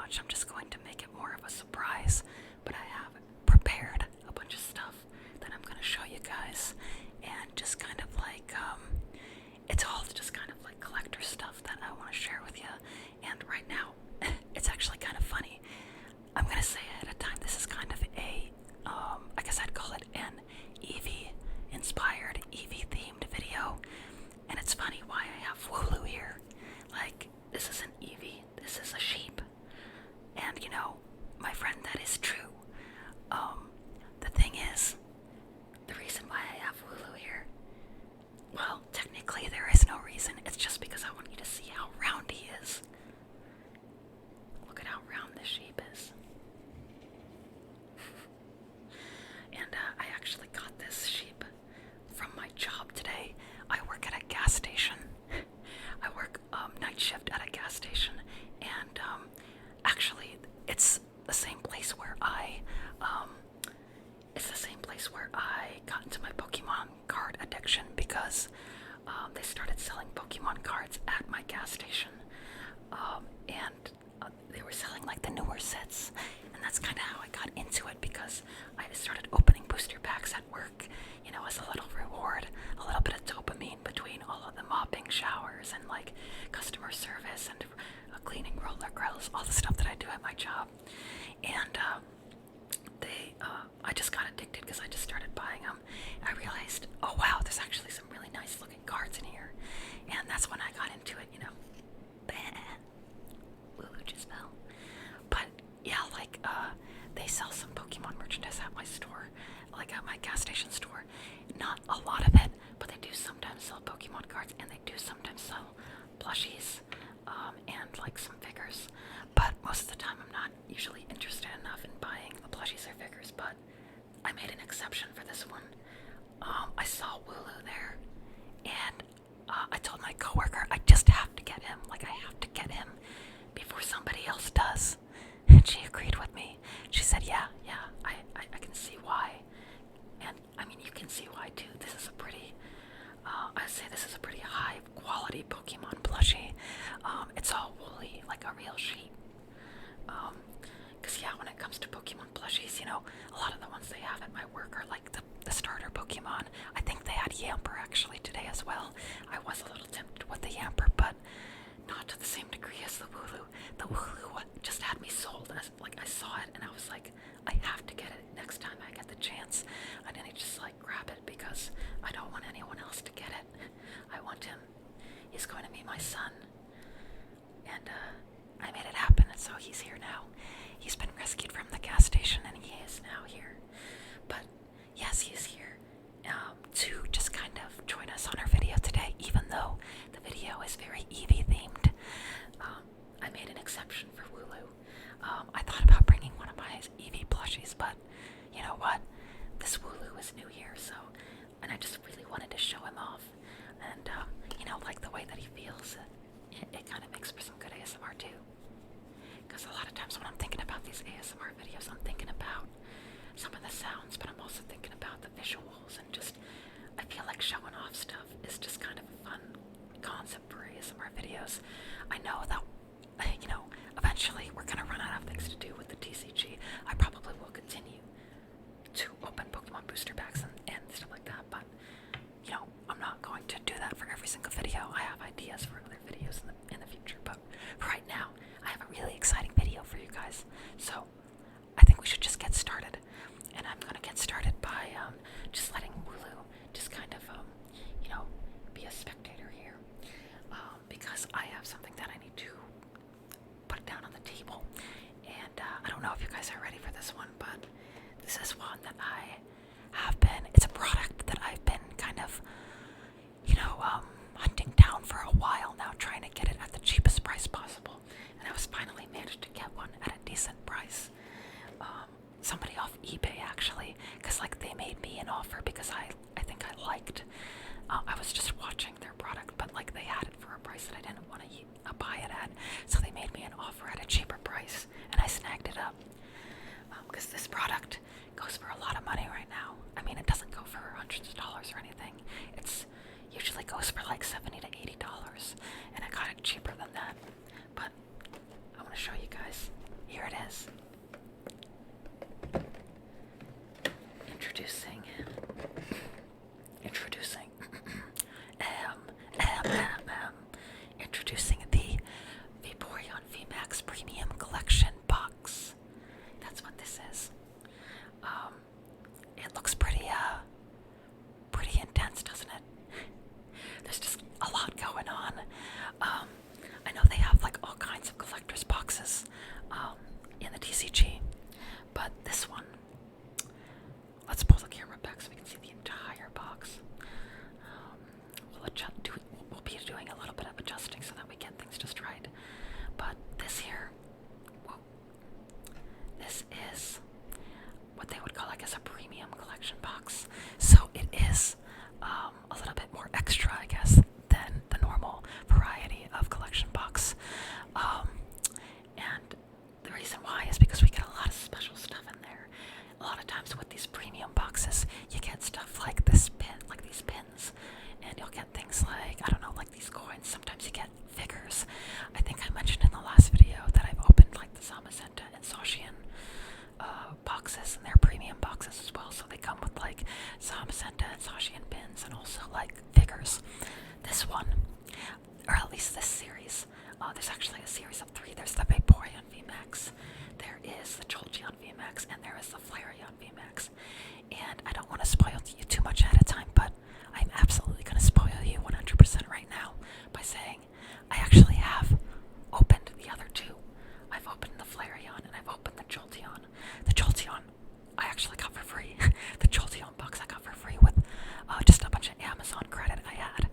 much. I'm just going to make it more of a surprise, but I have prepared a bunch of stuff that I'm going to show you guys, and just kind of like, it's all just kind of like collector stuff that I want to share with you. And right now, it's actually kind of funny. I'm going to say ahead of time, this is kind of a, I guess I'd call it an Eevee-inspired, Eevee-themed video. And it's funny why I have Wooloo here. Like, this is an Eevee, this is a sheep. And, you know, my friend, that is true. The thing is, the reason why I have Wooloo here, well, technically there is no reason. It's just because I want you to see how round he is. Look at how round this sheep is. And I actually got this sheep from my job today. I work at a gas station. I work night shift at a gas station, and actually, it's the same place where I got into my Pokemon card addiction, because they started selling Pokemon cards at my gas station, and they were selling like the newer sets, and that's kind of how I got into it, because I started opening booster packs at work, you know, as a little reward, a little bit of dopamine between all of the mopping, showers, and like customer service and cleaning roller grills, all the stuff that I do at my job. And I just got addicted because I just started buying them. I realized, oh wow, there's actually some really nice looking cards in here, and that's when I got into it, you know. Wooloo just fell. But yeah, like they sell some Pokemon merchandise at my store, like at my gas station store. Not a lot of it, but they do sometimes sell Pokemon cards, and they do sometimes sell plushies, and like some figures. But most of the time I'm not usually interested enough in buying the plushies or figures, but I made an exception for this one. I saw Wooloo there, and I told my coworker I just have to get him. Like, I have to get him before somebody else does. And she agreed with me. She said, yeah, I can see why. And I mean, you can see why too. This is a pretty, I'd say this is a pretty high quality Pokemon plushie. It's all woolly, like a real sheep. Because yeah, when it comes to Pokemon plushies, you know, a lot of the ones they have at my work are like the starter Pokemon. I think they had Yamper actually today as well. I was a little tempted with the Yamper, but not to the same degree as the Wooloo. The Wooloo just had me sold. Like, I saw it and I was like, I have to get it next time I get the chance. I didn't just like grab it because I don't want anyone else to get it. I want him. He's going to be my son. And I made it happen, and so he's here now. He's been rescued from the gas station, and he is now here. But yes, he is here to just kind of join us on our video today, even though the video is very Eevee themed. I made an exception for Wooloo. I thought about bringing one of my Eevee plushies, but you know what? This Wooloo is new here, so, and I just really wanted to show him off, and you know, like the way that he feels. It kind of makes for some good ASMR too. Because a lot of times when I'm thinking about these ASMR videos, I'm thinking about some of the sounds, but I'm also thinking about the visuals, and just, I feel like showing off stuff is just kind of a fun concept for ASMR videos. I know that, you know, eventually we're going to run out of things to do with the TCG. I probably will continue to open Pokemon booster packs and stuff like that, but, you know, I'm not going to do that for every single video. I have ideas for other videos in the future, but for right now, I have a really exciting video for you guys. So I think we should just get started, and I'm gonna get started by just letting Wooloo just kind of you know, be a spectator here, because I have something that I need to put down on the table, and I don't know if you guys are ready for this one, but this is one that I have been, it's a product that I've been kind of, you know, hunting down for a while now, trying to get it at the cheapest price possible, and I was finally managed to get one at a decent price. Somebody off eBay actually, because like they made me an offer, because I think I liked, I was just watching their product, but like they had it for a price that I didn't want to buy it at, so they made me an offer at a cheaper price, and I snagged it up, because this product goes for a lot of money right now. I mean, it doesn't go for hundreds of dollars or anything. It's usually goes for like $70 to $80, and I got it cheaper than that. But I want to show you guys. placenta and Sashian pins, and also like figures. This one, or at least this series, there's actually a series of 3. There's the Vaporeon VMax, there is the Jolteon VMax, and there is the Flareon VMax. And I don't want to spoil you too much at a time, but I'm absolutely going to spoil you 100% right now by saying I actually have opened the other 2. I've opened the Flareon and I've opened the Jolteon. The Jolteon I actually got for free. The Jolteon box I got for free with just a bunch of Amazon credit I had.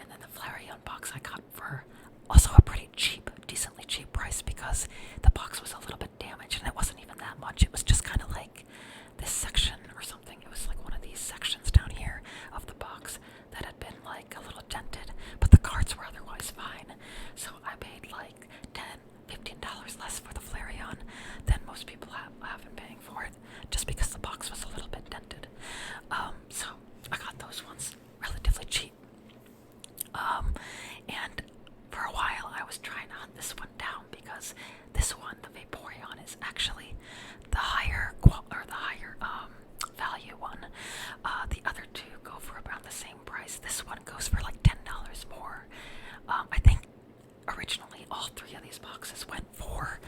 And then the Flareon box I got for also a pretty cheap, decently cheap price, because the box was a little bit damaged and it wasn't even that much. It was just kind of like this section or something. It was like one of these sections down here of the box that had been like a little dented, but the cards were otherwise fine. So I paid like $10-15 less for the Flareon than most people have been paying for it, just because the box was a little bit dented. So I got those ones relatively cheap. And for a while I was trying to hunt this one down, because this one, the Vaporeon, is actually the higher value one. The other 2 go for around the same price. This one goes for like $10 more. I think originally all 3 of these boxes went for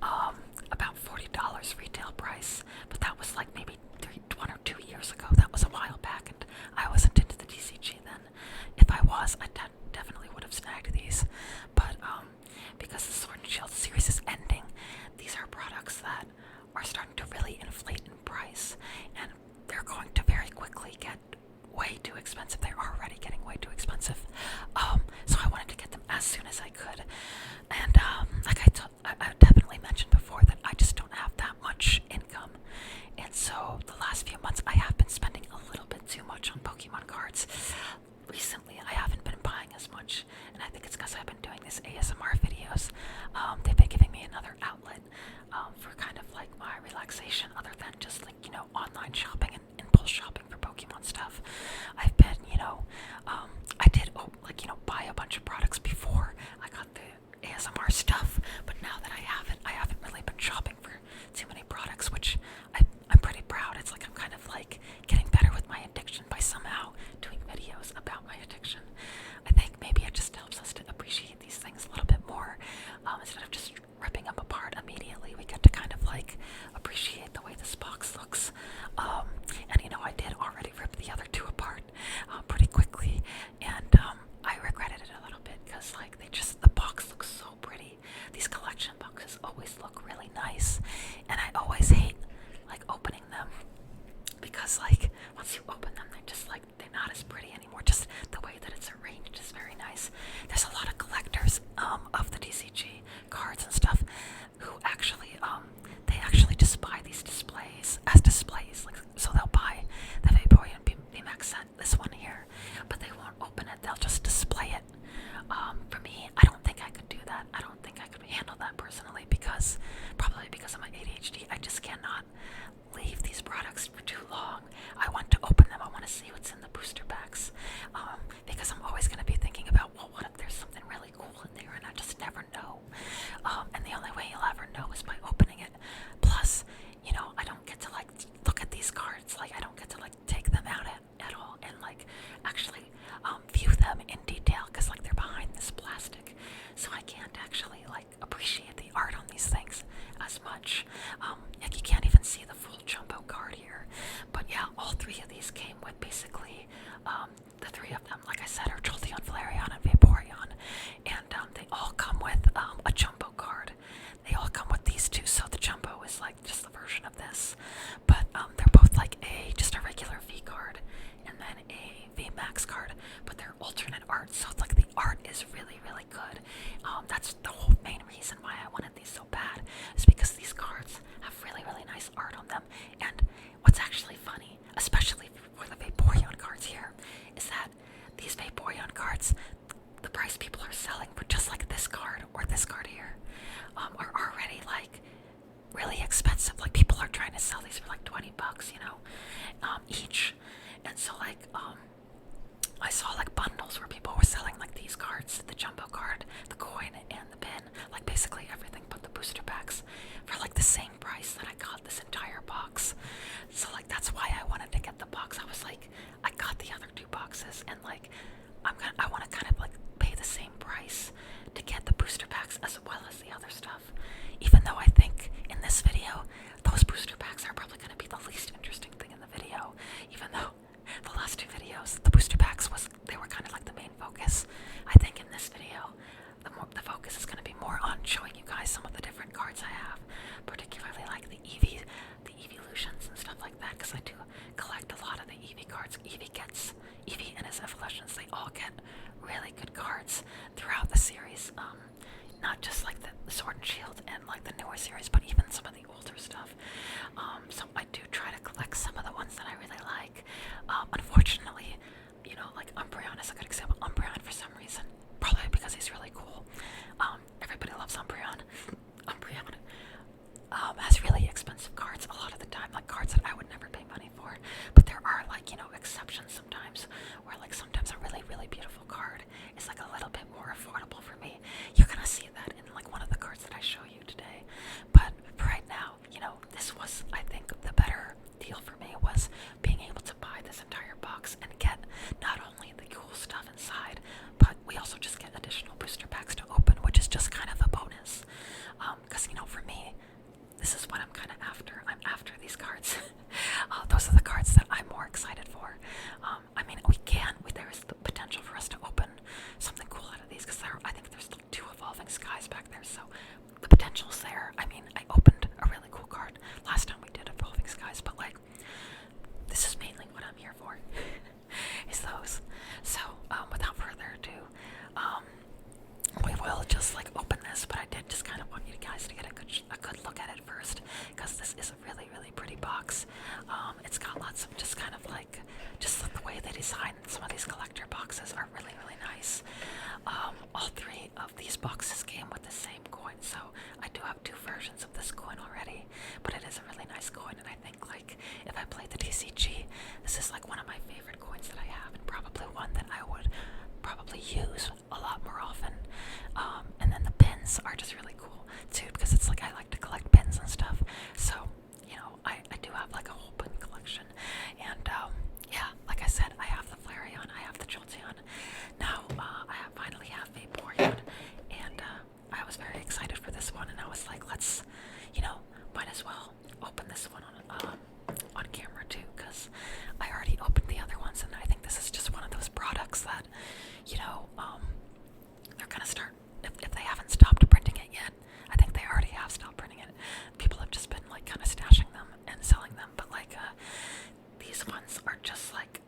about $40 retail price, but that was like maybe 1 or 2 years ago. That was a while back, and I wasn't into the DCG then. If I was, I definitely would have snagged these, but because the Sword and Shield series is ending, these are products that are starting to really inflate in price, and they're going to very quickly get way too expensive. They're already getting way too expensive. So I wanted to get them as soon as I could. And like I definitely mentioned before, that I just don't have that much income. And so the last few months I have been spending a little bit too much on Pokemon cards. Recently I haven't been buying as much, and I think it's because I've been doing these ASMR videos. They've been giving me another outlet for kind of like my relaxation, other than just like, online shopping and impulse shopping for Pokemon stuff. I've been, I did buy a bunch of products before I got the ASMR stuff, but now that I haven't really been shopping for too many products, which I'm pretty proud. It's like I'm kind of like getting better with my addiction by somehow doing videos about my addiction. I think maybe it just helps us to appreciate these things a little bit more, instead of just ripping them apart immediately. We get to kind of like appreciate the way this box looks. And I did already rip the other 2 apart pretty quickly, and I regretted it a little bit, because like the box looks so pretty. These collection boxes always look really nice, and I always hate like opening them, because like once you open them, they're not as pretty anymore. Just the way that it's arranged is very nice. There's a lot of collectors of the DCG cards and stuff who actually they actually just buy these displays as displays. Like, so they'll buy the Vaporeon VMax set, this one here, but they won't open it. They'll just display it. For me, I don't think I could do that. I don't think I could handle that personally, probably because of my ADHD. I just cannot leave these products for too long. I want to open them. I want to see what's in the booster packs, because I'm always going to be thinking about, well, what if there's something really cool in there, and I just never know. And the only way you'll ever know is by opening it. Plus, I don't get to like look at these cards. Like, I don't get to like take them out at all and like actually view them in detail, because like they're behind this plastic, so I can't actually like appreciate the art on these things as much. Like, you can't even see the full jumbo card here. But yeah, all 3 of these came with basically the 3 of them, like I said, are Jolteon, Flareon, and Vaporeon, and they all come with a jumbo card. They all come with these 2, so the jumbo is like just the version of this, but they're both like just a regular V card and then a VMax card, but they're alternate art, so it's like the art is really, really good. That's the whole main reason why I wanted these so bad, is because these cards have really, really nice art on them. And what's actually funny, especially for the Vaporeon cards here, is that these Vaporeon cards, the price people are selling for just like this card or this card here, are already like really expensive. Like, people are trying to sell these for like $20, each. And so like I saw like bundles where people were selling like these cards, the jumbo card, the coin, and the pin, like basically everything but the booster packs, for like the same price that I got this entire box. So like that's why I wanted to get the box. I was like, cards. Eevee and his evolutions, they all get really good cards throughout the series. Not just like the Sword and Shield and like the newer series, but even some of the older stuff. So I do try to collect some of the ones that I really like. Unfortunately, like Umbreon is a good example. Umbreon, for some reason, probably because he's really cool. Everybody loves Umbreon. Umbreon has really expensive cards a lot of the time, like cards that I would never pay money for. But there are like, exceptions sometimes, where like sometimes a really, really beautiful card is like a little bit more affordable for me. You're gonna see that in like one of the cards that I show you today. But for right now, this was, I think, the better deal for me was being able to buy this entire box and get not only the cool stuff inside, but we also just get additional booster packs to open, which is just kind of a bonus. Because, for me, this is what I'm kind of after. I'm after these cards. Those are the cards that I'm more excited for. I mean, there is the potential for us to open something cool out of these, because I think there's still 2 Evolving Skies back there, so the potential's there. I mean, I opened a really cool card last time we did Evolving Skies, but like, this is mainly what I'm here for, is those. So, without further ado, we will just like open this, but I did just kind of want you guys to get a good look at it first, because this is a really, really pretty box. It's got lots of just kind of like, just the way they design some of these collector boxes are really, really nice. All 3 of these boxes came with the same coin, so I do have 2 versions of this coin already, but it is a really nice coin, and I think like if I play the TCG, this is like one of my favorite coins that I have, and probably one that I would probably use a lot more often. And then the pins are just really cool too, because it's like I like to collect pins and stuff, so I do have like a whole pin collection. And yeah, like I said, I have the Flareon, I have the Jolteon. Now I finally have Vaporeon, and I was very excited for this one, and I was like, let's might as well open this one on camera too, because I already opened the other ones, and I think this is just one of those products that they're gonna start, if they haven't stopped printing it yet. I think they already have stopped printing it. People have just been like kind of stashing them and selling them, but like these ones are just like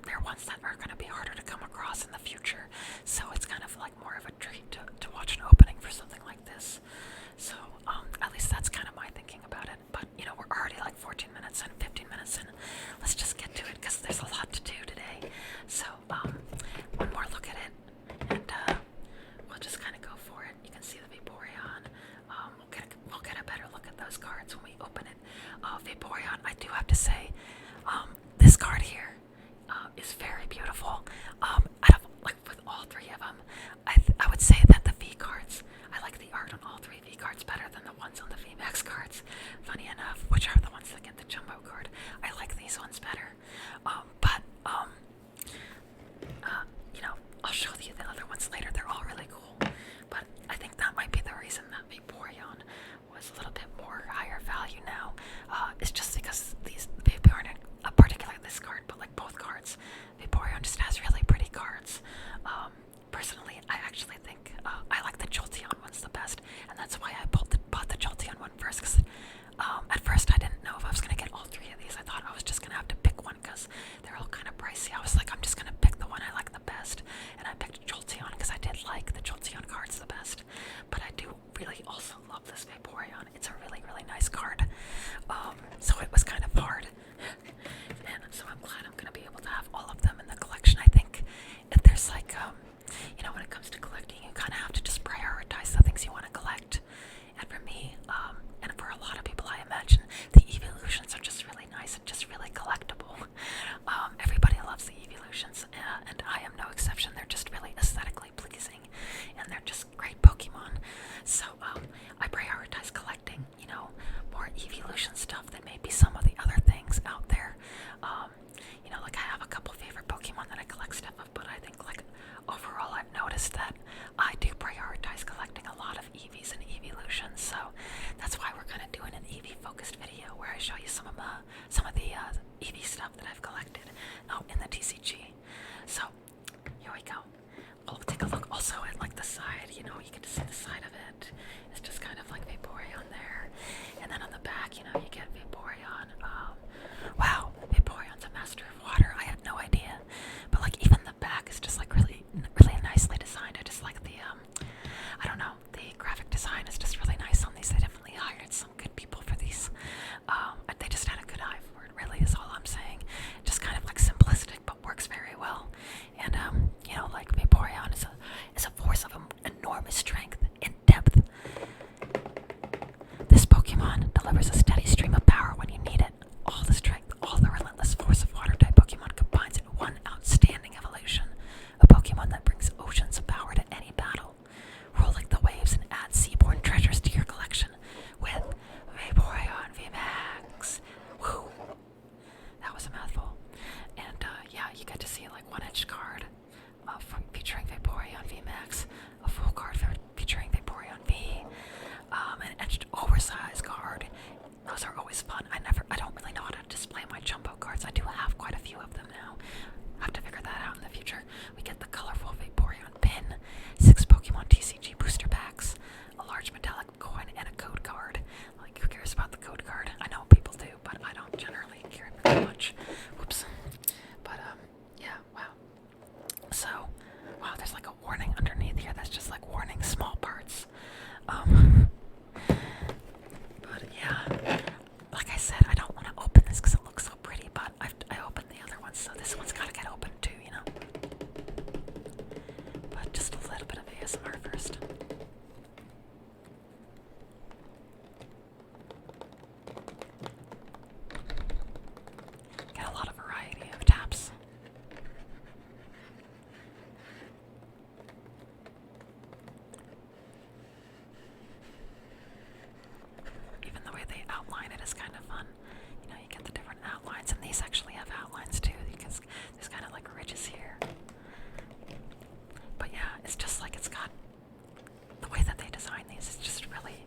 they're ones that are gonna be harder to come across in the future. So it's kind of like more of a treat to watch an opening for something like this. So at least that's kind of my thinking about it. But we're already like 14 minutes and 15 minutes in. Let's just get to it, because there's a lot to do today. So one more look at it, and we'll just kind of go for it. You can see the Vaporeon. We'll get a better look at those cards when we open it. Vaporeon, I do have to say, this card here is very beautiful. Out of like with all 3 of them, I would say that the V cards, I like the art on all 3 V cards better than the ones on the VMax cards. Funny enough, which are the ones that get the jumbo card. I like these ones better. I'll show you the other ones later. They're all really cool. But I think that might be the reason that Vaporeon was a little bit more higher value now. It's just because these Vaporeon, particularly this card, but like both cards, Vaporeon just has really pretty cards. Personally, I actually think I like the Jolteon ones the best, and that's why I bought the Jolteon one first, because at first I didn't know if I was going to get all 3 of these. I thought I was just going to have to pick one, because they're all kind of pricey. I was like, I'm just going to pick the one I like the best, and I picked Jolteon because I did like the Jolteon cards the best. But I do really also love this Vaporeon. It's a really, really nice card. So it was kind of hard, and so I'm glad I'm going to be able to have all of them in the collection. I think if there's like, when it comes to collecting, you kind of have to just prioritize the things you want to collect. And for me, and for a lot of people, I imagine the eeveelutions are just really nice and just really collectible. Everybody loves the eeveelutions, and I am no exception. They're just really aesthetically pleasing, and they're just great Pokemon. So I prioritize collecting, more eeveelution stuff than maybe some of the other things out there. Like I have a couple favorite Pokemon that I collect stuff of, but I think like overall I've noticed that I do prioritize collecting a lot of Eevees and eeveelutions. So that's why we're kind of doing an Eevee focused video where I show you some of the Eevee stuff that I've collected in the TCG. So here we go. We'll take a look also at like the side. You get to see the side of it. It's just kind of like Vaporeon there, and then on the back, you get Vaporeon. Wow, Vaporeon etched card featuring Vaporeon VMax, a full card featuring Vaporeon V, an etched oversized card. Those are always fun. I don't really know how to display my jumbo cards. I do have quite a few of them now. I have to figure that out in the future. We get the colorful Vaporeon pin, 6 Pokemon TCG booster packs, a large metallic coin, and a code card. Like, who cares about the code card? I know people do, but I don't generally care very much. Whoops. But, yeah, wow. So, wow, there's like a warning underneath here that's just like warning small parts. But yeah, like I said, I don't want to open this because it looks so pretty, but I opened the other one, so this one's got to get open too, you know? But just a little bit of ASMR first. Get a lot of variety of taps. Even the way they outline it is kind of fun. You know, you get the different outlines, and these actually have outlines too, because there's kind of like ridges here. But yeah, it's just like it's got the way that they design these is just really,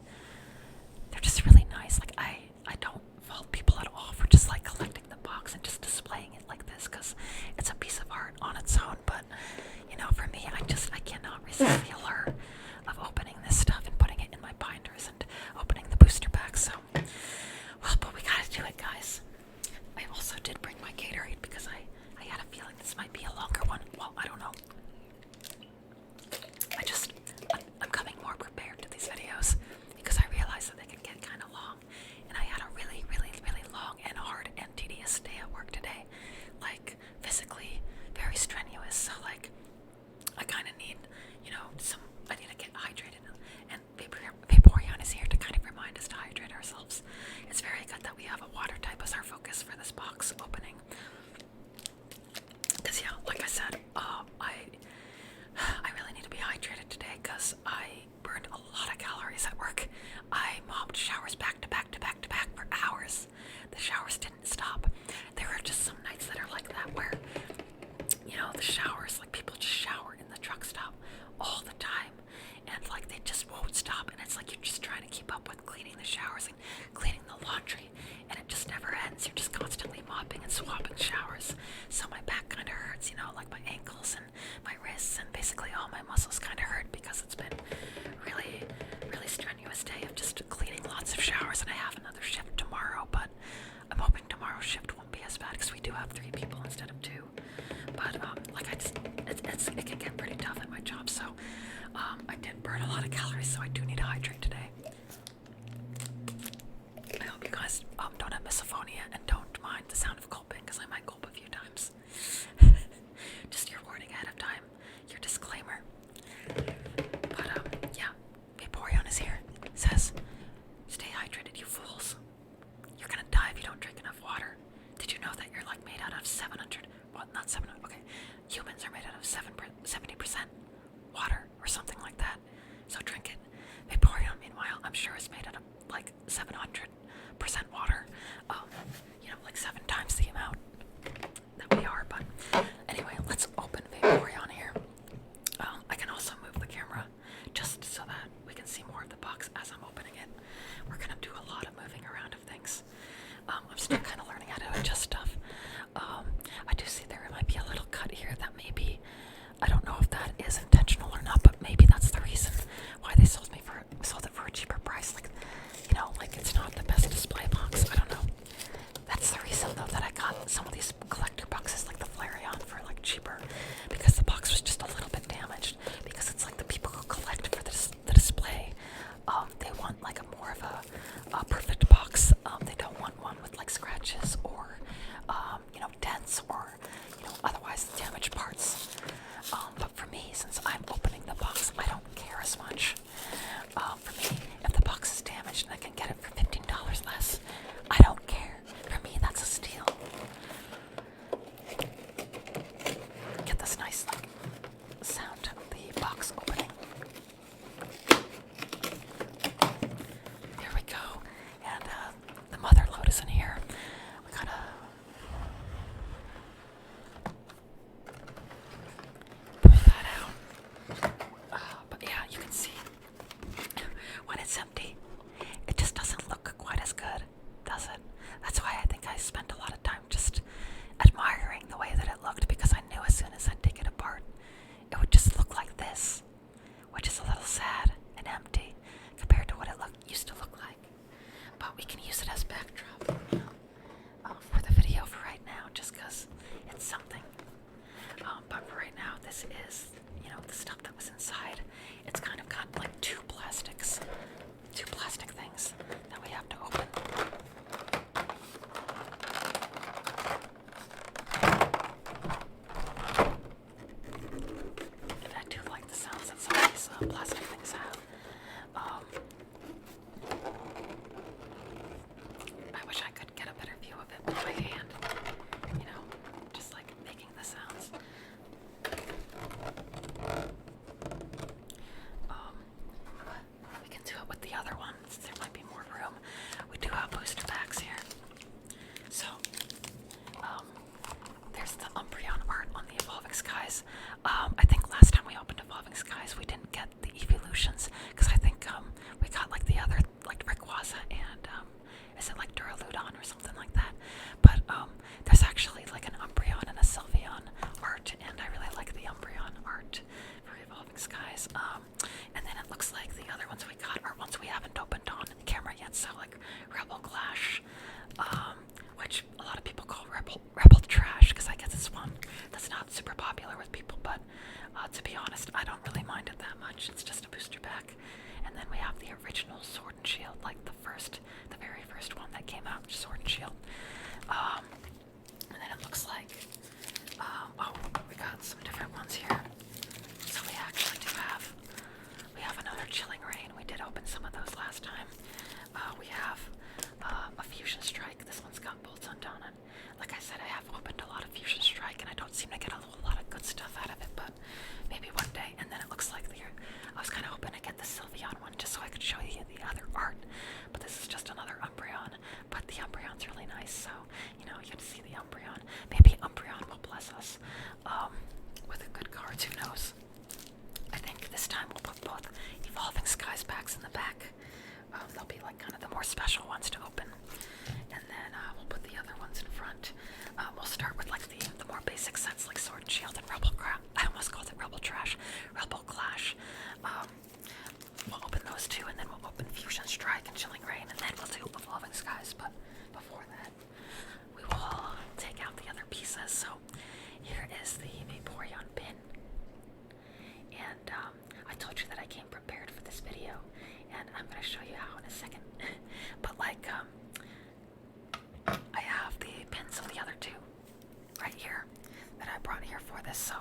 they're just really nice. Like I don't fault people at all for just like collecting the box and just displaying it like this, because it's a piece of art on its own. But you know, for me, I cannot resist the allure of opening this stuff and putting it in my binders and opening the booster packs. So, well, but we gotta do it, guys. I also did bring my Gatorade because I had a feeling this might be a longer one. Well, I don't know. I'm coming more prepared to these videos because I realized that they can get kind of long, and I had a really, really, really long and hard and tedious day at work today. Like, physically very strenuous. So, like, I kind of need, you know, I need to get hydrated, and Vaporeon is here to kind of remind us to hydrate ourselves. It's very good that we have a water type as our focus for this box opening. Because, yeah, like I said, I really need to be hydrated today because I burned a lot of calories at work. I mopped showers back to back to back to back for hours. The showers didn't stop. There are just some nights that are like that where, you know, the showers, like people just shower in the truck stop all the time, and like they just won't stop, and it's like you're just trying to keep up with cleaning the showers and cleaning the laundry, and it just never ends. You're just constantly mopping and swapping showers. So my back kind of hurts, you know, like my ankles and my wrists, and basically all my muscles kind of hurt because it's been really, really strenuous day of just cleaning lots of showers. And I have another shift tomorrow, but I'm hoping tomorrow's shift won't be as bad because we do have 3 people instead of 2. But like it can get pretty tough at my job, so I did burn a lot of calories, so I do need to hydrate today. I hope you guys don't have misophonia and don't mind the sound of gulping, because I might gulp a few times. Just your warning ahead of time, your disclaimer. But yeah, Vaporeon is here. It says, "Stay hydrated, you fools. You're gonna die if you don't drink enough water. Did you know that you're like made out of 700? Well, not 700. Okay, humans are made out of 70% water or something like that. So drink it." Vaporeon, meanwhile, I'm sure is made out of like 700% water. You know, like 7 times the amount that we are. But anyway, let's open Vaporeon here. I can also move the camera just so that we can see more of the box as I'm opening it. We're gonna do a lot of moving around of things. I'm still kind of learning how to adjust stuff. I do see there might be a little cut here that maybe, I don't know if that is intentional or not, but maybe that's the reason why they sold it for a cheaper price. Like, you know, like it's not the best display box. I don't know. That's the reason though that I got some of these collector boxes like the Flareon for like cheaper, because the box was just a little bit damaged, because it's like the people who collect for the display, they want like a more of a perfect box. They don't want one with like scratches or you know, dents or, you know, otherwise damaged parts. But for me, since I'm opening the box, I don't care as much. For me, if the box is damaged and I can get it for $15 less, I don't care. For me, that's a steal. Get this nice like sound of the box opening. There we go. And the mother load is in here. We gotta it's something. But for right now, this is, the stuff that was inside. It's kind of got like two plastic things that we have to open. And I do like the sounds that some of these plastic things have. I wish I could get a better view of it with my hand, just like making the sounds. We can do it with the other ones. There might be more room. We do have booster packs here. So, there's the Vaporeon art on the Evolving Skies. I think last time we opened Evolving Skies, we didn't get the eeveelutions because I think we got like the other, like Rayquaza and is it like Duraludon or something like that? But there's actually like an Umbreon and a Sylveon art, and I really like the Umbreon art for Evolving Skies. And then it looks like the other ones we got are ones we haven't opened on camera yet. So like Rebel Clash, which a lot of people call Rebel Trash because I guess it's one that's not super popular with people. But to be honest, I don't really mind it that much. It's just a booster pack. And then we have the original Sword and Shield, like the very first one that came out, Sword and Shield. And then it looks like, we got some different ones here. So we actually we have another Chilling Reign. We did open some of those last time. We have a Fusion Strike. This one's got bolts undone. And like I said, I have opened a lot of Fusion Strike, and I don't seem to get a whole lot of good stuff out of it, but maybe one day. And then it looks like I was kind of hoping to get the Sylveon one just so I could show you the other art, but this is just another Umbreon. But the Umbreon's really nice, so you get to see the Umbreon. Maybe Umbreon will bless us with a good cards. Who knows? I think this time we'll put both Evolving Skies packs in the back. They'll be like kind of the more special ones to open, and then we'll put the other ones in front. We'll start with like the more basic sets like Sword and Shield and Rebel Crap. I almost called it Rebel Trash, Rebel Clash. We'll open those two, and then we'll open Fusion Strike and Chilling Reign, and then we'll do Evolving Skies. But before that, we will take out the other pieces. So here is the Vaporeon pin, and I told you that I came prepared for this video, and I'm going to show you how in a second. But like, I have the pins of the other two right here that I brought here for this. So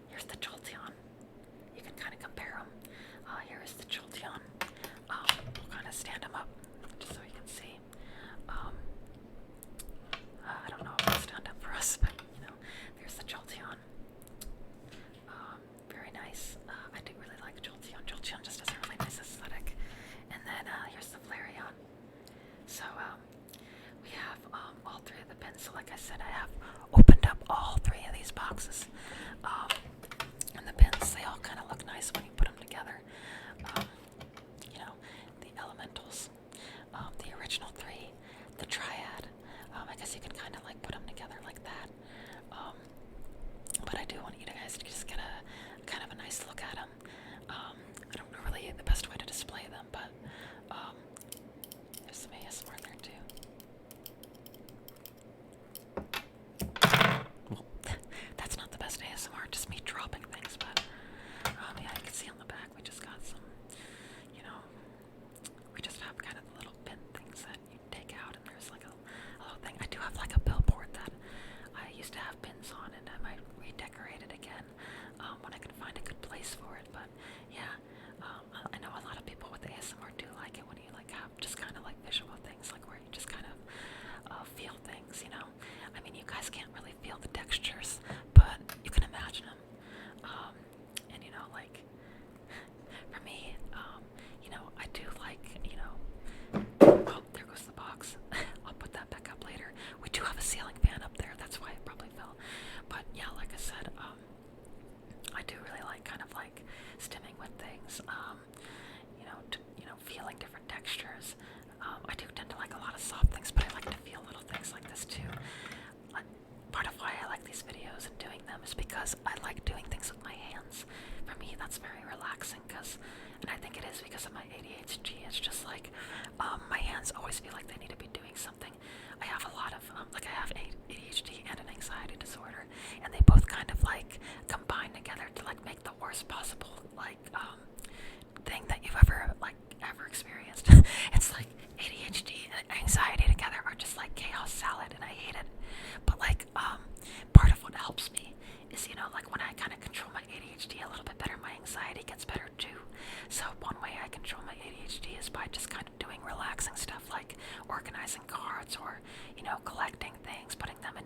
here's the Jolteon. You can kind of compare them. Here is the Jolteon. We'll kind of stand them up just so you can see. I don't know if it'll stand up for us, but there's the Jolteon. Very nice. I do really like Jolteon. Jolteon just has a really nice aesthetic. And then here's the Flareon. So we have all three of the pins. So like I said, I have opened up all three of these boxes. And the pins, they all kind of look nice when you put them together. The elementals, the original three, the triad. I guess you can kind of like put them together like that. But I do want you guys to just get a kind of a nice look at them. I don't know really the best way to display them, but there's some ASMR there too. Well, that's not the best ASMR, just me dropping things, but yeah, you can see on the back we just got some, we just have kind of the little pin things that you take out, and there's like a little thing. I do have like a billboard that I used to have pins on, and I might redecorate it again when I can find a good place for it. But yeah, I know a lot of people with ASMR do like it when you like have just kind of like visual things, like where you just kind of feel things. I mean, you guys can't really feel the textures, but you can imagine them. And like for me, I do like, oh, there goes the box. I'll put that back up later. We do have a ceiling fan up there. That's why it probably fell. But yeah, like I said, I do really like kind of like stimming with things, feeling different textures. I do tend to like a lot of soft things, but I like to feel little things like this too. Part of why I like these videos and doing them is because I like doing things with my hands. For me, that's very relaxing and I think it is because of my ADHD. It's just like my hands always feel like they need to be doing something. I have a lot of, I have ADHD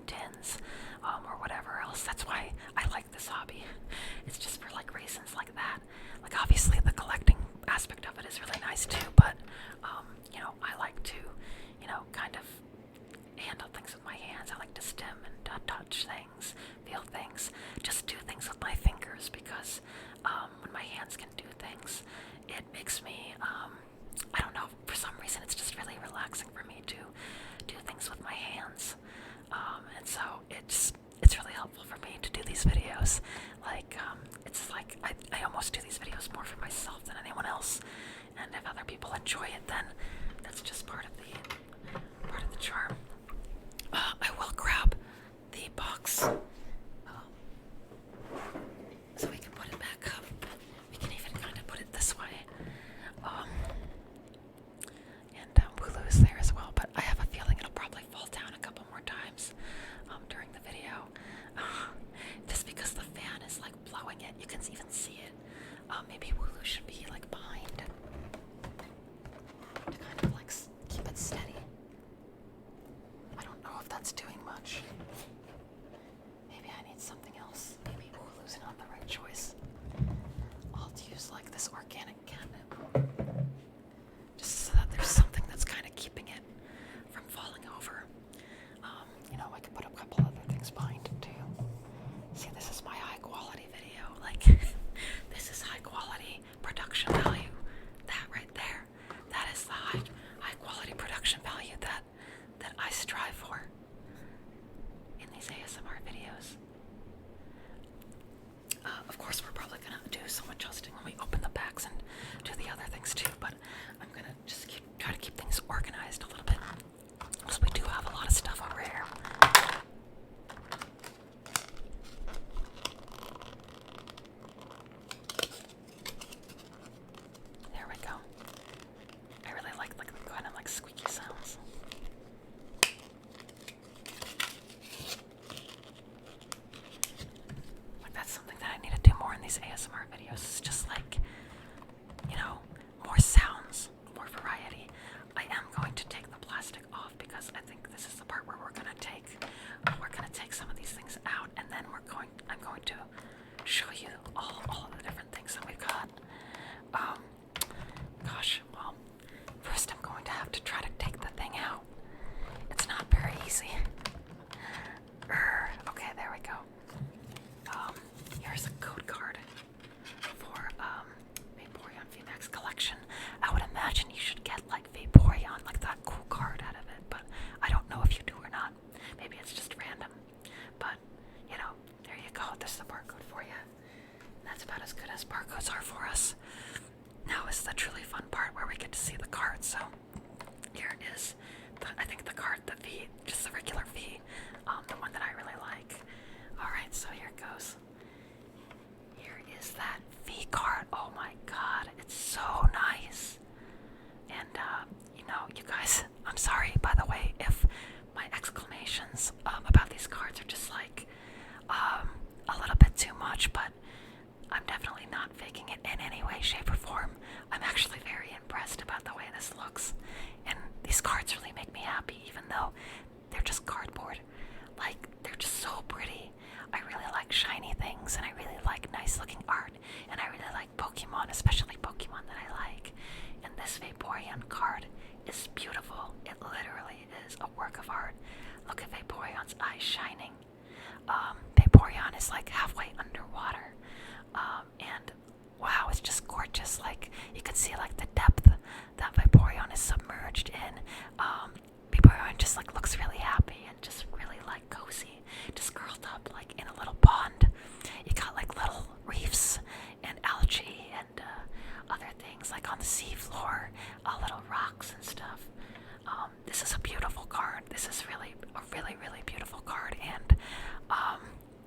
tins, or whatever else. That's why I like this hobby. It's just for like reasons like that. Like obviously the collecting aspect of it is really nice too, but you know, I like to, you know, kind of handle things with my hands. I like to stim and touch things, feel things, just do things with my fingers because when my hands can do things, it makes me, I don't know, for some reason it's just really relaxing for me to do things with my hands. And so it's really helpful for me to do these videos. Like, it's like I almost do these videos more for myself than anyone else. And if other people enjoy it, then that's just part of the charm. I will grab the box so we can put it back up. We can even kind of put it this way. And Wooloo's there as well, but I have a feeling it'll probably fall down a couple more times during the video. Just because the fan is like blowing it, you can even see it. Maybe Wooloo should be like behind to kind of like keep it steady. I don't know if that's doing much. Maybe I need something else. Maybe Wooloo's not the right choice. I'll use like this organic catnip. Just so that there's something that's kind of keeping it from falling over. You know, I could put a couple other things behind it too. See, this is my high quality video. Like, this is high quality production value. That right there. That is the high quality production value that I strive for in these ASMR videos. Of course, we're probably gonna do some adjusting when we open the packs and do the other things too, but I'm gonna just try to keep things organized a little bit, because we do have a lot of stuff over here. There we go. I really like kind of like squeaky sounds. Like that's something that I need to do more in these ASMR videos. It's just like, you know, more sounds, more variety. I am going to take the plastic off because I think this is the part where we're gonna take some of these things out, and then I'm going to show you all of the different things that we've got. Gosh, well, first I'm going to have to try to take the thing out. It's not very easy. Okay, there we go. Here's a code card for Vaporeon VMax collection. I would imagine you should get like Vaporeon, like that cool card out of it, but I don't know if you do or not. Maybe it's just random. But, you know, there you go. There's the barcode for you. That's about as good as barcodes are for us. Now is the truly fun part where we get to see the card. So here is, I think the card, the V, just the regular V, the one that I really like. Alright, so here it goes. Here is that V card. Oh my god, it's so nice. And, you know, you guys, I'm sorry, by the way, if my exclamations about these cards are just like a little bit too much, but I'm definitely not faking it in any way, shape, or form. I'm actually very impressed about the way this looks, and these cards really make me happy, even though they're just cardboard. Like, they're just so pretty. I really like shiny things, and I really like nice looking art, and I really like Pokemon, especially Pokemon that I like. And this Vaporeon card is beautiful. It literally is a work of art. Look at Vaporeon's eyes shining. Vaporeon is like halfway underwater. And wow, it's just gorgeous. Like, you can see like the depth that Vaporeon is submerged in. Vaporeon just like looks really happy and just really like cozy, just curled up like in a little pond. You got like little reefs and algae and other things like on the sea floor, little rocks and stuff. This is a beautiful card. This is really a really beautiful card, and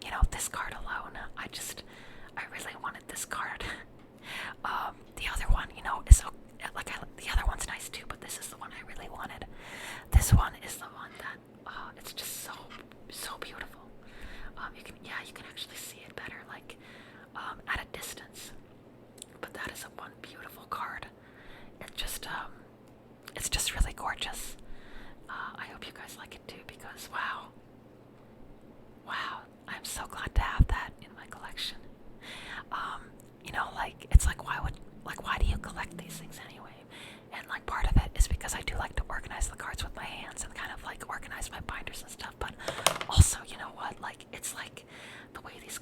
you know, this card alone, I really wanted this card. The other one, you know, is the other one's nice too, but this is the one I really wanted. This one is the one that it's just so beautiful. You can actually see it better, like at a distance. But that is one beautiful card. It's just really gorgeous. I hope you guys like it too, because wow,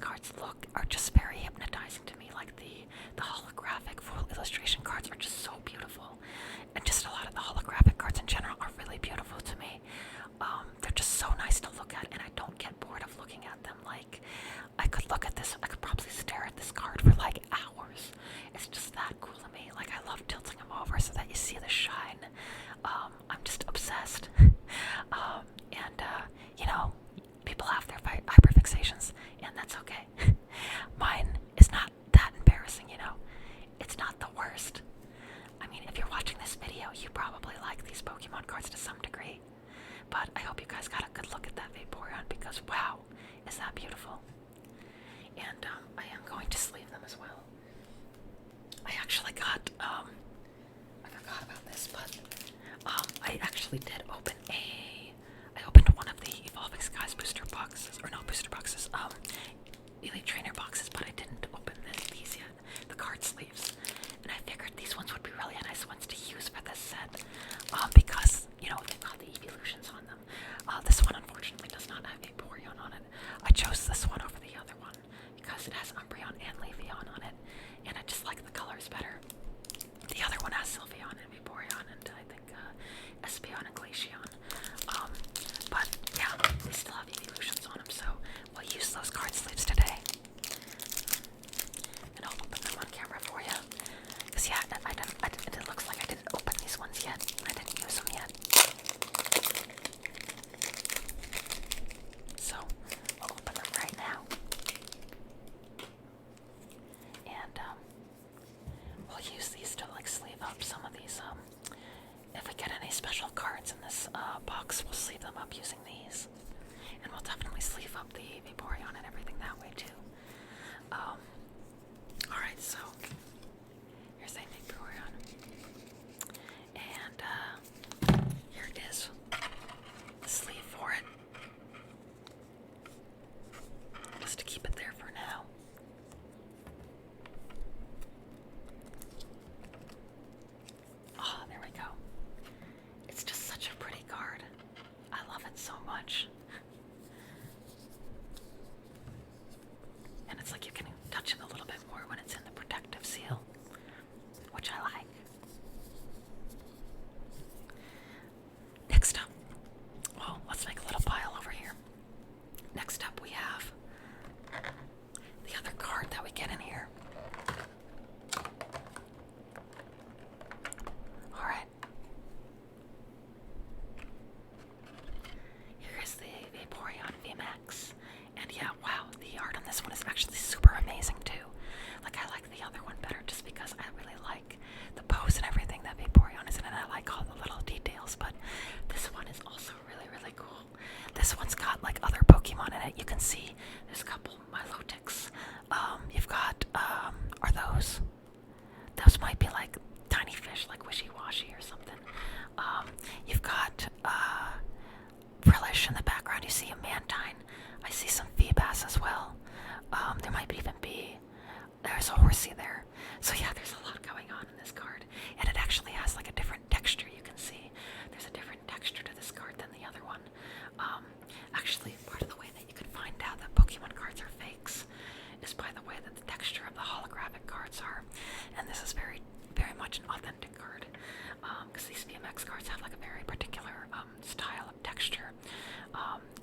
cards are just very hypnotizing to me. Like the holographic full illustration cards are just so beautiful, and just a lot of the holographic cards in general are really beautiful to me. They're just so nice to look at, and I don't get bored of looking at them. Like, I could look at this, I could probably stare at this card for like hours. It's just that cool to me. Like, I love tilting them over so that you see the shine. I'm just obsessed. You know, people have their hyperfixations, and that's okay. Mine is not that embarrassing, you know. It's not the worst. I mean, if you're watching this video, you probably like these Pokemon cards to some degree. But I hope you guys got a good look at that Vaporeon, because wow, is that beautiful. And I am going to sleeve them as well. I actually got, I forgot about this, but I actually did I opened one of the Evolving Skies booster boxes, or not booster boxes, Elite Trainer boxes, but I didn't open these yet, the card sleeves. And I figured these ones would be really nice ones to use for this set, because, you know, they've got the eeveelutions on them. This one unfortunately does not have Vaporeon on it. I chose this one over the other one because it has Umbreon and Leafeon on it, and I just like the colors better. The other one has Sylveon and Vaporeon, and I think Espeon and Glaceon. But yeah, they still have eeveelutions on them, so we'll use those card sleeves today. And I'll open them on camera for you. Because yeah, it looks like I didn't open these ones yet. I didn't use them yet. So I'll open them right now. And we'll use these to like sleeve up some of these. If we get any special cards in this box, we'll sleeve them up using these. And we'll definitely sleeve up the Vaporeon and everything that way too. Alright, so here's a Vaporeon. And here is the sleeve for it. Just to keep it there for now. Oh, there we go. It's just such a pretty card. I love it so much. And it's like you can touch it a little bit more when it's in the protective seal, which I like. Next up, well, let's make a little pile over here. Next up we have the other card that we get in here. Alright. Here is the Vaporeon VMax. And yeah, wow, the art on this one is actually super amazing too. Like, I like the other one better just because I really like the pose and everything that Vaporeon is in, and I like all the little details, but this one is also really, really cool. This one's got like other Pokemon in it. You can see there's a couple Milotics. You've got, are those might be like tiny fish, like Wishy-Washy or something. You've got, Brillish in the background. You see a Mantine. I see some Feebas as well. There might even be, there's a Horsey there. So yeah, there's a lot going on in this card. And it actually has like a different texture, you can see. There's a different texture to this card than the other one. Actually, part of the way that you can find out that Pokemon cards are fakes is by the way that the texture of the holographic cards are. And this is very, very much an authentic card. Because these VMax cards have like a very particular style of texture.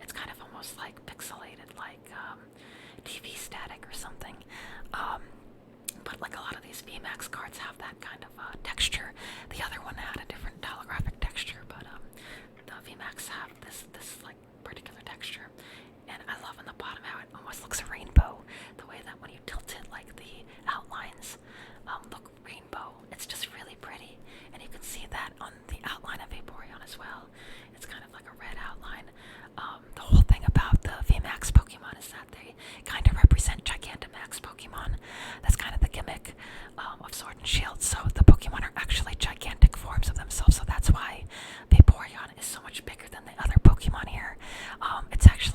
It's kind of almost like pixelated, like TV static or something. But like a lot of these VMax cards have that kind of texture. The other one had a different holographic texture, but the VMax have this like particular texture. And I love on the bottom how it almost looks a rainbow. The way that when you tilt it, like the outlines look rainbow. It's just really pretty. And you can see that on the outline of Vaporeon as well. It's kind of like a red outline. The whole thing about the VMax Pokemon is that they kind of represent Gigantamax Pokemon. That's kind of the gimmick of Sword and Shield. So the Pokemon are actually gigantic forms of themselves. So that's why Vaporeon is so much bigger than the other Pokemon here. It's actually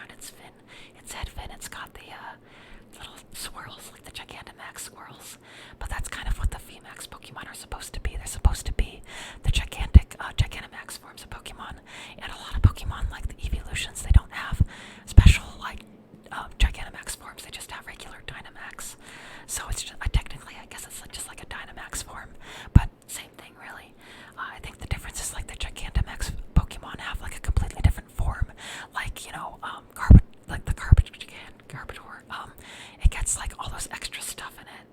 around its fin, its head fin. It's got the little swirls, like the Gigantamax swirls. But that's kind of what the VMax Pokemon are supposed to be. They're supposed to be the gigantic Gigantamax forms of Pokemon. And a lot of Pokemon, like the Eeveelutions, they don't have special, like, Gigantamax forms. They just have regular Dynamax. So it's just, technically, I guess it's just like a Dynamax form. But same thing, really. I think the difference is, like, the Gigantamax Pokemon have, like, a completely different form. Like, you know, like the Garbodor, it gets, like, all those extra stuff in it.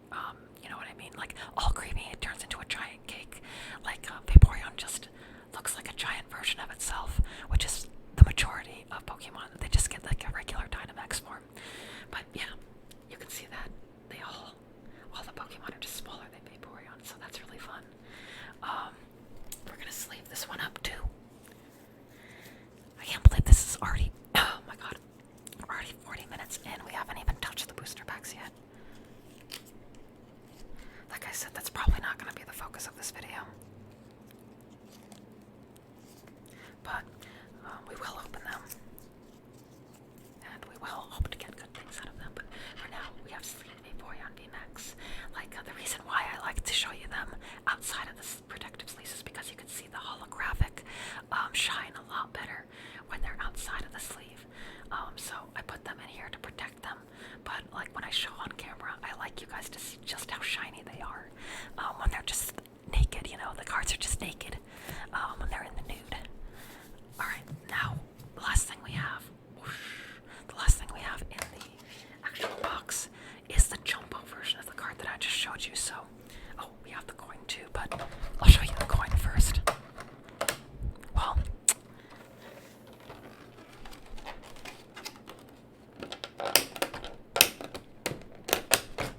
You know what I mean? Like, all creamy, it turns into a giant cake. Like, Vaporeon just looks like a giant version of itself, which is the majority of Pokemon. They just get, like, a regular Dynamax form. But, yeah, you can see that they all the Pokemon are just smaller than Vaporeon, so that's really fun. We're gonna sleeve this one up, too. I can't believe this is already, oh my god, we're already 40 minutes in. We haven't even touched the booster packs yet. Like I said, that's probably not going to be the focus of this video. But we will open them. And we will hope to get good things out of them. But for now, we have sleeved Vaporeon VMax. Like, the reason why I like to show you them outside of the protective sleeves is because you can see the holographic shine a lot better when they're outside of the sleeve. So I put them in here to protect them, but like when I show on camera, I like you guys to see just how shiny they are. When they're just naked, you know, the cards are just naked when they're in the nude. Alright, now the last thing we have, the last thing we have in the actual box is the jumbo version of the card that I just showed you. So, oh, we have the coin too, but I'll show you the coin first. Well,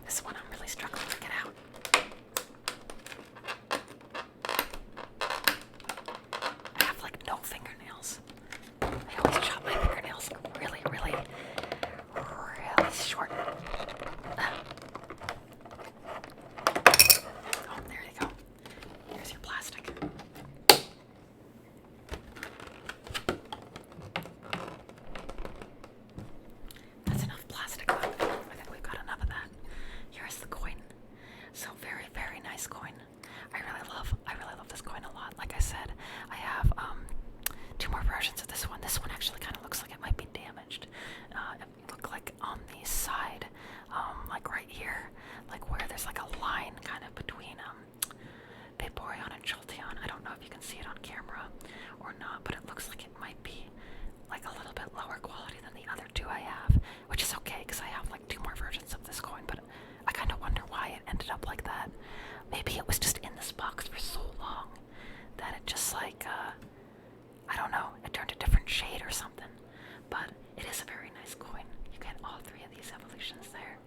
this one I'm really struggling to get out. I have like no fingernails. I always chop my fingernails really, really, really short. Oh, there you go. Here's your plastic. That's enough plastic. I think we've got enough of that. Here's the coin. So very, very nice coin. I really love this coin a lot. Like I said, I have two more versions of this one. This one actually kind of looks like it might be damaged. It looked like on the side, like right here, like where there's like a line kind of between Vaporeon and Jolteon. I don't know if you can see it on camera or not, but it looks like it might be like a little bit lower quality than the other two I have, which is okay because I have like two more versions of this coin, but I kind of wonder why it ended up like that. Maybe it was just in this box for so long that it just like, I don't know, it turned a different shade or something. But it is a very nice coin. You get all three of these evolutions there.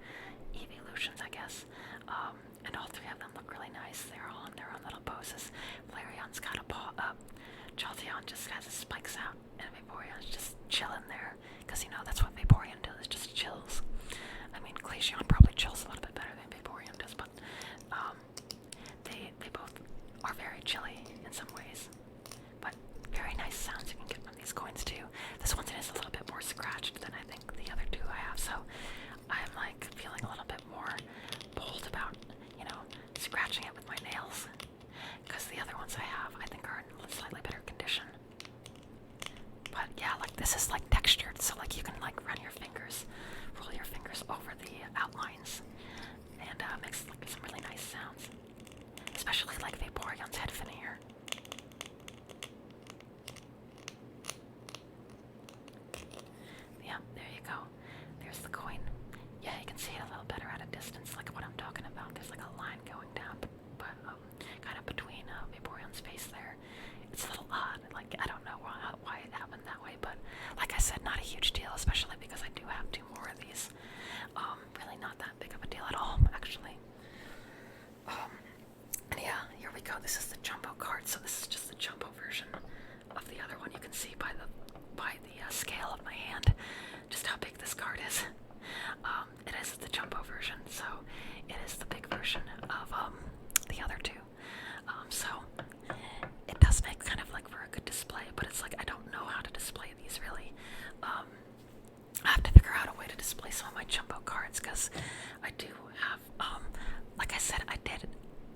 Eeveelutions, I guess. And all three of them look really nice. They're all in their own little poses. Flareon's got a paw up. Jolteon just has his spikes out. And Vaporeon's just chilling there. Because, you know, that's what Vaporeon does, just chills. I mean, Glaceon probably chills a little bit better than Vaporeon does, but they both are very chilly in some ways. But very nice sounds you can get from these coins too. This one is a little bit more scratched than I think the other two I have, so I'm like feeling a little bit more bold about, you know, scratching it with my nails. Because the other ones I have, I think, are in slightly better condition. But yeah, like this is like textured, so like you can like roll your fingers over the outlines, and makes like some really nice sounds. Especially like Vaporeon's head fin here. Yeah, there you go. There's the coin. Yeah, you can see it a little better at a distance, like what I'm talking about. There's like a line going down, but kind of between Vaporeon's face there. It's a little odd. Like, I don't know why it happened that way, but like I said, not a huge deal, especially because I do have two more of these. Really not that big of a deal at all, actually. And yeah, here we go. This is the jumbo card, so this is just the jumbo version of the other one. You can see by the scale of my hand just how big this card is. It is the jumbo version, so it is the big version of the other two. So it does make kind of like for a good display, but it's like I don't know how to display these really. you some of my jumbo cards because I do have, like I said, I did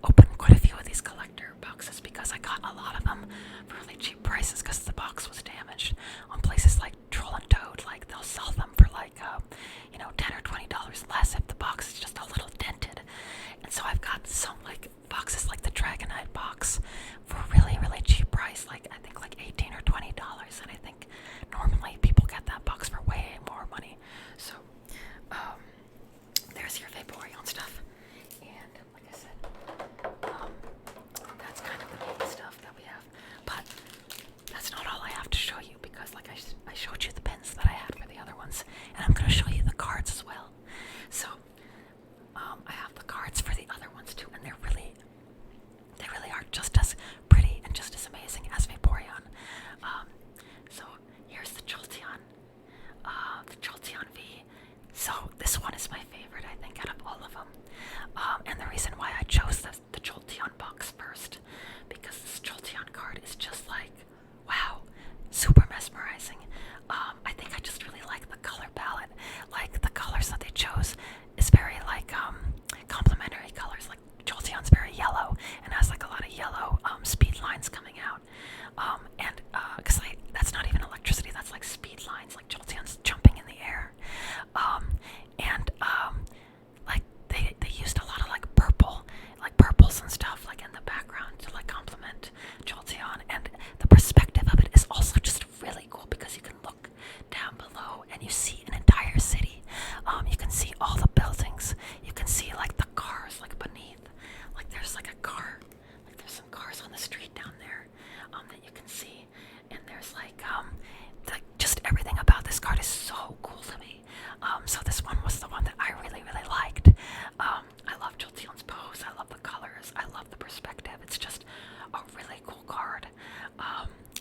open quite a few of these collector boxes because I got a lot of them for really cheap prices because the box was damaged on places like Troll and Toad. Like they'll sell them for like, $10 or $20 less if the box is just a little dented. And so I've got some like boxes like the Dragonite box for really, really cheap price. Like I think like $18 or $20, and I think normally people get that box for way more money. So there's your Vaporeon stuff, and like I said, that's kind of the main stuff that we have. But that's not all I have to show you because like I showed you the pins that I had for the other ones, and I'm going to show you the cards as well. So I have the cards for the other ones too, and they really are just as pretty and just as amazing as Vaporeon. So here's the Jolteon V. So this one is my favorite, I think, out of all of them. And the reason why I chose the Jolteon box first, because this Jolteon card is just like, wow, super mesmerizing. I think I just really like the color palette. Like the colors that they chose is very like complementary colors. Like Jolteon's very yellow and has like a lot of yellow speed lines coming out. And because that's not even electricity, that's like speed lines. Like Jolteon's jumping in the air. Like they used a lot of like purples and stuff like in the background to like complement Jolteon, and the perspective of it is also just really cool because you can look down below and you see an entire city. You can see all the buildings. You can see like the cars like beneath. Like there's like a car, like there's some cars on the street down there that you can see, and there's like just everything about this card is so cool to me. So this one was the one that I really, really liked. I love Jolteon's pose. I love the colors. I love the perspective. It's just a really cool card.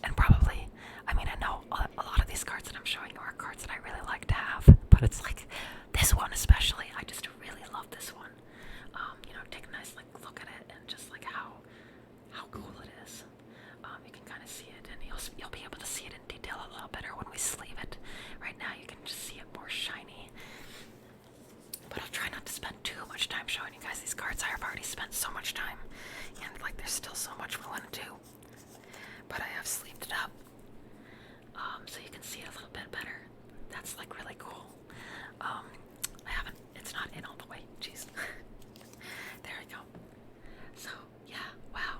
And probably, I mean, I know a lot of these cards that I'm showing you are cards that I really like to have, but it's like this one especially. I just really love this one. Take a nice like look at it and just like how cool it is. You can kind of see it, and you'll be able to see it in detail a little better when we sleeve it. Right now you can just see it more shiny. But I'll try not to spend too much time showing you guys these cards. I have already spent so much time, and like there's still so much we want to do. But I have sleeved it up, so you can see it a little bit better. That's like really cool. It's not in all the way. Jeez. There we go. So yeah, wow.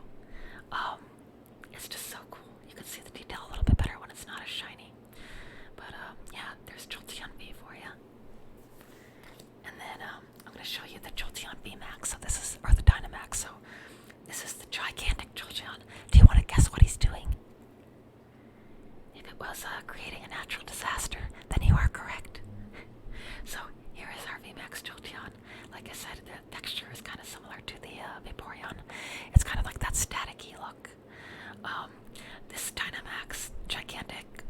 It's just so cool. You can see the detail a little bit better when it's not as shiny. But yeah, there's Jolteon V for you. And then I'm going to show you the Jolteon VMax. Or the Dynamax. So this is the gigantic Jolteon. Do you want to guess what he's doing? If it was creating a natural disaster, then you are correct. So here is our VMax Jolteon. Like I said, the texture is kind of similar to the Vaporeon. It's kind of like that staticky look. This Dynamax gigantic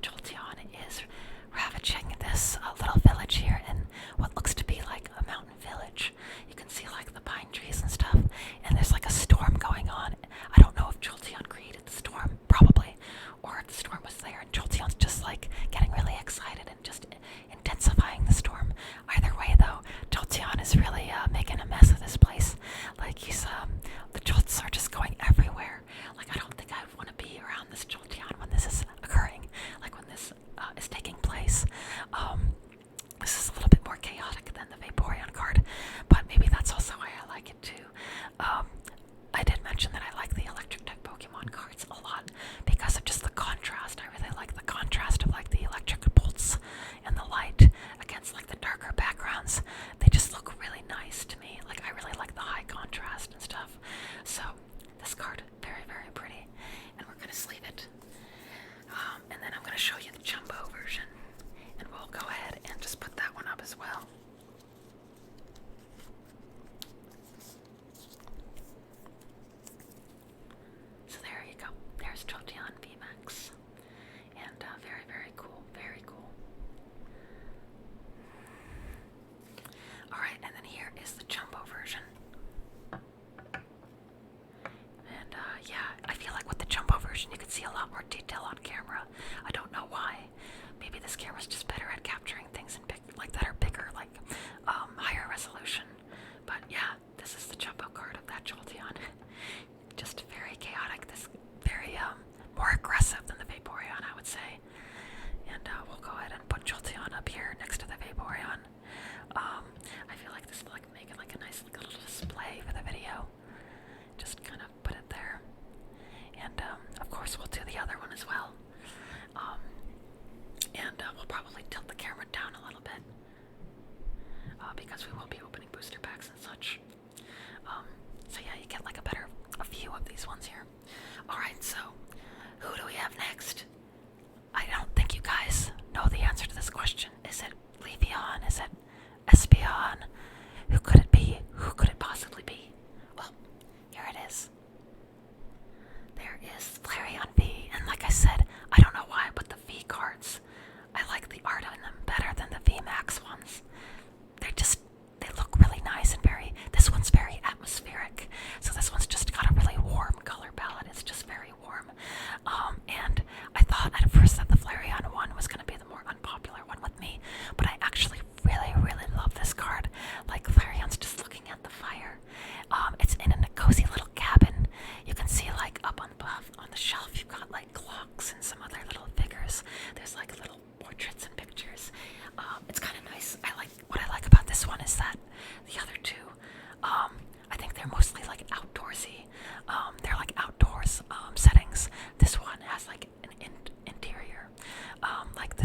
Jolteon is ravaging this little village here in what looks to be like a mountain village. You can see like the pine trees and stuff, and there's like a storm going on. I don't know if Jolteon created the storm, probably, or if the storm was there and Jolteon's just like getting really excited and just intensifying the storm. Either way though, Jolteon is really making a mess of this place. Like the jolts are just going everywhere. Like I don't think I want to be around this Jolteon when this is occurring.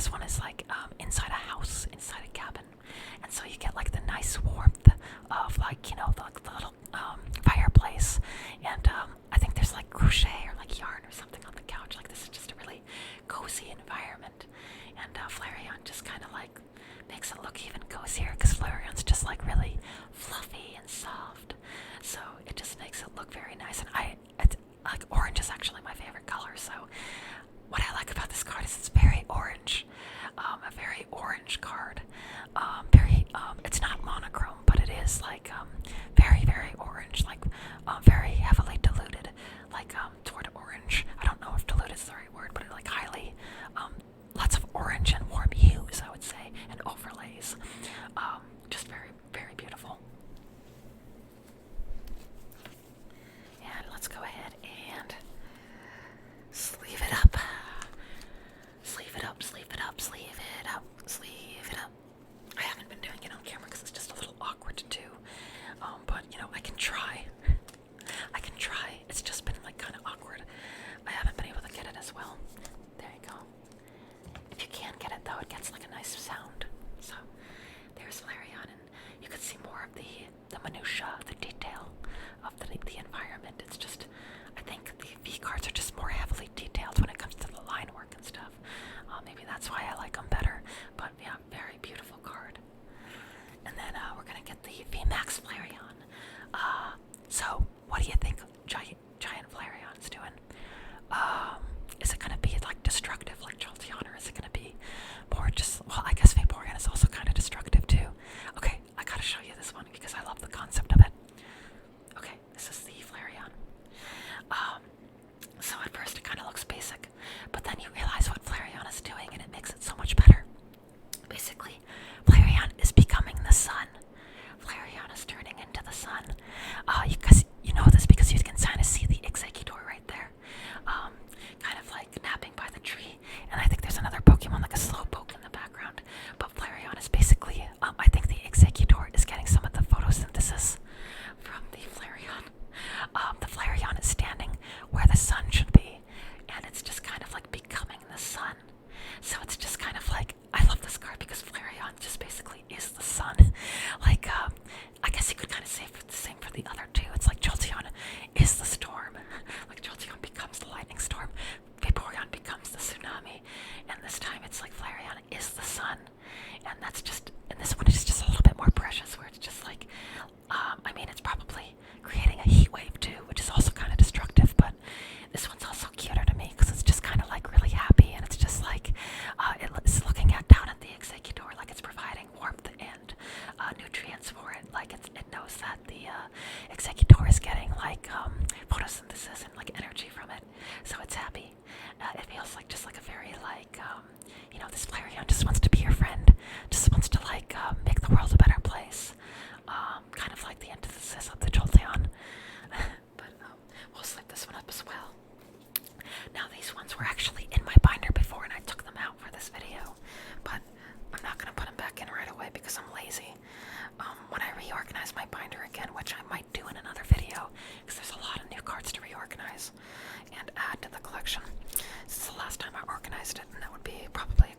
this one is like inside a house, inside a cabin, and so you get like the nice warmth of like, you know, the little fireplace, and I think there's like crochet or like yarn or something on the couch. Like this is just a really cozy environment, and Flareon just kind of like makes it look even cozier because Flareon's just like really fluffy and soft, so it just makes it look very nice. And it's like orange is actually my favorite color, so what I like about this card is it's very orange, a very orange card. It's not monochrome, but it is like very, very orange, like very heavily diluted, like toward orange. I don't know if diluted is the right word, but it like highly, lots of orange and warm hues, I would say, and overlays. Just very, very beautiful. And let's go ahead and sleeve it up. Sleeve it up, sleeve it up, sleeve it up, sleeve it up. I haven't been doing it on camera because it's just a little awkward to do. But, you know, I can try. I can try. It's just been, like, kind of awkward. I haven't been able to get it as well. There you go. If you can get it, though, it gets, like, a nice sound. So, there's Flareon, and you can see more of the minutia, the detail of the environment. It's just, I think the V cards are just more heavily detailed when it comes to the line work and stuff. Maybe that's why I like them better. But yeah, very beautiful card. And then we're gonna get the VMax Flareon. So what do you think Giant Flareon is doing? Is it gonna be like destructive like Jolteon, or is it gonna be more just, well, I guess Vaporeon is also kind of destructive too. Okay, I gotta show you this one because I love the concept of it. Okay, this is the Flareon. So at first it kind of looks basic, but then you realize what Flareon is doing and it makes it so much better. Basically, Flareon is becoming the sun. Flareon is turning into the sun. You know this because you can kind of see the Executor right there. Kind of like napping by the tree. And I think there's another Pokemon like a Slowpoke in the background. But Flareon is basically, I think the Executor is getting some of the photosynthesis from the Flareon. The Flareon is standing where the sun should be, and it's just kind of like becoming the sun. So it's just kind of like, I love this card because Flareon just basically is the sun. Like, I guess you could kind of say the same for the other two. It's like Jolteon is the storm. Like Jolteon becomes the lightning storm, Vaporeon becomes the tsunami, and this time it's like Flareon is the sun. And that's just, and this one is just a little bit more precious, where it's just like, I mean, it's probably creating a heat wave too, which is also kind of destructive, but this one's also cuter to me because it's just kind of like really happy, and it's just like, it's looking down at the Executor like it's providing warmth and nutrients for it. Like it knows that the Executor is getting like photosynthesis and like energy from it, so it's happy. It feels like just like a very like, you know, this Flareon just wants to be your friend, just wants to like make the world a better place. Kind of like the antithesis of the Jolteon. But we'll slip this one up as well. Now these ones were actually in my binder before and I took them out for this video, but I'm not going to put them back in right away because I'm lazy. When I reorganize my binder again, which I might do in another video, because there's a lot of new cards to reorganize and add to the collection. This is the last time I organized it, and that would be probably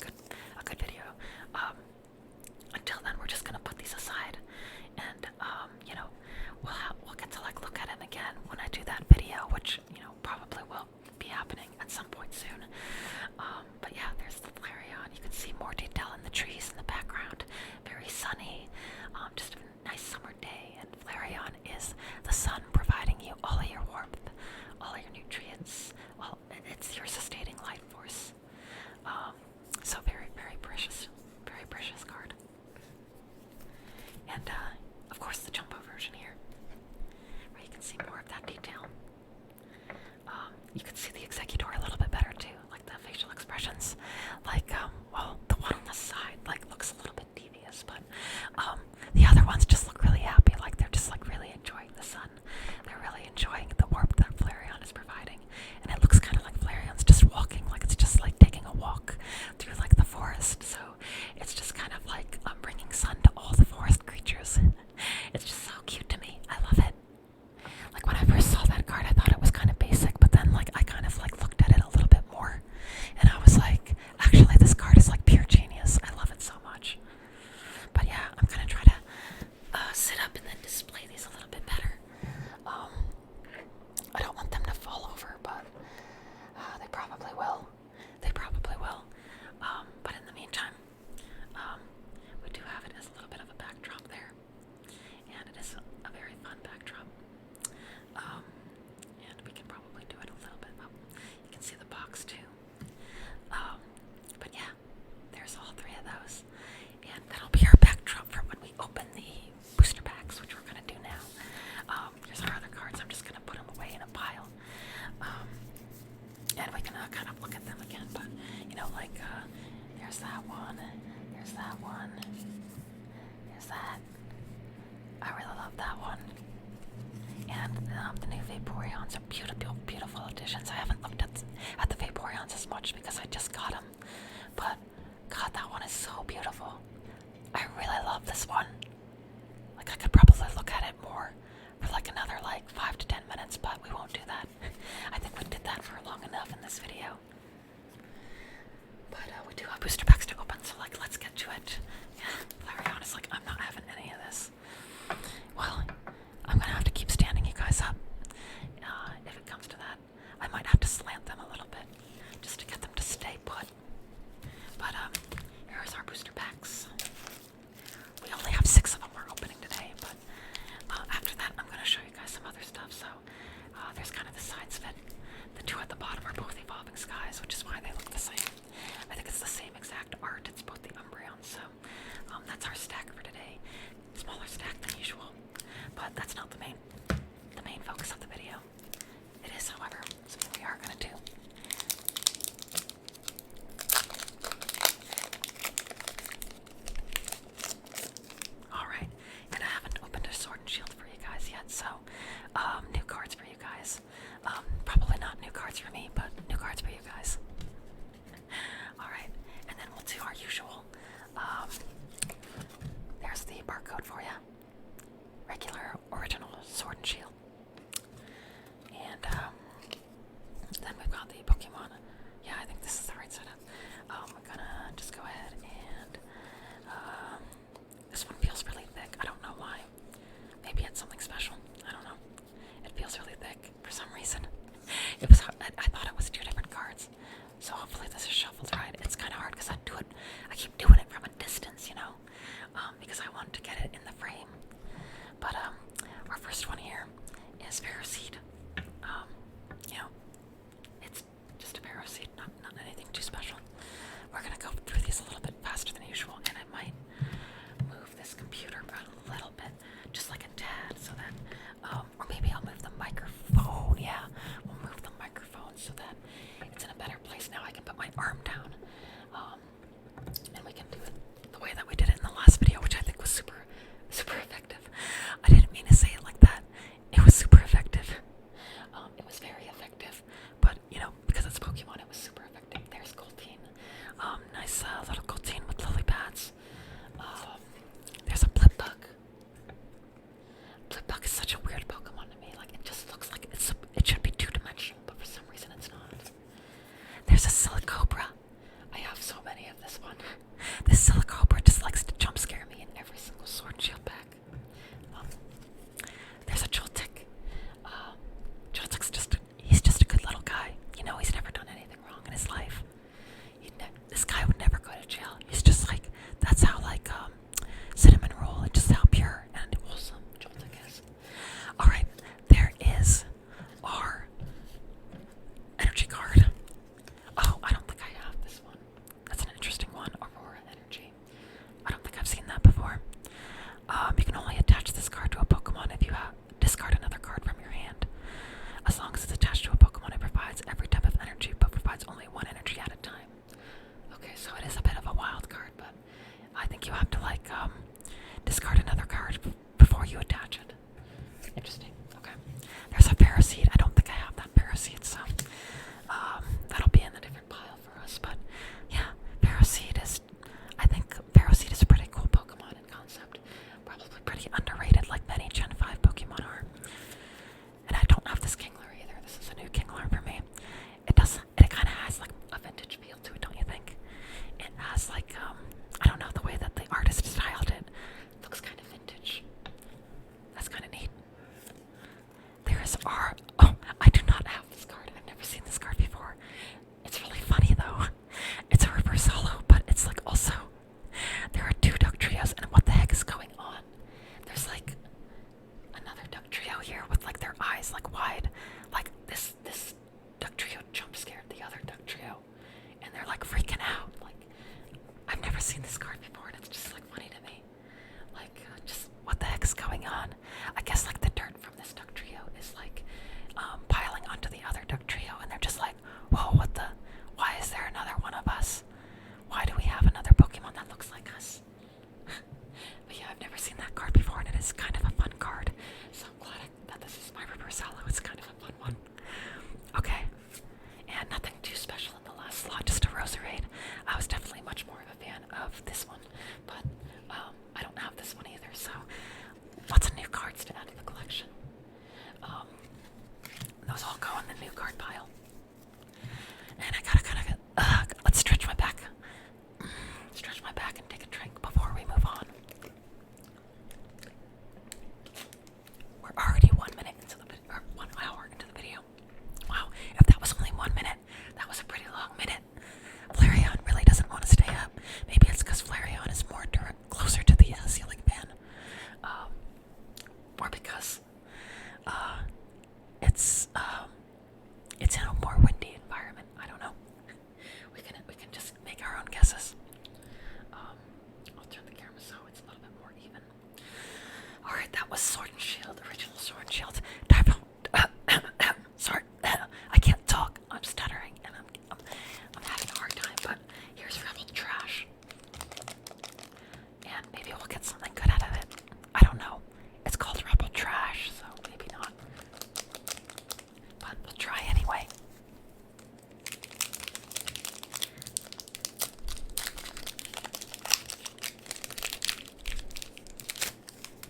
There's that one. There's that one. There's that. I really love that one. And the new Vaporeons are beautiful, beautiful additions. I haven't looked at the Vaporeons as much because I just got them. But, God, that one is so beautiful. I really love this one. Like, I could probably look at it more for like another 5 to 10 minutes, but we won't do that. I think we did that for long enough in this video. But we do have booster packs to open, so let's get to it. Yeah, flareon is I'm not having any of this. Well, I'm gonna have to keep standing you guys up. If it comes to that, I might have to slant them a little bit just to get them to stay put. But here's our booster packs. We only have 6 of them we're opening today, but after that I'm gonna show you guys some other stuff. So there's kind of the sides of it. The 2 at the bottom are both evolving skies, which is why they look the same. I think it's the same exact art. It's both the Umbreon, so that's our stack for today. Smaller stack than usual, but that's not the main focus of the video. It is, however, something we are gonna do. Alright, and I haven't opened a Sword and Shield for you guys yet, so new cards for you guys. Probably not new cards for me, but new cards for you guys. Alright, and then we'll do our usual. There's the barcode for you. Regular, original Sword and Shield. And then we've got the Pokemon. Yeah, I think this is the right setup. We're gonna just go ahead and this one feels really thick. I don't know why. Maybe it's something special. I don't know. It feels really thick for some reason. It was. I thought it was 2 different cards. So hopefully this is shuffled right. It's kind of hard because I keep doing it from a distance, because I want to get it in the frame. But our first one here is Paraseed. It's just a Paraseed, not anything too special. We're gonna go through these a little bit faster than usual, and I might move this computer a little bit, just like a tad, so that, or maybe I'll move the microphone. Yeah, we'll move the microphone so that it's in a better place. Now I can put my arm down, and we can do it the way that we did it in the last video, which I think was super, super effective. I didn't mean to say it like that. It was super effective. It was very effective, but because it's Pokemon, it was super effective. There's Jolteon. Nice little Jolteon with lily pads. There's a Blipbug. Blipbug is such a weird Pokemon to me. It just looks like it should be 2-dimensional, but for some reason it's not. There's a Silicobra. I have so many of this one. This Silicobra just likes to jump scare me in every single Sword and Shield pack. There's a Joltik. Joltik's he's just a good little guy. He's never done anything wrong in his life. This guy would never go to jail. He's just that's how cinnamon roll, and just how pure and wholesome Joltik is. Alright, there is our energy card. Oh, I don't think I have this one. That's an interesting one. Aurora Energy. I don't think I've seen that before. You can only attach this card to a Pokemon if you discard another card from your hand. As long as it's attached to a Pokemon, it provides every type of energy, but provides only 1 energy at a time. Okay, so it is a bit of a wild card, but I think you have to discard another card before you attach it. Interesting. Okay. There's a Paraseed. I don't think I have that Paraseed, so that'll be in a different pile for us. But yeah, I think Paraseed is a pretty cool Pokemon in concept. Probably pretty underrated, like many Gen 5 Pokemon are. And I don't have this Kingler either. This is a new Kingler for me. It kind of has a vintage feel to it, don't you think? It has I don't know, the way that the artist styled it. Looks kind of vintage. That's kind of neat. There is oh, I do not have this card. I've never seen this card before. It's really funny though. It's a reverse holo, but it's also, there are 2 duck trios, and what the heck is going on? There's another duck trio here with their eyes wide. This duck trio jump scared the other duck trio, and they're freaking out. I've never seen this card before, and it's just funny to me. Just what the heck is going on? I guess the dirt from this duck trio is piling onto the other duck trio, and they're just whoa, why is there another one of us? Why do we have Roserade. I was definitely much more of a fan of this one, but I don't have this one either, so lots of new cards to add to the collection. Those all go in the new card pile. And I gotta kind of let's stretch my back. Stretch my back and take a drink before we move on. We're already 1 minute into the or 1 hour into the video. Wow, if that was only 1 minute, that was a pretty long minute. Flareon really doesn't want to stay up. Maybe it's because Flareon is more closer to the ceiling fan, or because it's in a more windy environment. I don't know. We can just make our own guesses. I'll turn the camera so it's a little bit more even. All right, that was Sword and Shield, original Sword and Shield. Sorry, I can't talk. I'm stuttering and I'm having a hard time. But here's Rebel Trash, and maybe we'll get something good out of it. I don't know. It's called Rebel Trash, so maybe not. But we'll try anyway.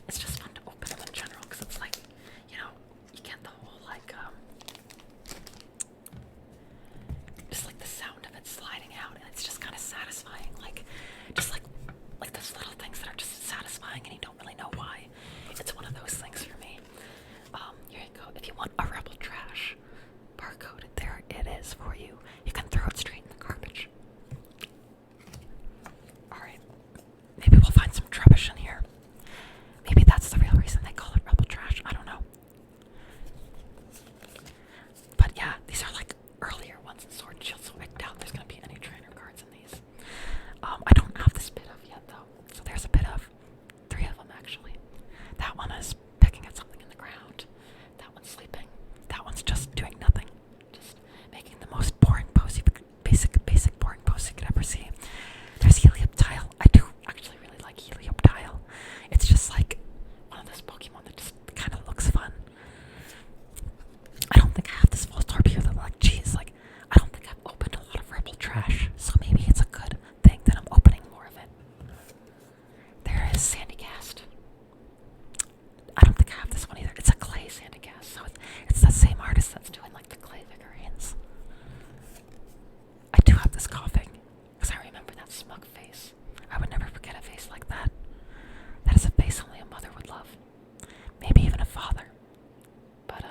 It's just fun to open them in general because it's like, you know, you get the whole like, just like the sound of it sliding out, and it's just kind of satisfying. Like, just like those little things that are just satisfying and you don't really know why. It's one of those things for me. Here you go. If you want a Rebel Trash barcode, there it is for you. You can throw it straight in the garbage. Alright. Maybe we'll find some rubbish in here. Maybe that's the real reason they call it Rebel Trash. I don't know. But yeah, these are like earlier ones in Sword and Shield, so I doubt there's going to be any trainer cards in these. I don't have this bit of yet, though. So there's a bit of. 3 of them, actually. That one is picking at something in the ground. That one's sleeping. That one's just doing nothing. Just making the most boring pose, basic boring pose you could ever see. There's Helioptile. I do actually really like Helioptile. It's just like one of those Pokemon that just kind of looks fun. I don't think I have this full Torpure that like, geez, like, I don't think I've opened a lot of Rebel Trash, so maybe it's a good thing that I'm opening more of it. There is Sandygast. I don't think I have this one either. It's a clay Sandygast, so it's the same artist that's doing like the clay figurines. I do have this coughing, because I remember that smug face. I would never forget a face like that. That is a face only a mother would love. Maybe even a father. But,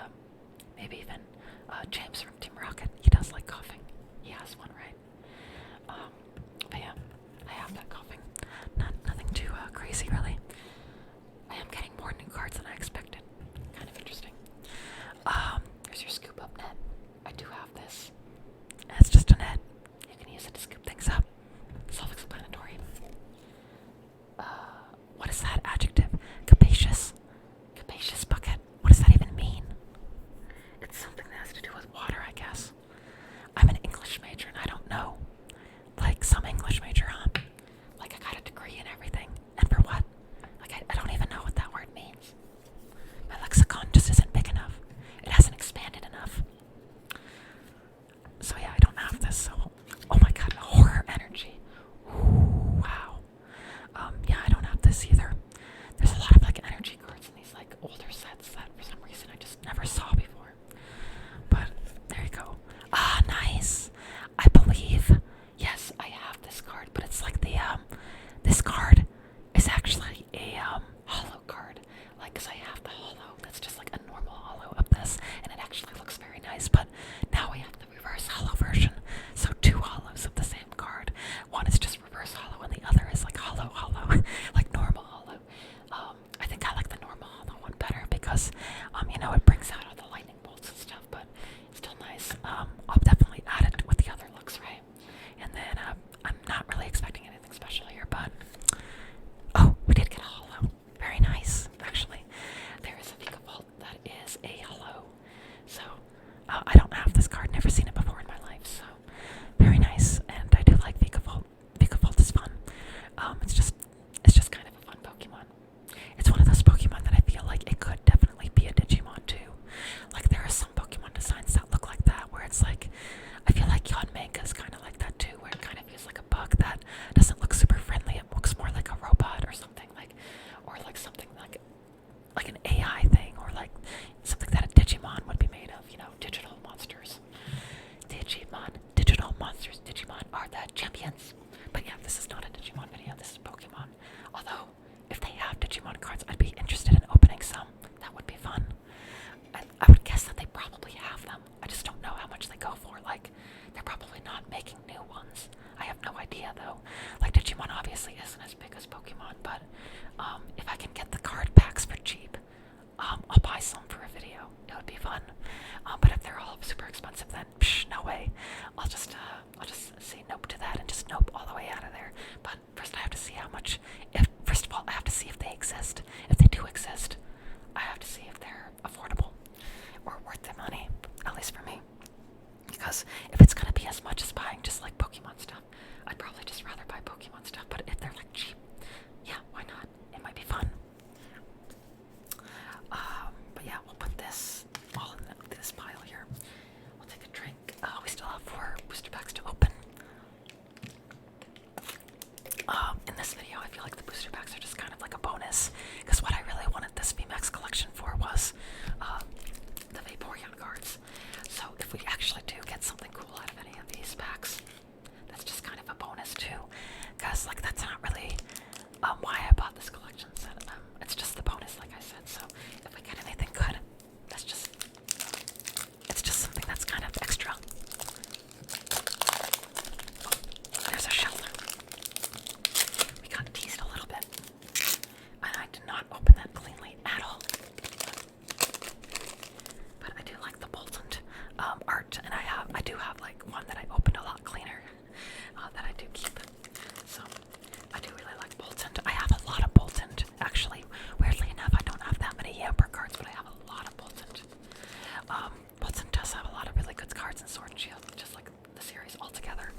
maybe even James from Team Rocket. He does like coughing. He has one, right? But yeah, I have that coughing. Nothing too crazy, really. I am getting more new cards than I expected. Kind of interesting. Here's your scoop up net. I do have this. It's just a net. You can use it to scoop things up. Self-explanatory. What is that adjective? Capacious. Capacious bucket. What does that even mean? It's something that has to do with water, I guess. I'm an English major and I don't know. Like some English major, huh? Like I got a degree in everything. And for what? Like I don't even know what that word means. My lexicon just isn't big enough. It hasn't expanded enough. So yeah, I don't have this, so... Oh my god, horror energy. Ooh, wow. Yeah, I don't have this either. There's a lot of like energy cards in these like older sets that for some reason I just never saw before. But there you go. Ah, nice. I believe, yes, I have this champions. But yeah, this is not a Digimon video, this is Pokemon. Although, if they have Digimon cards, I'd be interested in opening some. That would be fun. I would guess that they probably have them. I just don't know how much they go for. Like, they're probably not making new ones. I have no idea though. Like, Digimon obviously isn't as big as Pokemon, but if I can get the card packs for cheap, I'll buy some for a video. It would be fun. But if they're all super expensive, then no way. I'll just say nope to that and just nope all the way out of there. But first, I have to see how much. First of all, I have to see if they exist. If they do exist, I have to see if they're affordable or worth the money, at least for me. Because if it's gonna be as much as buying just like Pokemon stuff, I'd probably just rather buy Pokemon stuff. But if they're like cheap, yeah, why not? It might be fun. But yeah, we'll put this all in this pile here. We'll take a drink. We still have 4 booster packs to open. In this video, I feel like the booster packs are just kind of like a bonus, because what I really wanted this VMax collection for was the Vaporeon cards. So if we actually do get something cool out of any of these packs, that's just kind of a bonus too, because like that's not really why I bought this collection set. It's just the bonus, like I said. So if we get anything good, it's just something that's kind of extra. Oh, there's a shelter. We got teased a little bit, and I did not open that cleanly at all. But I do like the Boltund art, and I do have like one that I opened a lot cleaner that I do keep. So I do really like Boltund. I have a lot of Boltund, actually. Weirdly enough, I don't have that many Yamper cards, but I have a lot of Boltund. Boltund does have a lot of really good cards in Sword and Shield, just like the series altogether.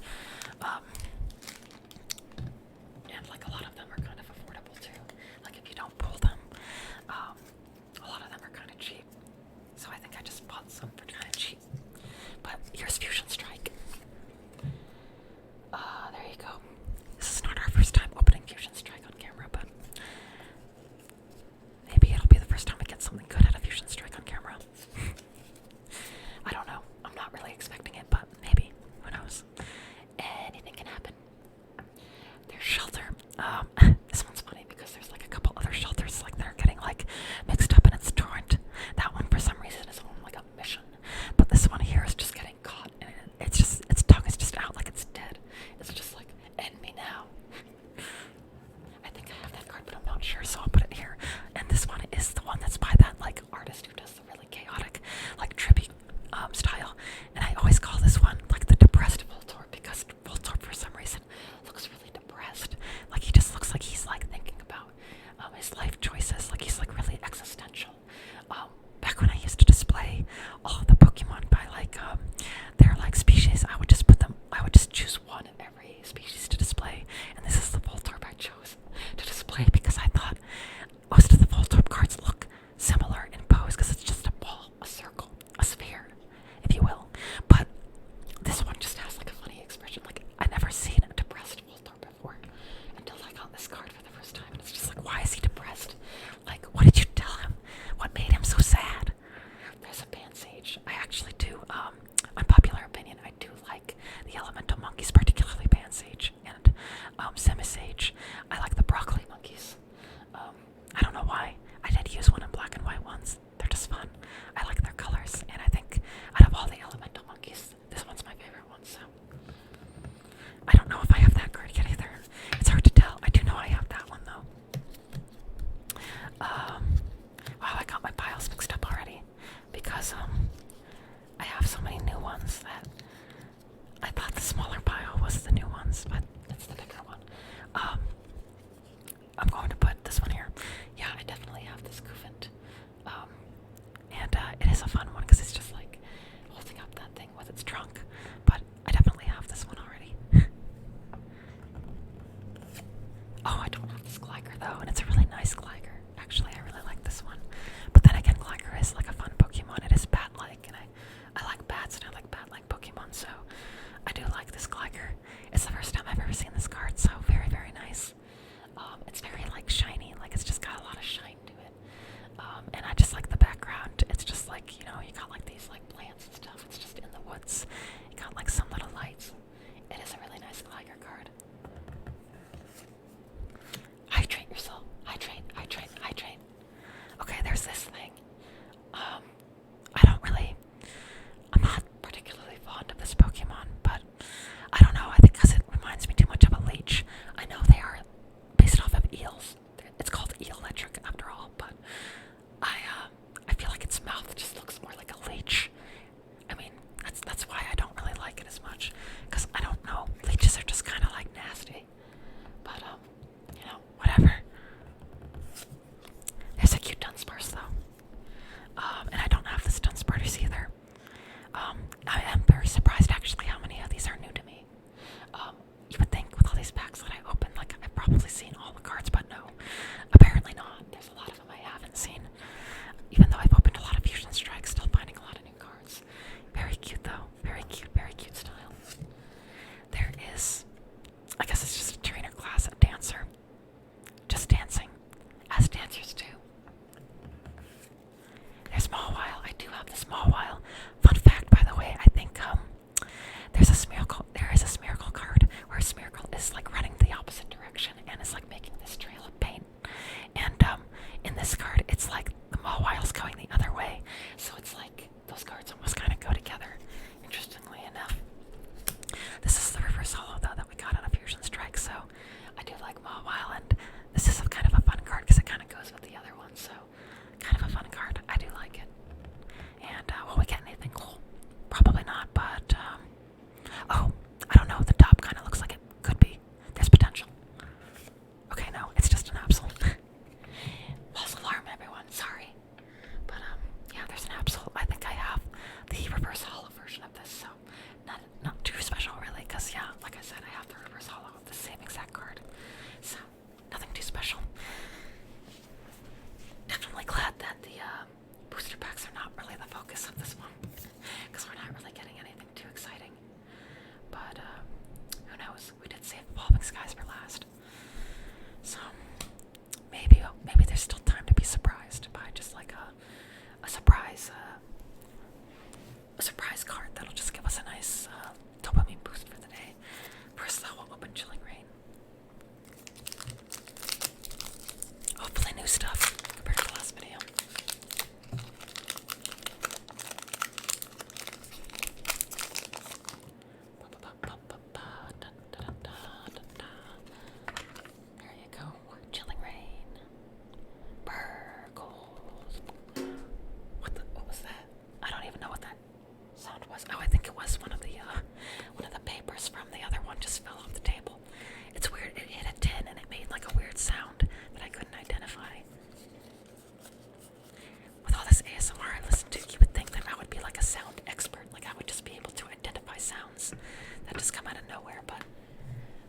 And like a lot of them are kind of affordable too. Like if you don't pull them, a lot of them are kind of cheap. So I think I just bought some for kind of cheap. But here's Fusion Strike. There you go. This is not our first time opening Fusion Strike on camera, but maybe it'll be the first time we get something good out of Fusion Strike on camera. I don't know. I'm not really expecting it, but maybe. Who knows? Anything can happen. There's Shelter. This one's funny because there's like a couple other shelters like that are getting like mixed up in its torrent. That one for some reason is on like a mission, but this one here is just getting caught, and its tongue is just out like it's dead. It's just like, end me now. I think I have that card, but I'm not sure, so I'll put it here. And this one is the one that's by that like artist who does the really chaotic like trippy style. And I always call this one like the depressed Voltorb, because Voltorb for some reason looks really depressed. Like he just looks like he's like thinking about his life choices. Like he's like really existential. Back when I used to display all of the Pokemon by like their like species, I would just choose one of every species to display, and this is the Voltorb I chose to display because I thought most of the Voltorb cards look similar in pose because it's just a ball, a circle, a sphere, if you will. But this one just has like a funny expression. Like I'd never seen a depressed Voltorb before until I got this card for the first time, and it's just like, why is he depressed? Like, what did you tell him? What made him so sad? There's a Bansage. I actually do, unpopular opinion, I do like the elemental monkeys, particularly Bansage and Semisage. I like the broccoli monkeys. I don't know why. I did use one in black and white once. They're just fun. I like their colors, and I think out of all the elemental monkeys, this one's my favorite one, so. I don't know if I have that card yet either. It's hard to tell. I do know I have that one, though. Wow, I got my piles mixed up already because I have so many new ones that I thought the smaller pile was the new ones, but it's the bigger one. I'm going to put this one here. Yeah, I definitely have this Goofant. And it is a fun one because it's just like holding up that thing with its trunk, but I definitely have this one already. Oh, I don't have this Gligar though, and it's a really nice Gligar. Actually, I really like this one. But then again, Gligar is like a fun Pokemon. It is bat-like, and I like bats, and I like bat-like Pokemon, so I do like this Gligar. It's the first time I've ever seen this card, so very, very nice. It's very like shiny, like it's just got a lot of shine to it. And I just like the background. It's just like, you know, you got like these like plants and stuff. It's just in the woods. You got like some little lights. It is a really nice Gligar card. is like running the opposite direction and is like making this trail of paint. And in this card, it's like the Mawile's going the other way. So it's like those cards almost kind of go together, interestingly enough. This is the reverse holo, though, that we got out of Fusion Strike, so I do like Mawile, and this is kind of a fun card because it kind of goes with the other one, so kind of a fun card. I do like it. And will we get anything cool? Probably not, but, oh, I don't know. The top kind of looks like it could be. There's potential. Okay, no, it's just an absolute. False alarm, everyone. Sorry. But, yeah, there's an absolute. I think I have the reverse holo version of this, so not too special, really, because, yeah, like I said, I have the reverse holo of the same exact card. So, nothing too special. Definitely glad that the booster packs are not really the focus of this one, because we're not really getting anything too exciting. But who knows? We did save Evolving Skies for last, so maybe there's still time to be surprised by just like a surprise card that'll just give us a nice dopamine boost for the day. First, though, we'll open Chilling Rain. Hopefully, new stuff compared to the last video. There you go. Chilling Rain. Burgles. What was that? I don't even know what that sound was. Oh, I think it was one of the papers from the other one just fell off the table. It's weird. It hit a tin and it made like a weird sound that I couldn't identify. With all this ASMR I listen to, you would think that I would be like a sound expert. Like I would just be able to identify sounds that just come out of nowhere, but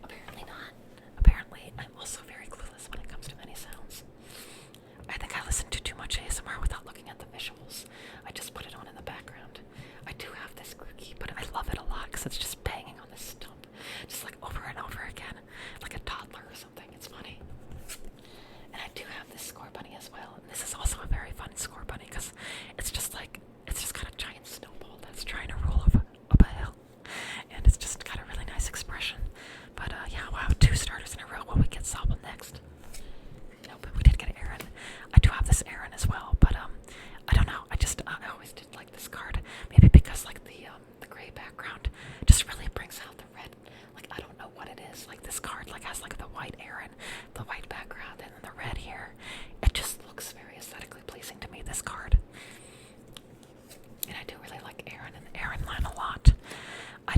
apparently not. Apparently, I'm also very clueless when it comes to many sounds. I think I listen to too much ASMR without looking at the visuals. I just put it on in the background. I do have this cookie, but I love it a lot because it's just banging on this stump, just like over and over again, like a toddler or something. It's funny. And I do have this score bunny as well, and this is also a very fun score bunny because it's just got a giant snowball that's trying to roll up a hill, and it's just got a really nice expression. But yeah, wow, 2 starters in a row. Will we get Sobble next? Nope, we did get Aaron. I do have this Aaron as well, but I don't know. I always did like this card. Maybe because like the gray background just really brings out the red. Like I don't know what it is. Like this card like has like the white Aaron, the white background, and then the red here. It just looks very aesthetically pleasing to me, this card. And I do really like Aaron and the Aaron line a lot. I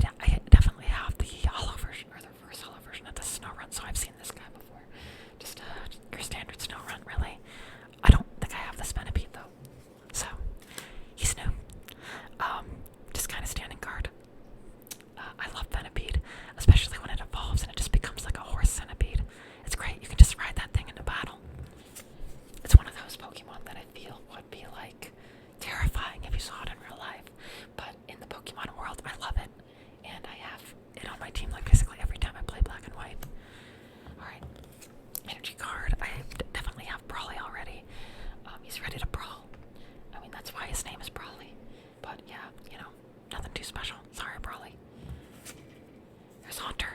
definitely have the holo version or the reverse holo version of the snow run, so I've seen this guy before. Just your standard snow run, really. I don't think I have the Spenipede though, so he's new. Just kind of standing guard. I love Venipede, especially when it evolves and it just becomes like a horse centipede. It's great. You can just ride that thing into battle. It's one of those Pokemon that I feel would be like terrifying if you saw it in real life, but in the Pokemon world, I love it, and I have it on my team like basically every time I play Black and White. Alright, energy card. I definitely have Brawly already. He's ready to brawl. I mean, that's why his name is Brawly. But yeah, you know, nothing too special. Sorry, Brawly. There's Haunter.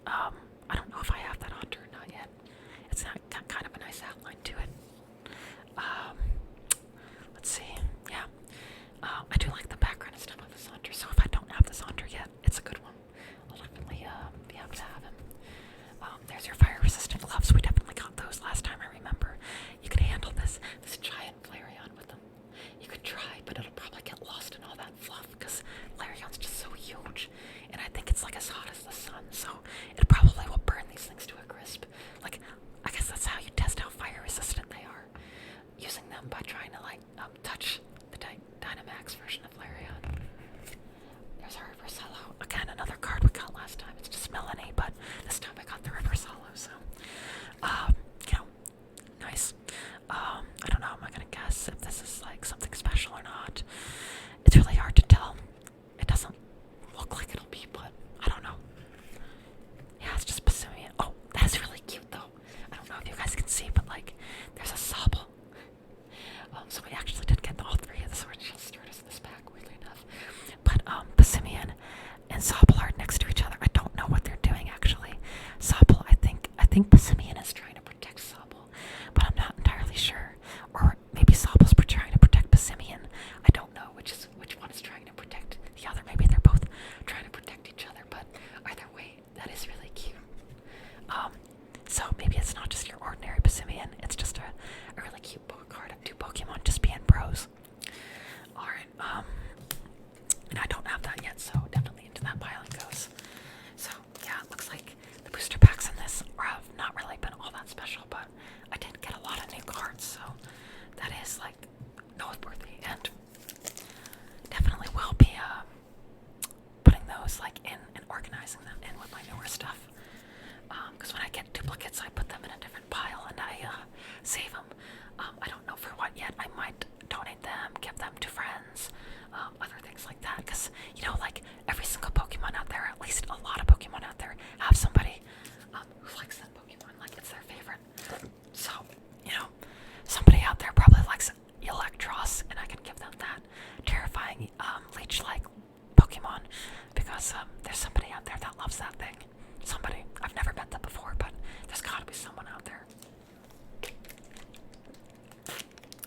I don't know if I have that Haunter or not yet. It's got kind of a nice outline to it. Let's see. Yeah. I do like the background and stuff of this Haunter, so if I don't have this Haunter yet, it's a good one. I'll definitely be able to have him. There's your fire-resistant gloves. We definitely got those last time, I remember. You can handle this giant flareon with them. You could try, but it'll probably get lost in all that fluff because flareon's just so huge. And I think it's like as hot as the sun, so it probably will burn these things to a crisp. Like, I guess that's how you test how fire-resistant they are. Using them by trying to, like, touch the Dynamax version of Flareon. There's our reverse holo. Again, another card we got last time. It's just Melanie, but this time I got the reverse holo, so, you know, nice. I don't know, am I gonna guess if this is, like, something special or not? It's really hard to tell. It doesn't look like it'll be, but I don't know. Yeah, it's just Passimian. Oh, that is really cute, though. I don't know if you guys can see, but, like, there's a Sobble. So we actually did get all 3 of the Sword and Shield starters in this pack, weirdly enough. But, Passimian and Sobble are next to each other. I don't know what they're doing, actually. So think Passimian is trying to protect Sobble, but I'm not entirely sure. Or maybe Sobble's trying to protect Passimian. I don't know which one is trying to protect the other. Maybe they're both trying to protect each other, but either way, that is really cute. So maybe it's not just your ordinary Passimian, it's just a really cute book card of two Pokemon just being bros. Alright, and I don't have that yet, so definitely into that pile it goes. So yeah, it looks like the booster packs in this have not really been all that special, but I did get a lot of new cards, so that is like noteworthy, and definitely will be putting those like in and organizing them in with my newer stuff. Because when I get duplicates, I put them in a different pile and I save them. I don't know for what yet. I might donate them, give them to friends, other things like that. Because, you know, like every single Pokemon out there, at least a lot of Pokemon out there, have somebody who likes that Pokemon, like it's their favorite. So, you know, somebody out there probably likes Electros, and I can give them that terrifying leech-like Pokemon because there's somebody out there that loves that thing. Somebody. I've never met them before, but there's gotta be someone out there.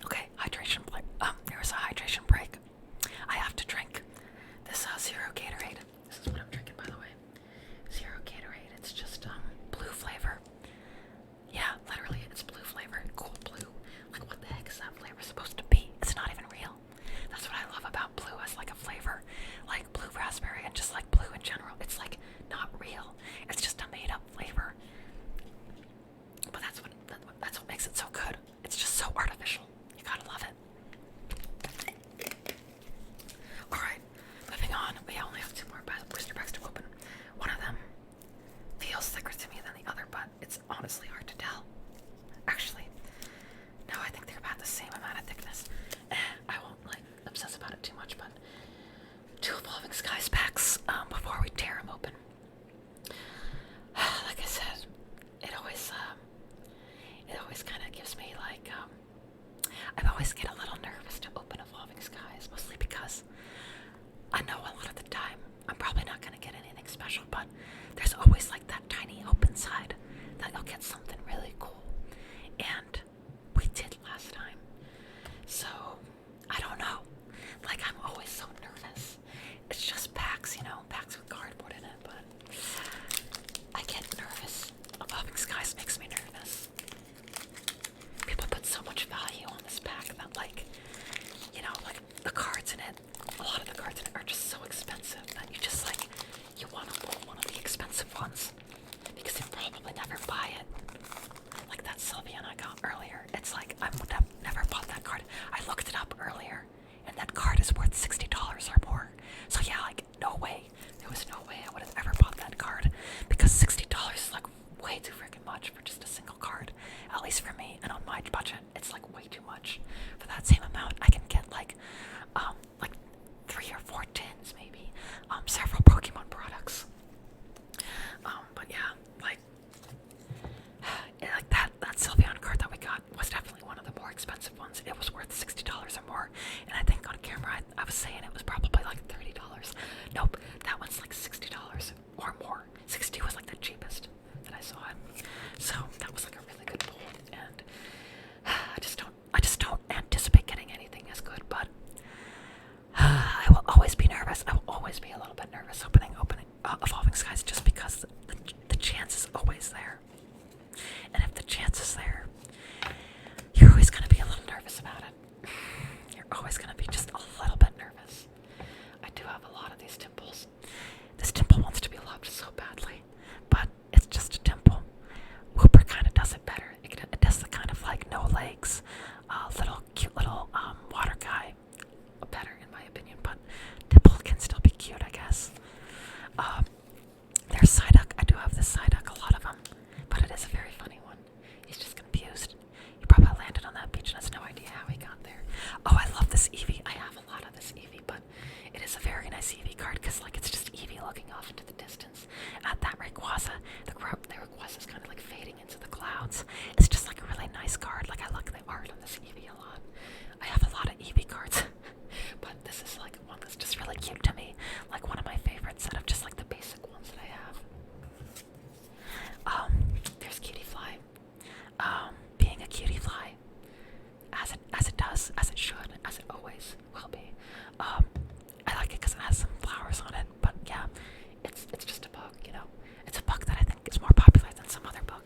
Okay, hydration break. There's a hydration break. I have to drink this Zero Gatorade. This is what I'm drinking, by the way. Zero Gatorade. It's just blue flavor. Yeah, literally, it's blue flavor. Cool blue. Like, what the heck is that flavor supposed to be? It's not even real. That's what I love about blue as like a flavor. Like blue raspberry and just like blue in general. It's like not real. It's just a made-up flavor. But that's what makes it so good. It's just so artificial. You gotta love it. Alright, moving on. We only have 2 more booster packs to open. One of them feels thicker to me than the other, but it's honestly hard to tell. Actually, no, I think they're about the same amount of thickness. I won't like obsess about it too much, but 2 Evolving Skies packs before we tear them open. Like I said, it always kind of gives me like, I always get a little nervous to open Evolving Skies, mostly because I know a lot of the time I'm probably not going to get anything special, but there's always like that tiny open side that you'll get something really cool, and we did last time, so I don't know, like I'm always so nervous. It's just packs, you know, packs with cardboard in it, but I get nervous. Evolving Skies makes me nervous. People put so much value on this pack that, like, you know, like the cards in it, a lot of the cards in it are just so expensive that you just like, you want to pull one of the expensive ones because you'll probably never buy it. Like that Sylveon I got earlier. It's like, I would have never bought that card. I looked it up earlier and that card is worth $60 or more. So yeah, like, no way. There was no way I would have ever bought that card because $60 is like way too freaking much for just a single card. At least for me, and on my budget, it's like way too much. For that same amount, I can get like 3 or 4 tins, maybe, several Pokemon products. But yeah, like that Sylveon card that we got was definitely one of the more expensive ones. It was worth $60 or more, and I think on camera I was saying it was probably like $30. Nope, that one's like $60 or more. 60 was like the cheapest that I saw it. So that was like a really good pull, and I just don't anticipate getting anything as good, but I will always be nervous. I will always be a little bit nervous opening Evolving Skies just because the chance is always there. And if the chance is there, you're always going to be a little nervous about it. You're always going to be just a little bit nervous.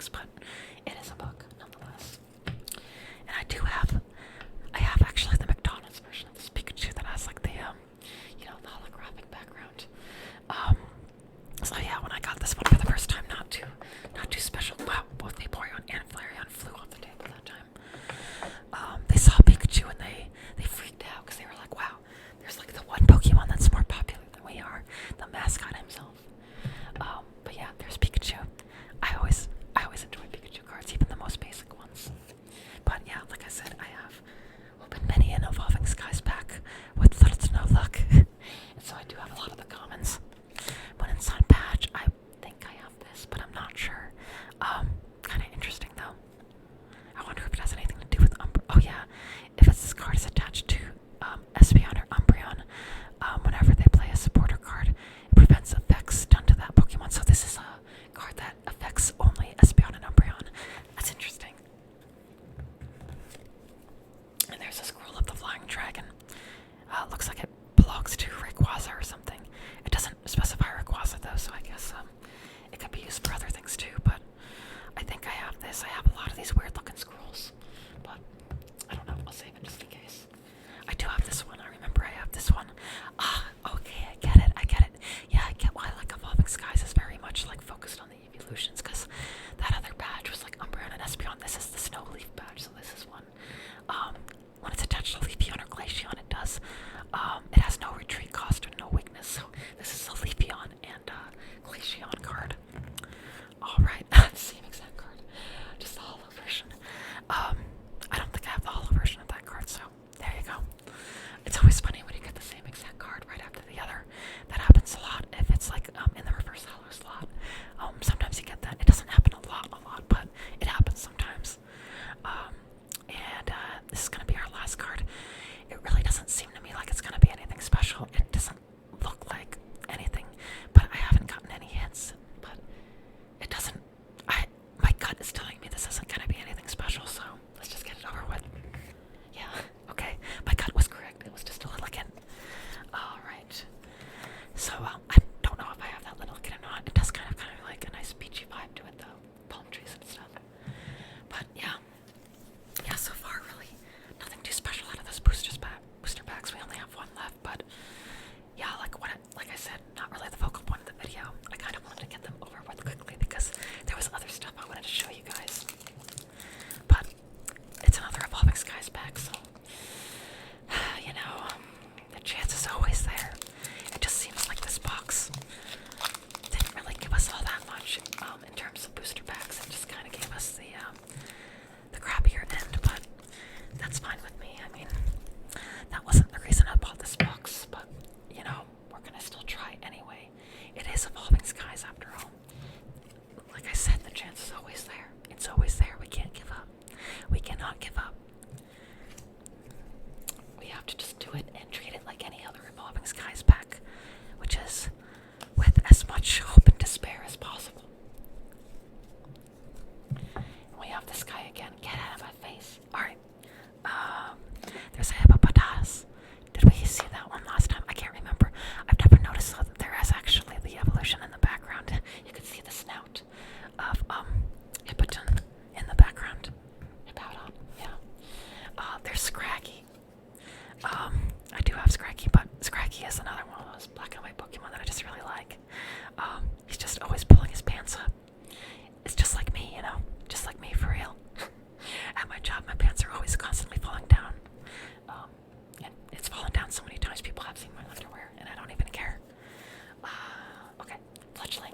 box, but it is a book nonetheless. And I have actually the McDonald's version of this Pikachu that has like the the holographic background. So yeah, when I got this one for the first time, not too special. Wow, both Vaporeon and Flareon flew off the table that time. They saw Pikachu and they freaked out because they were like, wow, there's like the one Pokemon that's more popular than we are, the mascot himself. But yeah, there's Pikachu. I always enjoy Pikachu cards, even the most basic ones. But yeah, like I said, I have opened many an Evolving Skies pack with little to no luck, and so I do have a lot of the commons. When it's on patch, I think I have this, but I'm not sure. Kind of interesting though. I wonder if it has anything to do with Oh yeah, if this card is attached to Espeon or Umbreon, whenever they play a supporter card, it prevents effects done to that Pokemon. So this is a card that affects only Espeon and Umbreon. That's interesting. And there's a scroll of the Flying Dragon. Looks like it belongs to Rayquaza or something. It doesn't specify Rayquaza though, so I guess it could be used for other things too. But I think I have this. I have a lot of these weird looking scrolls, but I don't know. I'll save it just in case. I do have this one. I remember I have this one. Okay, I get it. Yeah, I get why like Evolving Skies is very much like focused on the eeveelutions, because that other badge was like Umbreon and Espeon. This is the Snow Leaf badge, so this is one. When it's attached to Leafeon or Glaceon, it does. It has no retreat cost or no weakness, so this is a Leafeon and Glaceon card. Alright, same exact card, just the holo version. I don't think I have the holo version of that card, so there you go. It's always funny when you get the same exact card right after the other. That happens a lot if it's like in the reverse holo slot. Sometimes you get that. It doesn't happen a lot, but it happens sometimes. And this is going to be our last card. It really doesn't seem to me like it's going to be anything special. It doesn't look like anything, but I haven't gotten any hints. But it doesn't. My gut is telling me this isn't going to be anything special, so let's just get it over with. Yeah, okay. My gut was correct. It was just a little hint. Alright. So, I don't know if I have that little kid or not. It does kind of like a nice beachy vibe to it, though. Palm trees and stuff. But, yeah. Yeah, so far, really, nothing too special out of those booster packs. We only have one left, but, yeah, like I said, not really the focal point of the video. I kind of wanted to get them over with quickly because there was other stuff I wanted to show you guys. But it's another Evolving Skies pack, so, the chance is always there. It just seems like this box didn't really give us all that much in terms of booster packs. It just kind of gave us the crappier end, but that's fine with me. I mean, that wasn't the reason I bought this box, but, we're gonna still try anyway. It is Evolving Skies after all. Like I said, the chance is always there. It's always there. We can't give up. We cannot give up. We have to just do it and treat it like any other Evolving Skies pack, which is with as much hope and despair as possible. We have this guy again. Get out of my face. Alright. There's a hippopotamus. Did we see that one last time? I can't remember. I've never noticed that there is actually the evolution in the background. You can see the snout of Hippoton in the background. Hippowdon, yeah. There's Scraggy. I do have Scraggy, but Scraggy is another one of those black and white Pokemon that I just really like. He's just always pulling his pants up. It's just like me, just like me for real. At my job, my pants are always constantly falling down. And it's fallen down so many times, people have seen my underwear, and I don't even care. Okay, Fletchling.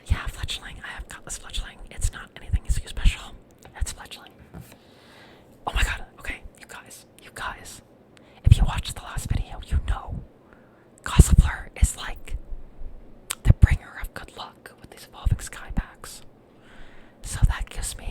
Yeah, Fletchling. I have got this Fletchling. It's not anything too special. That's Fletchling. Oh my god, okay, you guys. If you watched the last video, you know Gossifleur is like the bringer of good luck with these Evolving Sky packs. So that gives me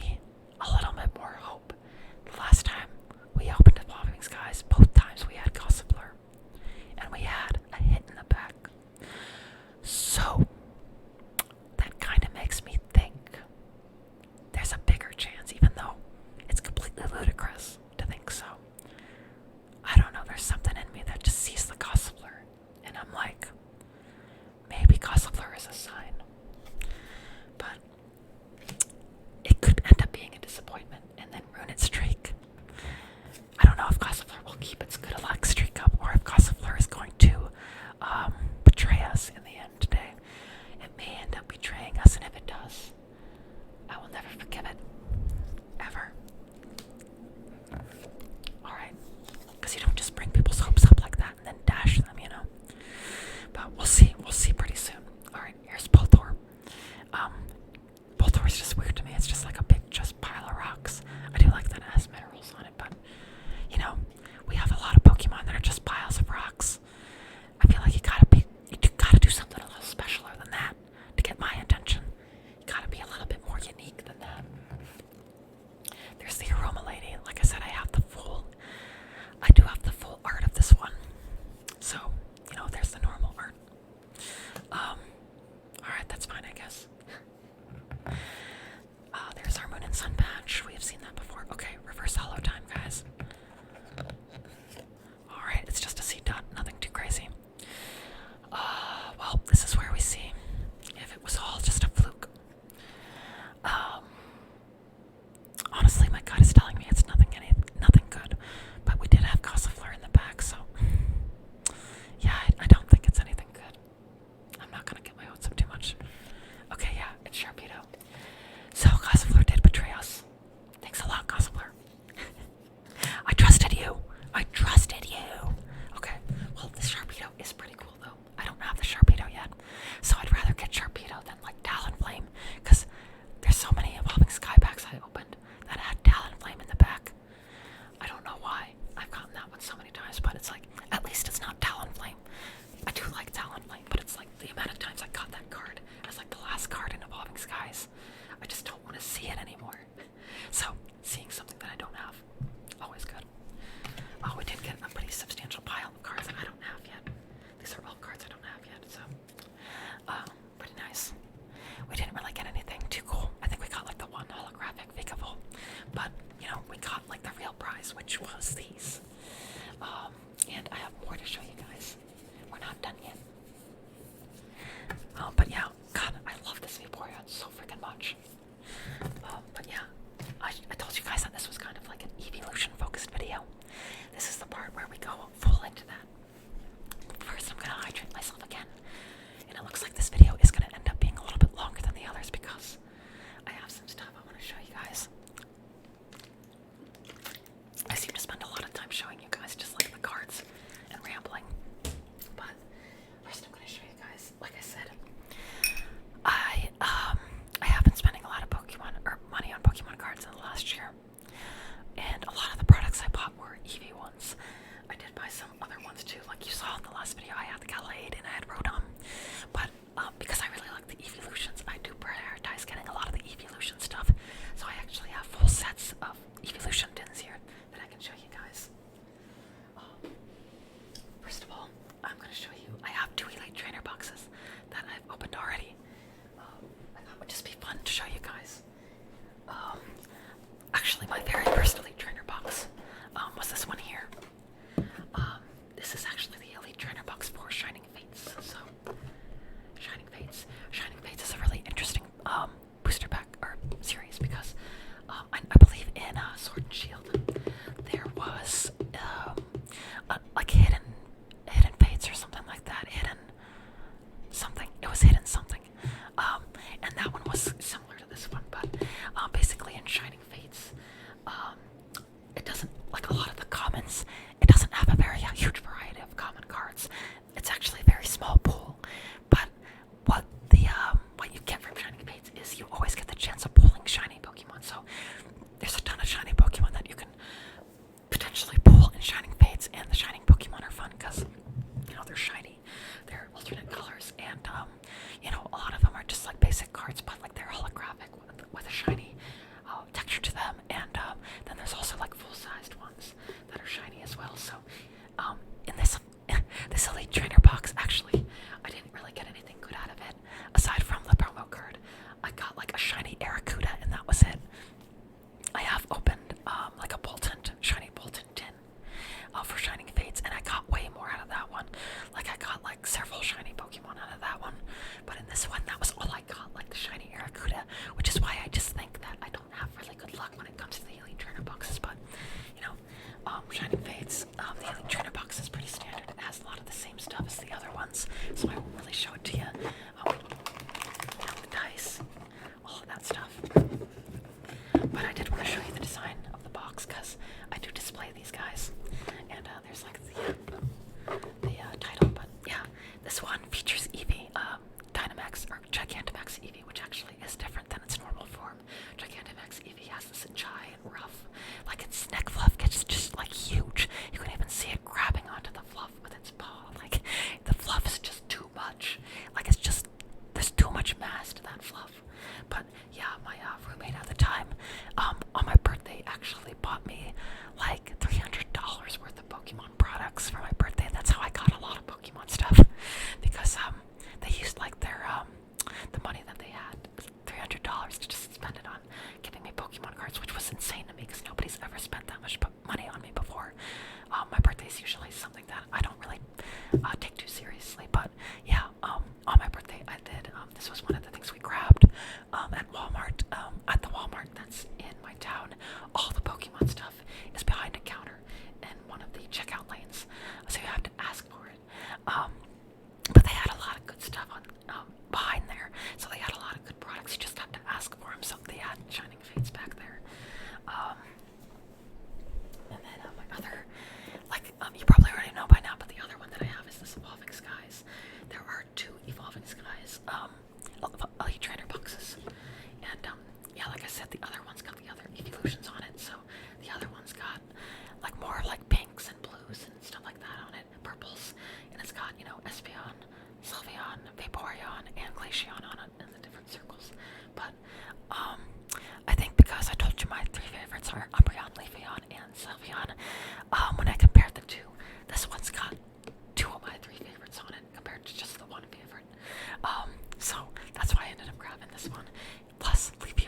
guys, which was these. And I have more to show you guys. We're not done yet. But yeah, God, I love this Vaporeon so freaking much. But yeah, I told you guys that this was kind of like an eeveelution focused video. This is the part where we go full into that. First, I'm gonna hydrate myself again. And it looks like this video is gonna end up being a little bit longer than the others because I have some stuff I want to show you guys. I seem to spend a lot of time showing you guys just like the cards and rambling. But first I'm going to show you guys, like I said, I have been spending a lot of money on Pokemon cards in the last year. And a lot of the products I bought were Eevee ones. I did buy some other ones too, like you saw in the last video. I had the Galade and I had Rotom. But because I really like the Eeveelutions, I do prioritize getting a lot of the Eeveelution stuff. So I actually have full sets of Eeveelution tins here that I can show you guys. First of all, I'm going to show you, I have 2 Elite Trainer boxes that I've opened already. I thought it would just be fun to show you guys. Actually, my very first Elite Trainer box was this one here. This is actually the Elite Trainer box for Shining Fates. So, Shining Fates is a really interesting booster pack or series because I believe in Sword and Shield there was like hidden fates or something like that. It was hidden something. And that one was similar to this one, but basically in Shining Fates, it doesn't, like a lot of the commons, it doesn't have a very huge variety of common cards. It's actually a very small pool, but what you get from Shining Fates is you always get the chance of pulling shiny Pokemon. So there's a ton of shiny Pokemon that you can potentially pull in Shining Fates, and the shining Pokemon are fun because, you know, they're shiny, they're alternate colors, and you know, a lot of them are just like basic cards, but like they're holographic with a shiny texture to them, and then there's also like full-sized ones that are shiny as well. So in this Elite Trainer box, actually, I didn't really get anything good out of it aside from the promo card. I got like a shiny Arrokuda, and that was it. I have opened like a shiny Bolton tin for Shining Fates, and I got way more out of that one. Like I got like several shiny Pokemon out of that one, but in this one, that was all I got, like the shiny Arrokuda, which is why I just think that I don't have really good luck when it comes to the Elite Trainer boxes. But you know, Shining Fates, the Elite Trainer box is pretty standard. It has a lot of the same stuff as the other ones, so I won't really show it to you. The dice, all of that stuff. But I did want to show you the design of the box because I do display these guys, and there's like the title. But yeah, this one features Eevee, Dynamax or Gigantamax Eevee, which actually is different than its normal form. Gigantamax Eevee has this giant rough, like its neck fluff gets just like huge. You can even see it grabbing onto the fluff with its paw. Like the fluff is just too much. Like it's just, there's too much mass to that fluff. But yeah, my roommate at the time, on my birthday, actually bought me like $300 worth of Pokemon products for my birthday. That's how I got a lot of Pokemon stuff, because they used like their the money that they had, $300, to just spend it on giving me Pokemon cards, which was insane to me because nobody's ever spent that much money on me before. My birthday is usually something that I don't really take too seriously, but yeah, on my birthday I did. This was one of the things we grabbed at Walmart. At the Walmart that's in my town, all the Pokemon stuff is behind a counter in one of the checkout lanes, so you have to ask for it. But they had a lot of good stuff on behind there, so they had a lot of good products. You just have to ask for them. So they had Shining Fates back there. And then my other, like you probably already know by now, but the other one that I have is this Evolving Skies. There are 2 Evolving Skies Elite Trainer boxes, and yeah, like I said, the other one's got the other Eeveelutions on it. So the other one's got like more like pinks and blues and stuff like that on it, purples, and it's got, you know, Espeon, Sylveon, Vaporeon, and Glaceon on it in the different circles. But I think because I told you my 3 favorites are Umbreon, Leafeon, and Sylveon, when I compared the 2, this one's got 2 of my 3 favorites on it compared to just the 1 favorite. So that's why I ended up grabbing this one. Plus, Leafeon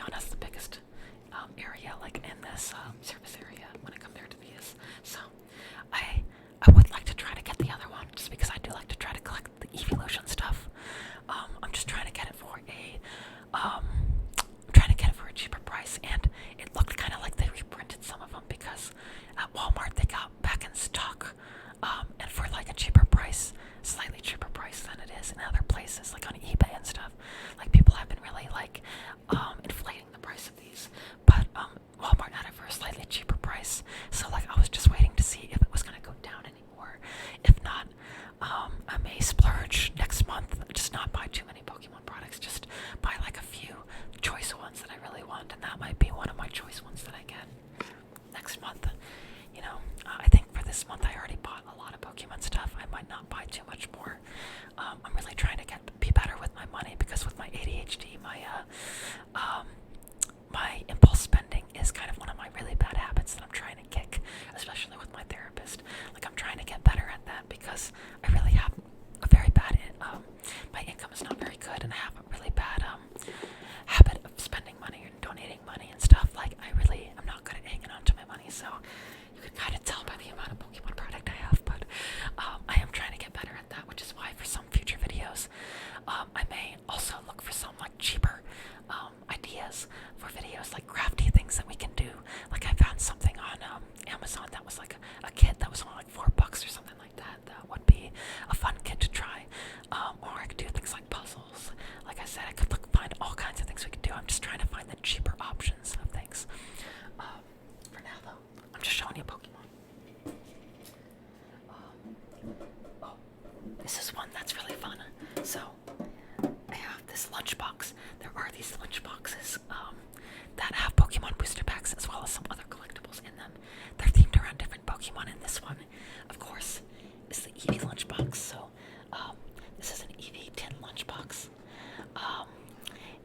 and other places, like on eBay and stuff. Like people have been really like inflating the price of these, but Walmart had it for a slightly cheaper price. So like I was just waiting to see if it was gonna go down anymore. If not, I may splurge next month. Just not buy too many Pokemon products. Just buy like a few choice ones that I really want, and that might be one of my choice ones that I get next month. You know, I think for this month I already bought a lot of Pokemon stuff. I might not buy too much more. I'm really trying to be better with my money, because with my ADHD, my impulse spending is kind of one of my really bad habits that I'm trying to kick, especially with my therapist. Like I'm trying to get better at that, because I really have a very bad my income is not very good, and I have a really bad habit of spending money and donating money and stuff. Like I'm not good at hanging on to my money, so you can kind of tell by the amount of Pokemon product I have. But I am trying to get better at that, which is why for some future videos I may also look for some like cheaper ideas for videos, like crafty things that we can do. Like I found something on Amazon that was like a kit that was only like $4 or something like that. That would be a fun kit to try. Or I could do things like puzzles. Like I said, I could find all kinds of things we could do. I'm just trying to find the cheaper options of things. For now though, I'm just showing you Pokemon. Oh, this is one that's really fun. So I have this lunchbox. There are these lunchboxes that have Pokemon booster packs as well as some other collectibles in them. They're themed around different Pokemon, and this one, of course, is the Eevee lunchbox. So this is an Eevee tin lunchbox.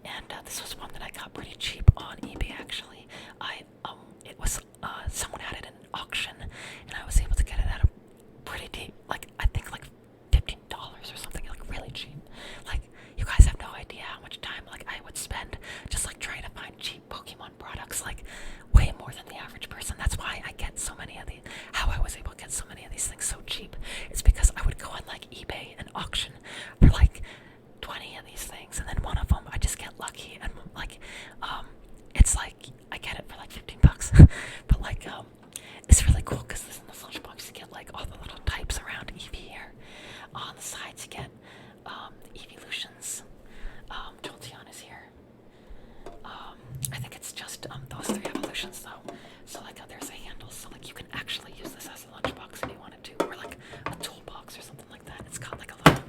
And this was one that I got pretty cheap on eBay actually. It was someone had it in an auction, and I was able to get it at a pretty deep, like I think like $15 or something, like really cheap. Like you guys have no idea how much time like I would spend just like trying to find cheap Pokemon products, like way more than the average person. That's why I get so many of these. How I was able to get so many of these things so cheap, it's because I would go on like eBay and auction for like 20 of these things, and then one of them I just get lucky, and like it's like I get it for like $15. But like it's really cool because in this lunchbox you get like all the little types around Eevee here. On the sides you get the eeveelutions. Jolteon is here. I think it's just those 3 evolutions though. So like there's a handle, so like you can actually use this as a lunchbox if you wanted to, or like a toolbox or something like that. It's got like a little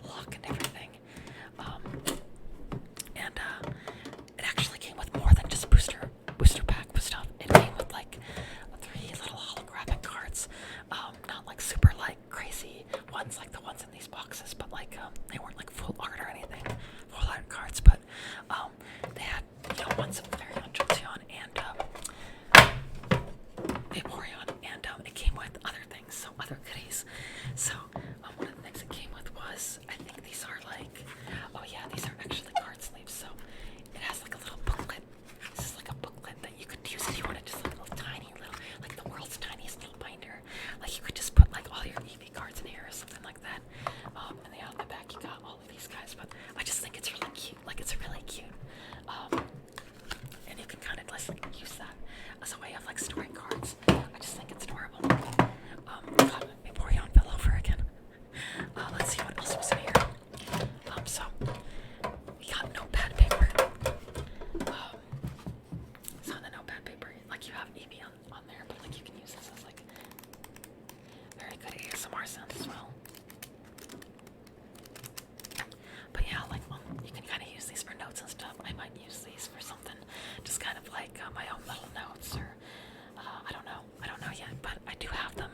lock and everything. And it actually came with more than just booster pack stuff. It came with like 3 little holographic cards. Not like super like crazy ones like the ones in these boxes, but like they weren't like full art or anything, full art cards, but they had, you know, ones of Flareon, jolteon, and Vaporeon, and it came with other things, so other goodies. So one of the things it came with was, I think these are like, oh yeah, these are actually card sleeves. So it has like a little booklet. This is like a booklet that you could use if you wanted just like a little tiny little, like the world's tiniest little binder. Like you could just put like all your Eevee cards in here or something like that. And then on the back you got all of these guys, but I just think it's really cute. Like it's really cute. And you can kind of just like use that as a way of like storing cards. I just think it's adorable. God, Vaporeon fell over again. Let's see what else was in here. So we got notepad paper. So the notepad paper, like you have Eevee on there, but like you can use this as like very good ASMR sound as well. But yeah, like you can kind of use these for notes and stuff. I might use these for something, just kind of like my own little notes, or I don't know yet, but I do have them,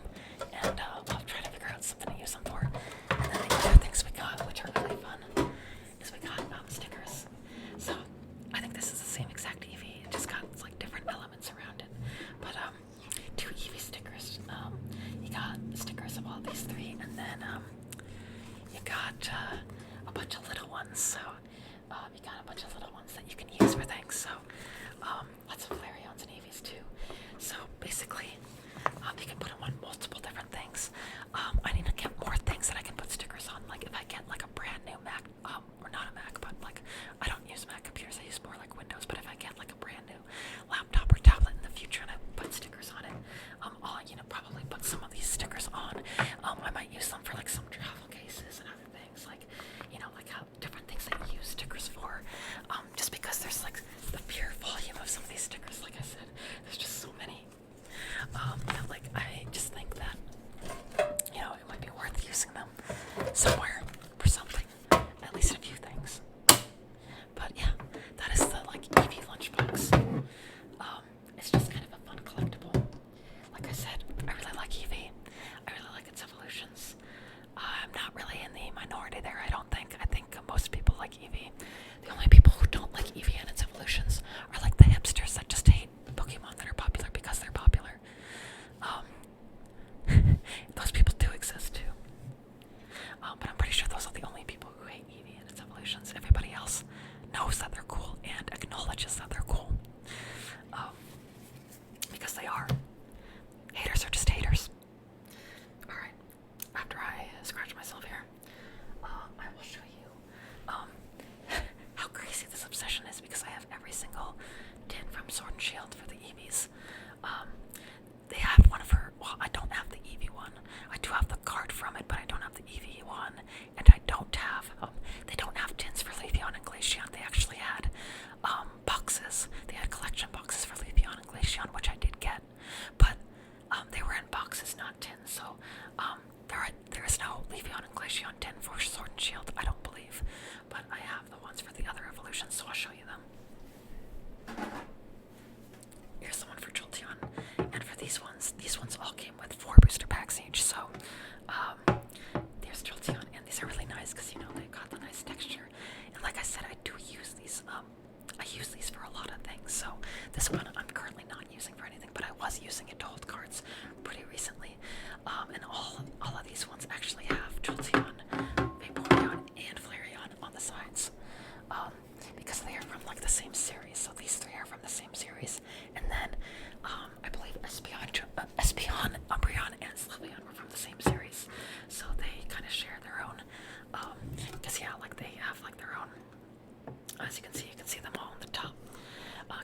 and I'll try to figure out something to use them for. And then the other things we got, which are really fun, is we got stickers. So I think this is the same exact Eevee, it just got like different elements around it. But 2 Eevee stickers. You got stickers of all these 3, and then you got a bunch of little ones. So you got a bunch of little ones that you can use for things. So lots of flareons in This one I'm currently not using for anything, but I was using it to hold cards pretty recently. And all of these ones actually have Jolteon, Vaporeon, and Flareon on the sides. Because they are from like the same series. So these three are from the same series. And then I believe Espeon, Umbreon, and Sylveon were from the same series. So they kind of share their own. Because yeah, like they have like their own. As you can see them all on the top.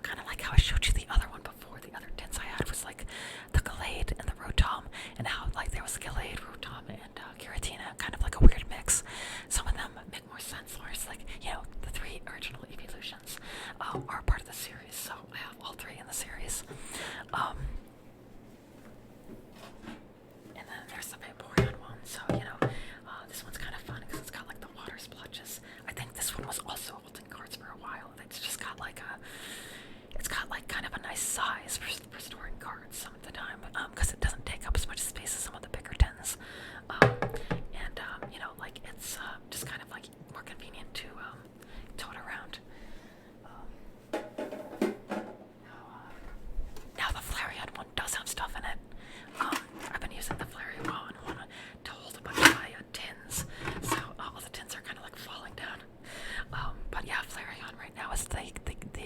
Kind of like how I showed you the other one before. The other tins I had was like the Gallade and the Rotom, and how like there was Gallade, Rotom, and Giratina, kind of like a weird mix. Some of them make more sense, whereas like, you know, the three original Eeveelutions are part of the series, so I have all three in the series. And then there's the Vaporeon one, so you know, this one's kind of fun because it's got like the water splotches. I think this one was also holding cards for a while. It's just got like kind of a nice size for storing cards some of the time, because it doesn't take up as much space as some of the bigger tins, and you know, like it's just kind of like more convenient to tote around. Now the Flareon one does have stuff in it. I've been using the Flareon one to hold a bunch of my tins, so all the tins are kind of like falling down. But yeah, Flareon right now is the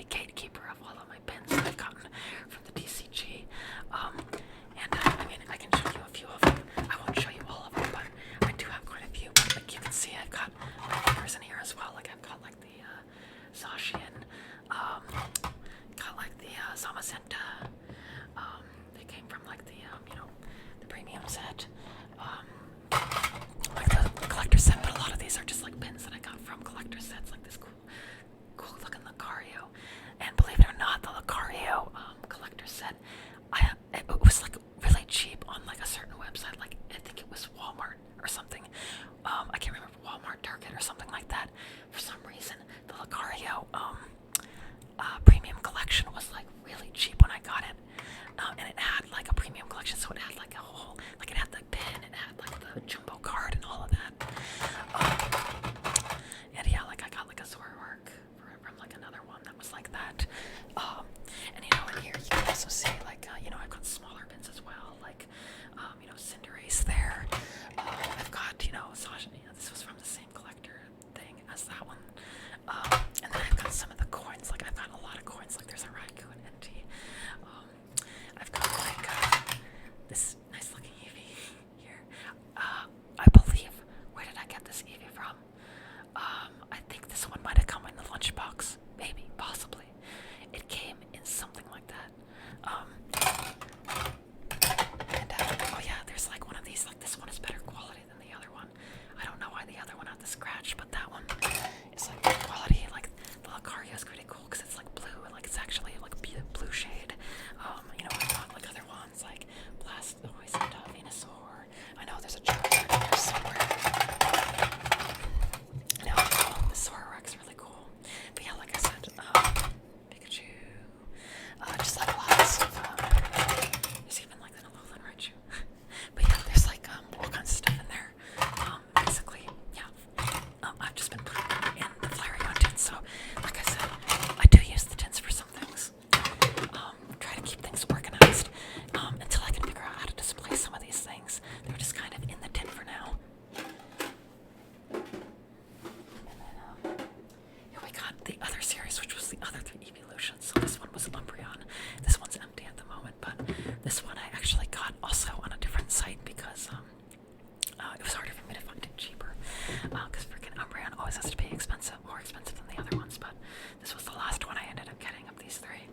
gatekeeper of all of my pins that I've gotten from the TCG. And I mean, I can show you a few of them. I won't show you all of them, but I do have quite a few. Like you can see, I've got others in here as well. Like I've got like the Zacian, got like the Zamazenta. They came from like the you know, the premium set. Like the collector set, but a lot of these are just like pins that I got from collector sets, like this cool looking Lucario. And believe it or not, the Lucario collector set, it was like really cheap on like a certain website, like I think it was Walmart or something. I can't remember, Walmart, Target, or something like that. For some reason, the Lucario premium collection was like really cheap when I got it. And it had like a premium collection, so it had like a whole, like it had the pin, it had like the jumbo card and all of that. And yeah, like I got like a Zoroark from like another one that was like that. And you know, in here you can also see like, you know, I've got smaller bins as well, like, you know, Cinderace there. I've got, you know, Sasha, you know, this was from the same collector thing as that one. And then I've got some of the coins, like I've got a lot of coins, like there's a Raikou and NT. I've got like this nice looking Eevee here. I believe, where did I get this Eevee from? I think this one might have come in the lunchbox. Maybe, possibly. It came in something like that. And oh yeah, there's like one of these, like this one is better quality than the other one. I don't know why the other one had the scratch, but that one is like good quality. Like the Lucario is pretty cool because it's like blue, and like it's actually like blue shade. You know, I've got like other ones like Blastoise and Venusaur. I know there's a Charizard in there somewhere. Now, the Zoroark's really cool. But yeah, like I said, Pikachu, just like a lot of stuff. There's even like an Alolan Raichu. But yeah, there's like all kinds of stuff in there. Basically, yeah. I've just been putting them in the Flareon tins. So, like I said, I do use the tins for some things. Try to keep things organized until I can figure out how to display some of these things. They're just kind of in the tin for now. And then here we got the other series, which was the other three Eeveelutions. So this one was Umbreon. This one's empty at the moment, but this one I actually got also on a different site because it was harder for me to find it cheaper. Because freaking Umbreon always has to be expensive, more expensive than the other ones. But this was the last one I ended up getting of these three.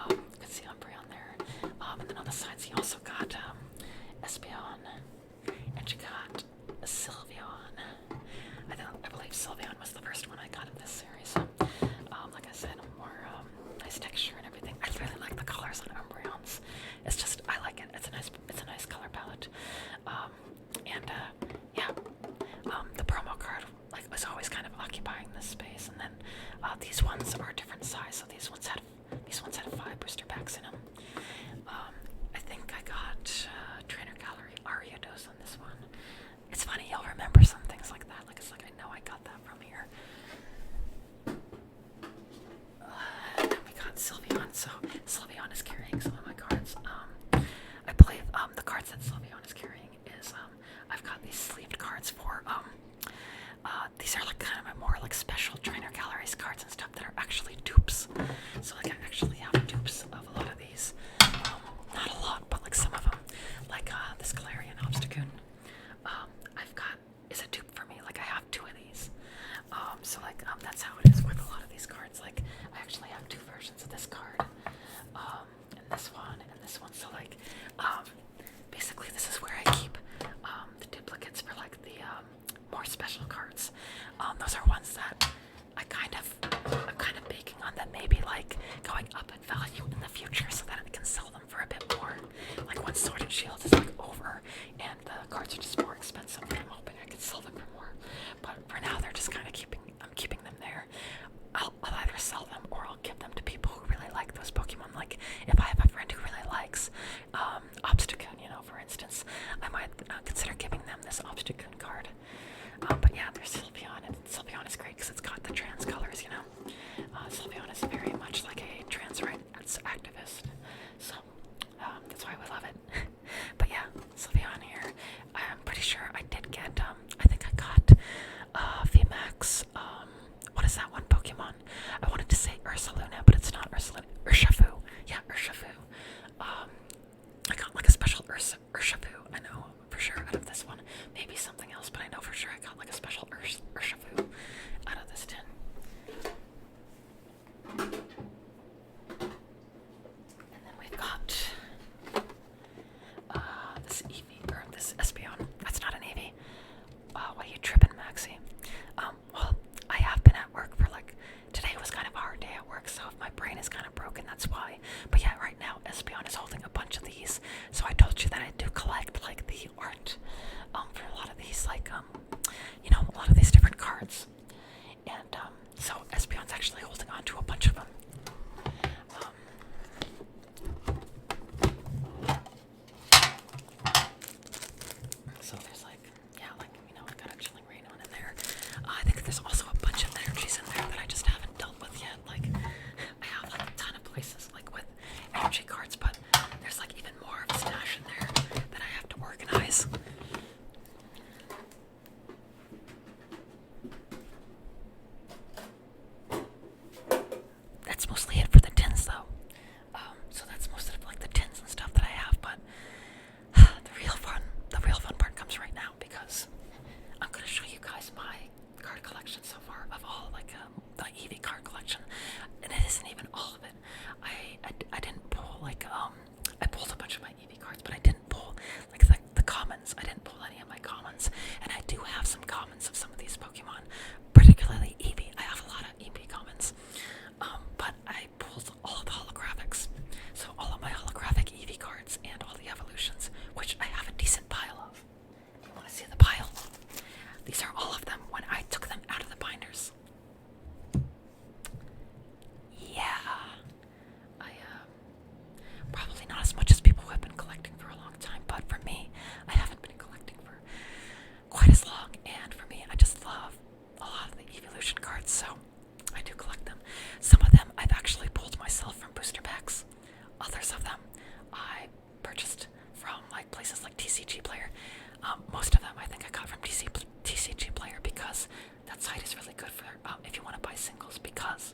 You can see Umbreon there. And then on the sides, you also got Espeon, and you got Sylveon. I believe Sylveon was the first one I got in this series. Like I said, more nice texture and everything. I really like the colors on Umbreons. It's just, I like it. It's a nice color palette. And yeah, the promo card like was always kind of occupying this space. And then these ones are a different size. So these ones had 5 booster packs in them. I think I got Trainer Gallery Aria up in value in the future so that it can sell them for a bit more. Like once Sword and Shield is like over and the cards are just more expensive, I'm hoping I can sell them for more. But for now, they're just kind of I'm keeping them there. I'll either sell them or I'll give them to people who really like those Pokemon. Like if I have a friend who really likes Obstacoon, for instance, I might consider giving them this Obstacoon card. But yeah, there's Sylveon, and Sylveon is great because it's got the trans colors, Sylveon is very much like a trans rights activist, so that's why we love it. But yeah, Sylveon here. I'm pretty sure I did get, I think I got VMax, what is that one Pokemon? I wanted to say Ursaluna, but it's not Ursaluna. Urshifu. Yeah, Urshifu. I got like a special Urshifu, I know for sure out of this one. Maybe something else, but I know for sure I got like a special Urshifu out of this tin. And then we've got this Eevee, or this Espeon. That's not an Eevee. What are you tripping, Maxie? Well, I have been at work for today was kind of a hard day at work, so if my brain is kind of broken, that's why. But yeah, right now, Espeon is holding a bunch of these. So I told you that I do collect, the art, for a lot of these, a lot of these different cards. And, so Espeon's actually holding on to a bunch of them. So there's I got a chilling rain on in there. I think there's also a bunch of energies in there that I just haven't dealt with yet. I have a ton of places with energy cards, but there's even more of a stash in there that I have to organize. That's mostly it for the tins, though. So that's most of the tins and stuff that I have, but the real fun part comes right now because I'm gonna show you guys my card collection so far of all the Eevee card collection, and it isn't even all of it. I didn't pull I pulled a bunch of my Eevee cards, but I didn't pull the commons. I didn't pull any of my commons, and I do have some commons of some of these Pokemon, particularly Eevee. I have a lot of Eevee commons, but I pulled all of the holographics, so all of my holographic Eevee cards and all the evolutions, which I have a decent pile of. You want to see the pile? These are all of them when I took them out of the binders. Yeah. Probably not as much as people who have been collecting for a long time, but for me, I haven't been collecting for quite as long, and for me, I just love a lot of the eeveelution cards, so I do collect them. Some of them I've actually pulled myself from booster packs. Others of them I purchased from places like TCG Player. Most of them I think I got from TCG Player because that site is really good for if you want to buy singles, because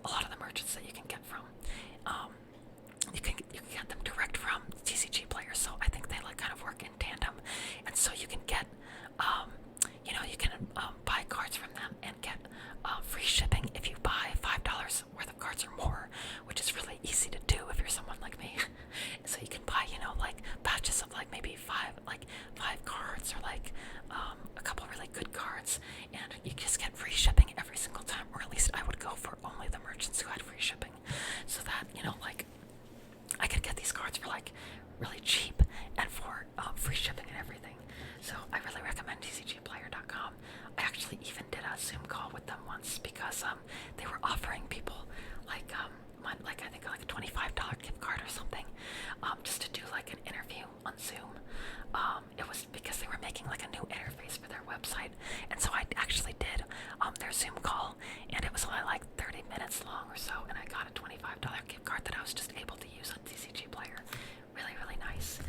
a lot of the merchants that you can get from you can get them direct from TCG Player, so I think they kind of work in tandem, and so you can get you can buy cards from them and get free shipping if you buy $5 worth of cards or more, which is really easy to do if you're someone like me. So you can buy batches of maybe five cards or a couple really good cards, and you just get free shipping every single time, or at least I would go for only the merchants who had free shipping, so that I could get these cards for really cheap and for free shipping and everything. So I really recommend TCGplayer.com. I actually even did a Zoom call with them once because they were offering people I think a $25 gift card or something, just to do an interview on Zoom. It was because they were making a new interface for their website, and so I actually did their Zoom call, and it was only 30 minutes long or so, and I got a $25 gift card that I was just able to use on TCG Player. Really, really nice.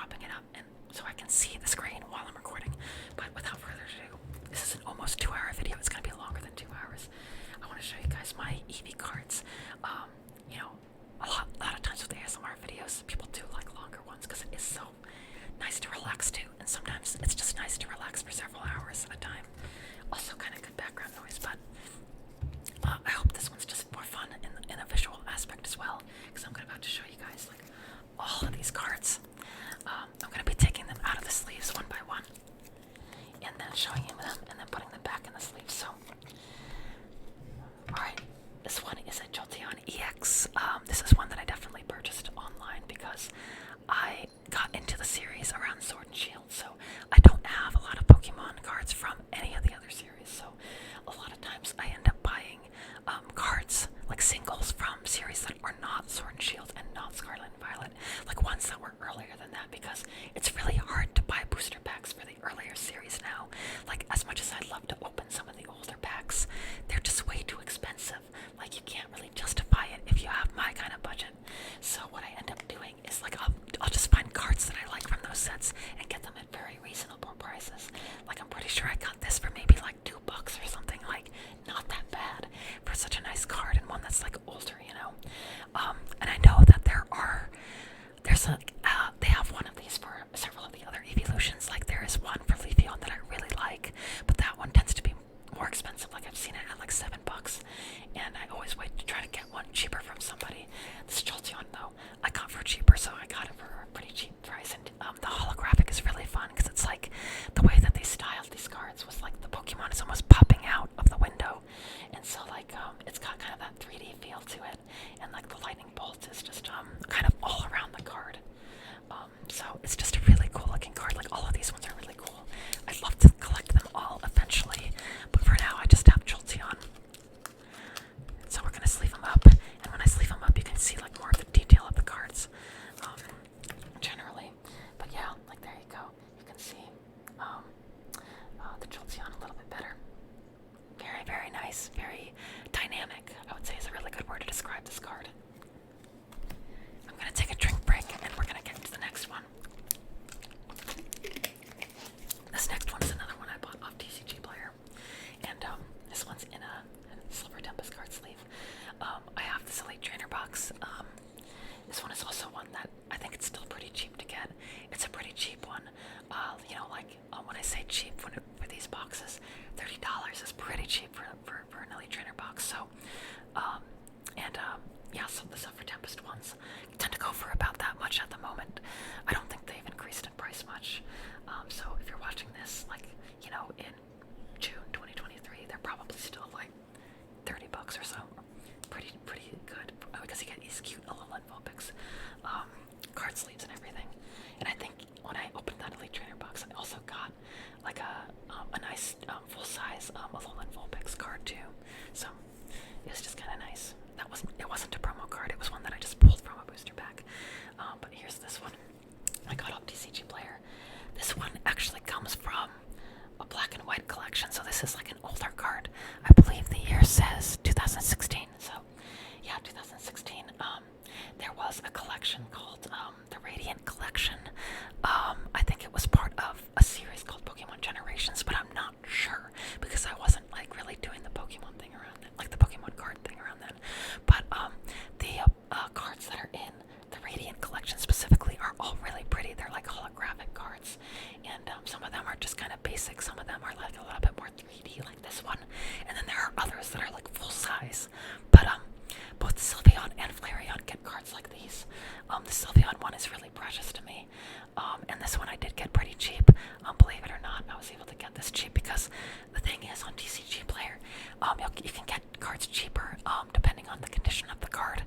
propping it up and so I can see the screen while I'm recording. But without further ado, this is an almost 2-hour video. It's going to be longer than 2 hours. I want to show you guys my Eevee cards. You know, a lot of times with ASMR videos, people do like longer ones because it is so nice to relax to, and sometimes it's just nice to relax for several hours at a time. Also, kind of good background noise, but I hope this one's just more fun in a visual aspect as well, because I'm about to show you guys like all of these cards. I'm going to be taking them out of the sleeves one by one, and then showing you them, and then putting them back in the sleeves. So, alright, this one is a Jolteon EX. This is one that I definitely purchased online because I got into the series around Sword and Shield, so I don't have a lot of Pokemon cards from any of the other series, so a lot of times I end up buying cards, like singles from series that are not Sword and Shield and not Scarlet and Violet, like ones that were earlier than that, because it's really hard to buy booster packs for the earlier series now. Like, as much as I'd love to open some of the older packs, they're just way too expensive. Like, you can't really justify it if you have my kind of budget. So what I end up doing is, like, I'll just find cards that I like from those sets and get them at very reasonable prices. Like, I'm pretty sure I got this for maybe like $2 or something, like not that bad for such a nice card and one that's like older, you know. And I know that they have one of these for several of the other eeveelutions. Like, there is one for Leafeon that I really like, but that one tends to be more expensive. Like, I've seen it at like $7, and I always wait to try to get one cheaper from somebody. This Jolteon, though, I got for cheaper, so I got it for a pretty cheap price. And the holographic is really fun because it's like the way that they styled these cards was like the Pokemon is almost popping out of the window, and so like it's got kind of that 3D feel to it, and like the lightning bolt is just kind of all around the card. So it's just a really cool looking card. Like, all of these ones are really cool. I'd love to collect them all eventually, but for now I just have Jolteon. So we're gonna sleeve them up, and when I sleeve them up, you can see like more of the detail of the cards, generally. But yeah, like there you go. You can see the Jolteon a little bit better. Very, very nice, very dynamic, I would say is a really good word to describe this card. I'm gonna take a drink break, and we're gonna get into the next one. This next one is another one I bought off TCG Player, and this one's in a Silver Tempest card sleeve. I have this Elite Trainer box. This one is also one that I think it's still pretty cheap to get. It's a pretty cheap one. You know, like when I say cheap for these boxes, $30 is pretty cheap for an Elite Trainer box. So, yeah, so the Silver Tempest ones tend to go for about that much at the moment. I don't think they've increased in price much. So if you're watching this, like, you know, in June 2023, they're probably still like $30 or so. Pretty good, because you get these cute little Vulpix card sleeves and everything. And I think when I opened that Elite Trainer box, I also got like a nice full-size Alolan Vulpix card too. So it was just kind of nice. It wasn't a promo card. It was one that I just pulled from a booster pack. But here's this one I got off TCG Player. This one actually comes from a black and white collection, so this is like an older card. I believe the year says 2016. So yeah, 2016. There was a collection called the Radiant Collection. I think it was part of a series called Pokemon Generations, but I'm not sure because I wasn't like really doing the Pokemon thing around then, like the Pokemon card thing around then. But the cards that are in the Radiant Collection specifically are all really pretty. They're like holographic cards, and some of them are just kind of basic. Some of them are like a little bit more 3D, like this one, and then there are others that are like full size. But both Sylveon and Flareon get cards like these. The Sylveon one is really precious to me, and this one I did get pretty cheap. Believe it or not, I was able to get this cheap because the thing is, on TCG Player, you can get cards cheaper depending on the condition of the card.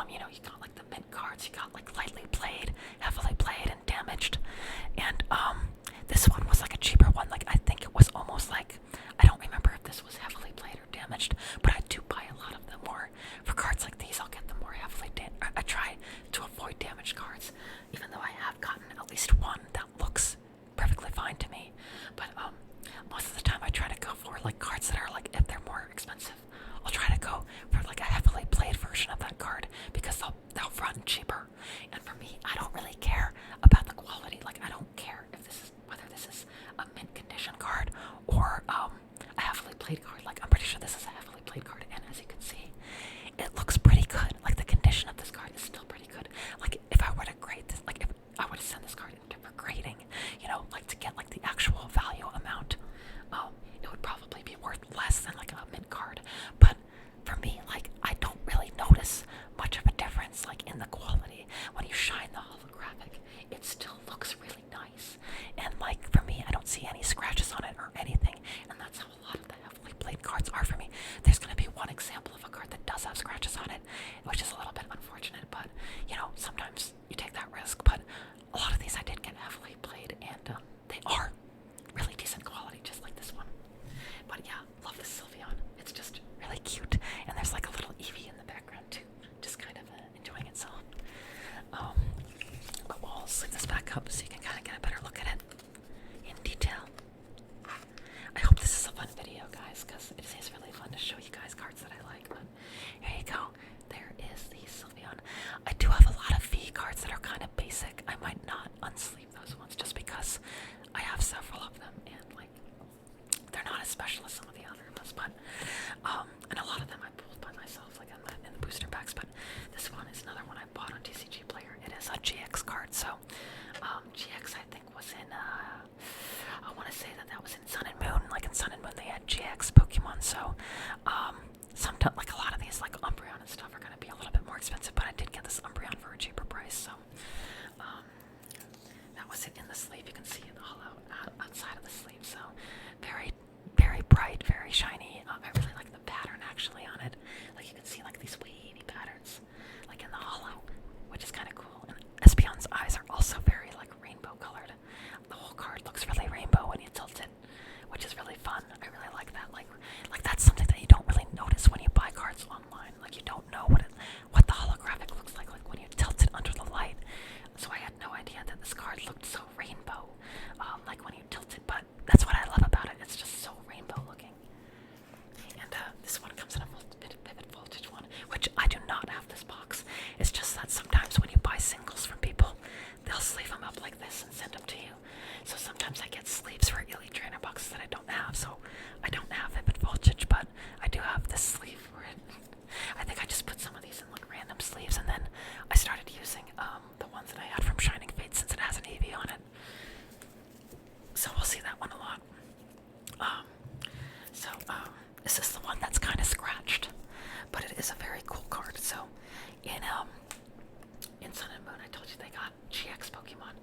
You know, you got like the mint cards, you got like lightly played, heavily played, and damaged. And this one was like a cheaper one. Like, I think it was almost like, I don't remember if this was heavily played or damaged, but I do buy a lot of them more. For cards like these, I'll get them more heavily I try to avoid damaged cards, even though I have gotten at least one that looks perfectly fine to me. But most of the time I try to go for like cards that are like, if they're more expensive, I'll try to go for like a heavily played version of that card because they'll run cheaper. And for me, I sleeve this back up so you can kind of get a better look at it in detail. I hope this is a fun video, guys, because it is really fun to show you guys cards that I like. But here you go. There is the Sylveon. I do have a lot of V cards that are kind of basic. I might not unsleeve those ones just because I have several of them, and like they're not as special as some of the other ones. But and a lot of them I pulled by myself, like in the booster packs. But this one is another one I bought on TCG Player. It is a GX card, so GX I think was in I want to say that was in Sun and Moon. Like in Sun and Moon they had GX Pokemon, so sometimes like a lot of these like Umbreon and stuff are going to be a little bit more expensive, but I did get this Umbreon for a cheaper price. So that was it in the sleeve. You can see it all outside of the sleeve, so very, very bright, very shiny. I really like the pattern actually on it. Like you can see like these wavy patterns like in the hollow, which is kind of cool. And Espeon's eyes are also very like rainbow colored. The whole card looks really rainbow when you tilt it, which is really fun. I really like that. Like that's something that you don't really notice when you buy cards online. Like you don't know what the holographic looks like when you tilt it under the light. So I had no idea that this card looked so rainbow, like when you tilt it. But that's what I love about it. It's just so rainbow looking. And this one comes in a vivid voltage one, which I do not have this box. It's just that sometimes when you buy singles from people, they'll sleeve them up like this and send them to you. So sometimes I get sleeves for Elite Trainer boxes that I don't have. So I don't have vivid voltage, but I do have this sleeve for it. I think I just put some of these in like random sleeves, and then I started using the ones that I had from Shining Fate since it has an Eevee on it. So we'll see that one a lot. This is the one that's kind of scratched, but it is a very cool card. So in Sun and Moon, I told you they got GX Pokemon.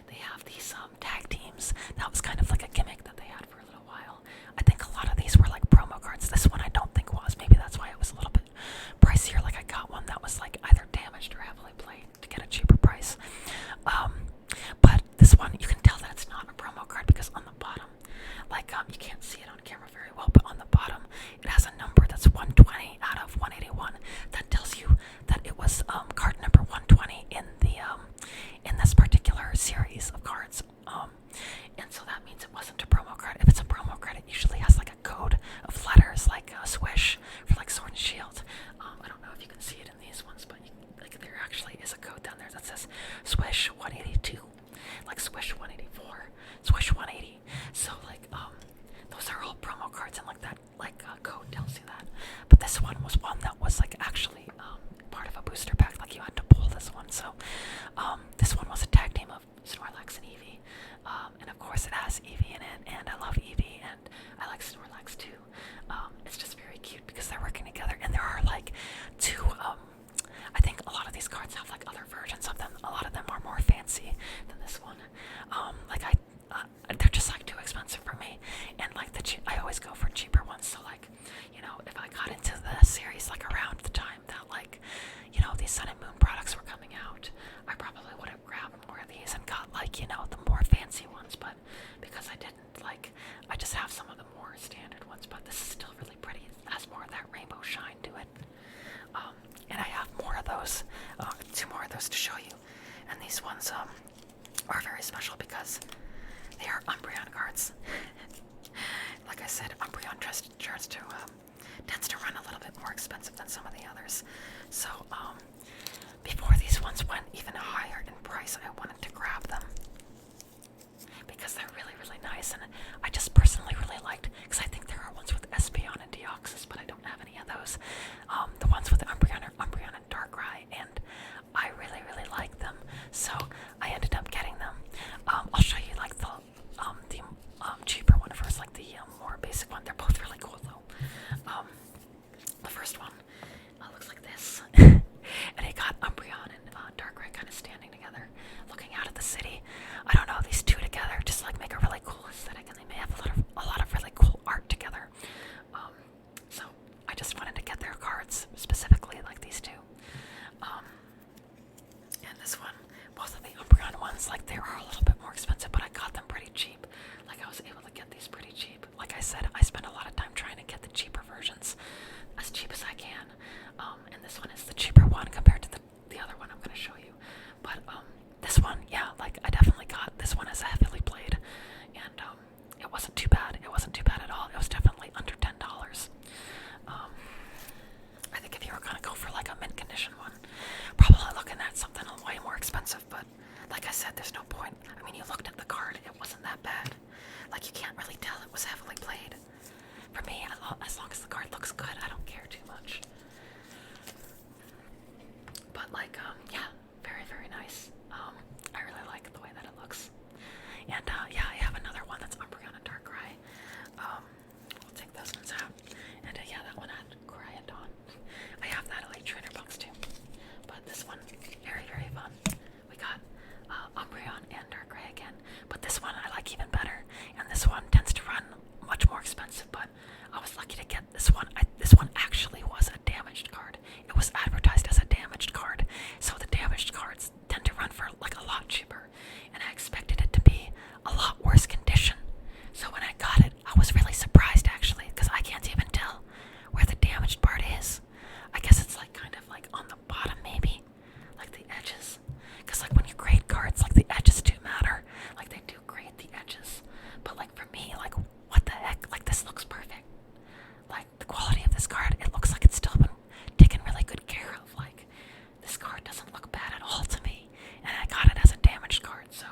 They have these tag teams. That was kind of like a gimmick that they had for a little while. I think a lot of these were like promo cards. This one I don't think was. Maybe that's why it was a little bit pricier. Like I got one that was like either damaged or heavily played to get a cheaper price. But this one, you can tell that it's not a promo card because on the bottom, like you can't see it on camera very well, but on the bottom it has a number that's 120 out of 181. That tells you that it was card number 120 in this particular series of cards. And so that means it wasn't a promo card. If it's a promo card, it usually has like a code of letters, like a swish for like Sword and Shield. I don't know if you can see it in these ones, but like there actually is a code down there that says swish 182, like swish 184, swish 180. So like those are all promo cards, and like that code tells you that. But this one was one that was like actually part of a booster pack. Like you had to pull this one. So this one was a tag team of Snorlax and Eevee, and of course it has Eevee in it, and I love Eevee, and I like Snorlax too. It's just very cute because they're working together, and there are like two. I think a lot of these cards have like other versions of them. A lot of them are more fancy than this one. They're just like too expensive for me, and like I always go for cheaper ones. So like, if I got into the series like around the time that like, these Sun and Moon products were coming out, I probably would have grabbed more of these and got like, the more fancy ones. But because I didn't, like, I just have some of the more standard ones. But this is still really pretty. It has more of that rainbow shine to it. And I have more of those, 2 more of those to show you. And these ones are very special because they are Umbreon cards. Like I said, Umbreon tends to run a little bit more expensive than some of the others. So before these ones went even higher in price, I wanted to grab them because they're really, really nice. And I just personally really liked, because I think there are ones with Espeon and Deoxys, but I don't have any of those. The ones with Umbreon are Umbreon and Darkrai, and I really, really like them. So I ended up getting them. I'll show you like the cheaper one first, like the more basic one. They're both really cool though. The first one looks like this, and it got Umbreon and Darkrai kind of standing together, looking out at the city. I don't know, these two together just like make a really cool aesthetic, and they may have a lot of really cool art together. So I just wanted to get their cards specifically like these two. And this one, both of the Umbreon ones, like they are a little bit more expensive, but I got them pretty cheap. Like I was able to get these pretty cheap. Like I said, I spend a lot of time trying to get the cheaper versions as cheap as I can. And this one is the cheaper one compared to the other one I'm going to show you. But this one, yeah, like like I said, there's no point. I mean, you looked at the card, it wasn't that bad. Like, you can't really tell it was heavily played. For me, as long as the card looks good, I don't care too much. But like, yeah, very, very nice. I really like the way that it looks. And yeah, I have another one that's Umbreon and Darkrai. We'll take those ones out. And yeah, that one had Cryoton. I have that Elite Trainer box too. But this one, very, very fun. We got Umbreon and Darkrai again. But this one I like even better. And this one tends to run much more expensive, but I was lucky to get this one. This one actually was a damaged card. It was advertised as a damaged card. So the damaged cards tend to run for like a lot cheaper. And I expected it to be a lot worse condition. So when I got it, I was really surprised actually, because I can't even tell where the damaged part is. I guess it's like kind of like on the bottom maybe, like the edges. Because like when you grade cards, like the edges do matter. Like they do grade the edges. But like for me, like what the heck? Like this looks perfect. Like the quality of this card, it looks like it's still been taken really good care of. Like this card doesn't look bad at all to me. And I got it as a damaged card, so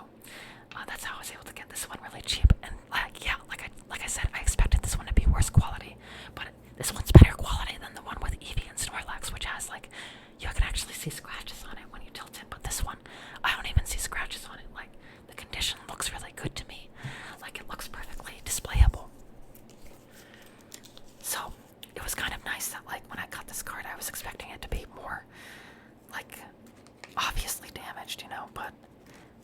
that's how I was able to get this one really cheap. And like yeah, like I said, I expected this one to be worse quality, but this one's better quality than the one with Eevee and Snorlax, which has like you can actually see scratches on it when you tilt it. But this one, I don't even see scratches on it. Like the condition looks really good to me. Like it looks perfectly displayable. So it was kind of nice that like when I got this card, I was expecting it to be more like obviously damaged, you know, but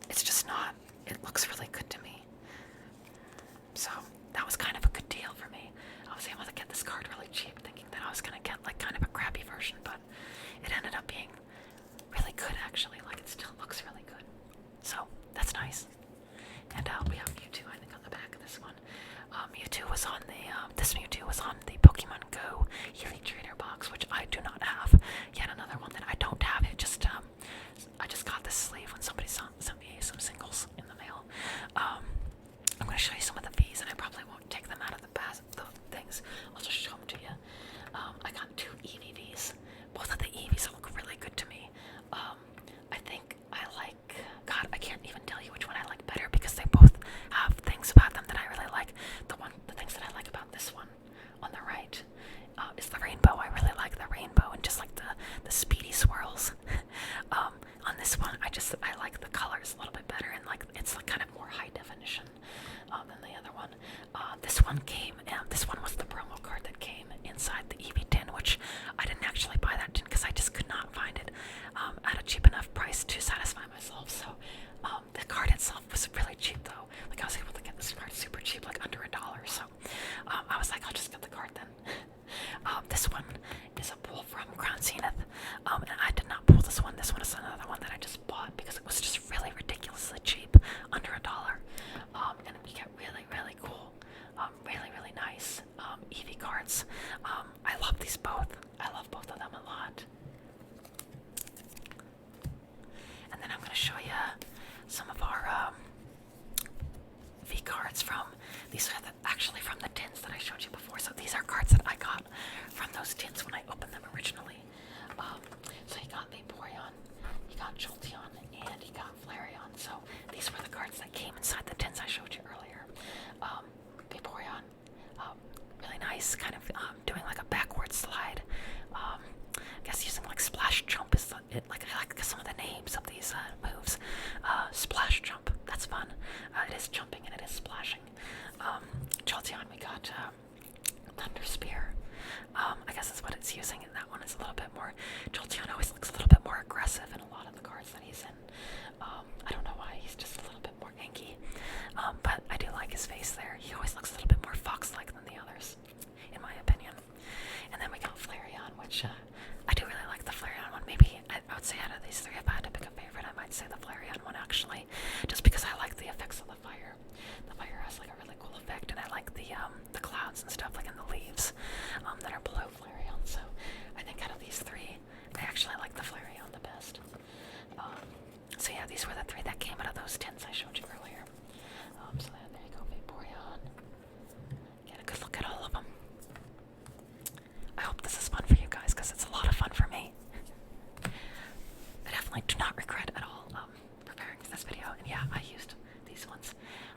it's just not. It looks really good to me. So that was kind of a good deal for me. I was able to get this card really cheap, thinking that I was gonna get like kind of a crappy version, but it ended up being really good actually. Like it still looks really good. So that's nice. And we have Mewtwo, I think, on the back of this one. Mewtwo was on the this Mewtwo was on the Pokemon Go Elite Trainer box, which I do not have. Yet another one that I don't have. It just I just got this sleeve when somebody sent me some singles in the mail. I'm gonna show you some of the V's, and I probably won't take them out of the things. I'll just show them to you. I got 2 Eevees. Both of the Eevees look really good to me. I think I like. God, I can't even tell you which one I like better because they both have things about them that I really like. The things that I like about this one on the right is the rainbow. I really like the rainbow and just like the speedy swirls. On this one, I like the colors a little bit better, and like it's like kind of more high definition than the other one. This one was the promo card that came inside the Eevee tin, which I didn't actually buy that tin because I just could not find it at a cheap enough price to satisfy myself. So the card itself was really cheap though. Like I was able to get this card super cheap, like under $1. So I was like, I'll just get the card then. This one is a pull from Crown Zenith, and I did not pull this one. This one is another one that I just bought because it was just really ridiculously cheap, under $1. And you get really, really cool, really, really nice Eevee cards. I love these both. I love both of them a lot. And then I'm going to show you some of our V cards from, these are actually from the tins that I showed you before. So these are cards that I got from those tins when I opened them originally. So you got Vaporeon, you got Jolteon, and you got Flareon. So these were the cards that came inside the tins I showed you earlier. Vaporeon, really nice, kind of doing like a backward slide. I guess using like Splash Jump is like I like some of the names of these moves. Splash Jump, that's fun. It is jumping and it is splashing. Jolteon, we got Thunder Spear. I guess that's what it's using, and that one is a little bit more. Jolteon always looks a little bit more aggressive in a lot of the cards that he's in. I don't know why, he's just a little bit more anky. But I do like his face there. He always looks a little bit more fox-like than the others, in my opinion. And then we got Flareon, which I do really like the Flareon one. Maybe I would say out of these three, if I had to pick a favorite, I might say the Flareon one actually, just because I like the effects of the fire. The fire has like a really cool effect, and I like the clouds and stuff like in the leaves that are below Flareon. So I think out of these three, I actually like the Flareon the best. So yeah, these were the three that came out of those tins I showed you earlier. So there you go, Vaporeon. Get a good look at all of them. I hope this is fun for you guys, because it's a lot of fun for me. I definitely do not regret at all preparing this this video, and yeah, I used these ones.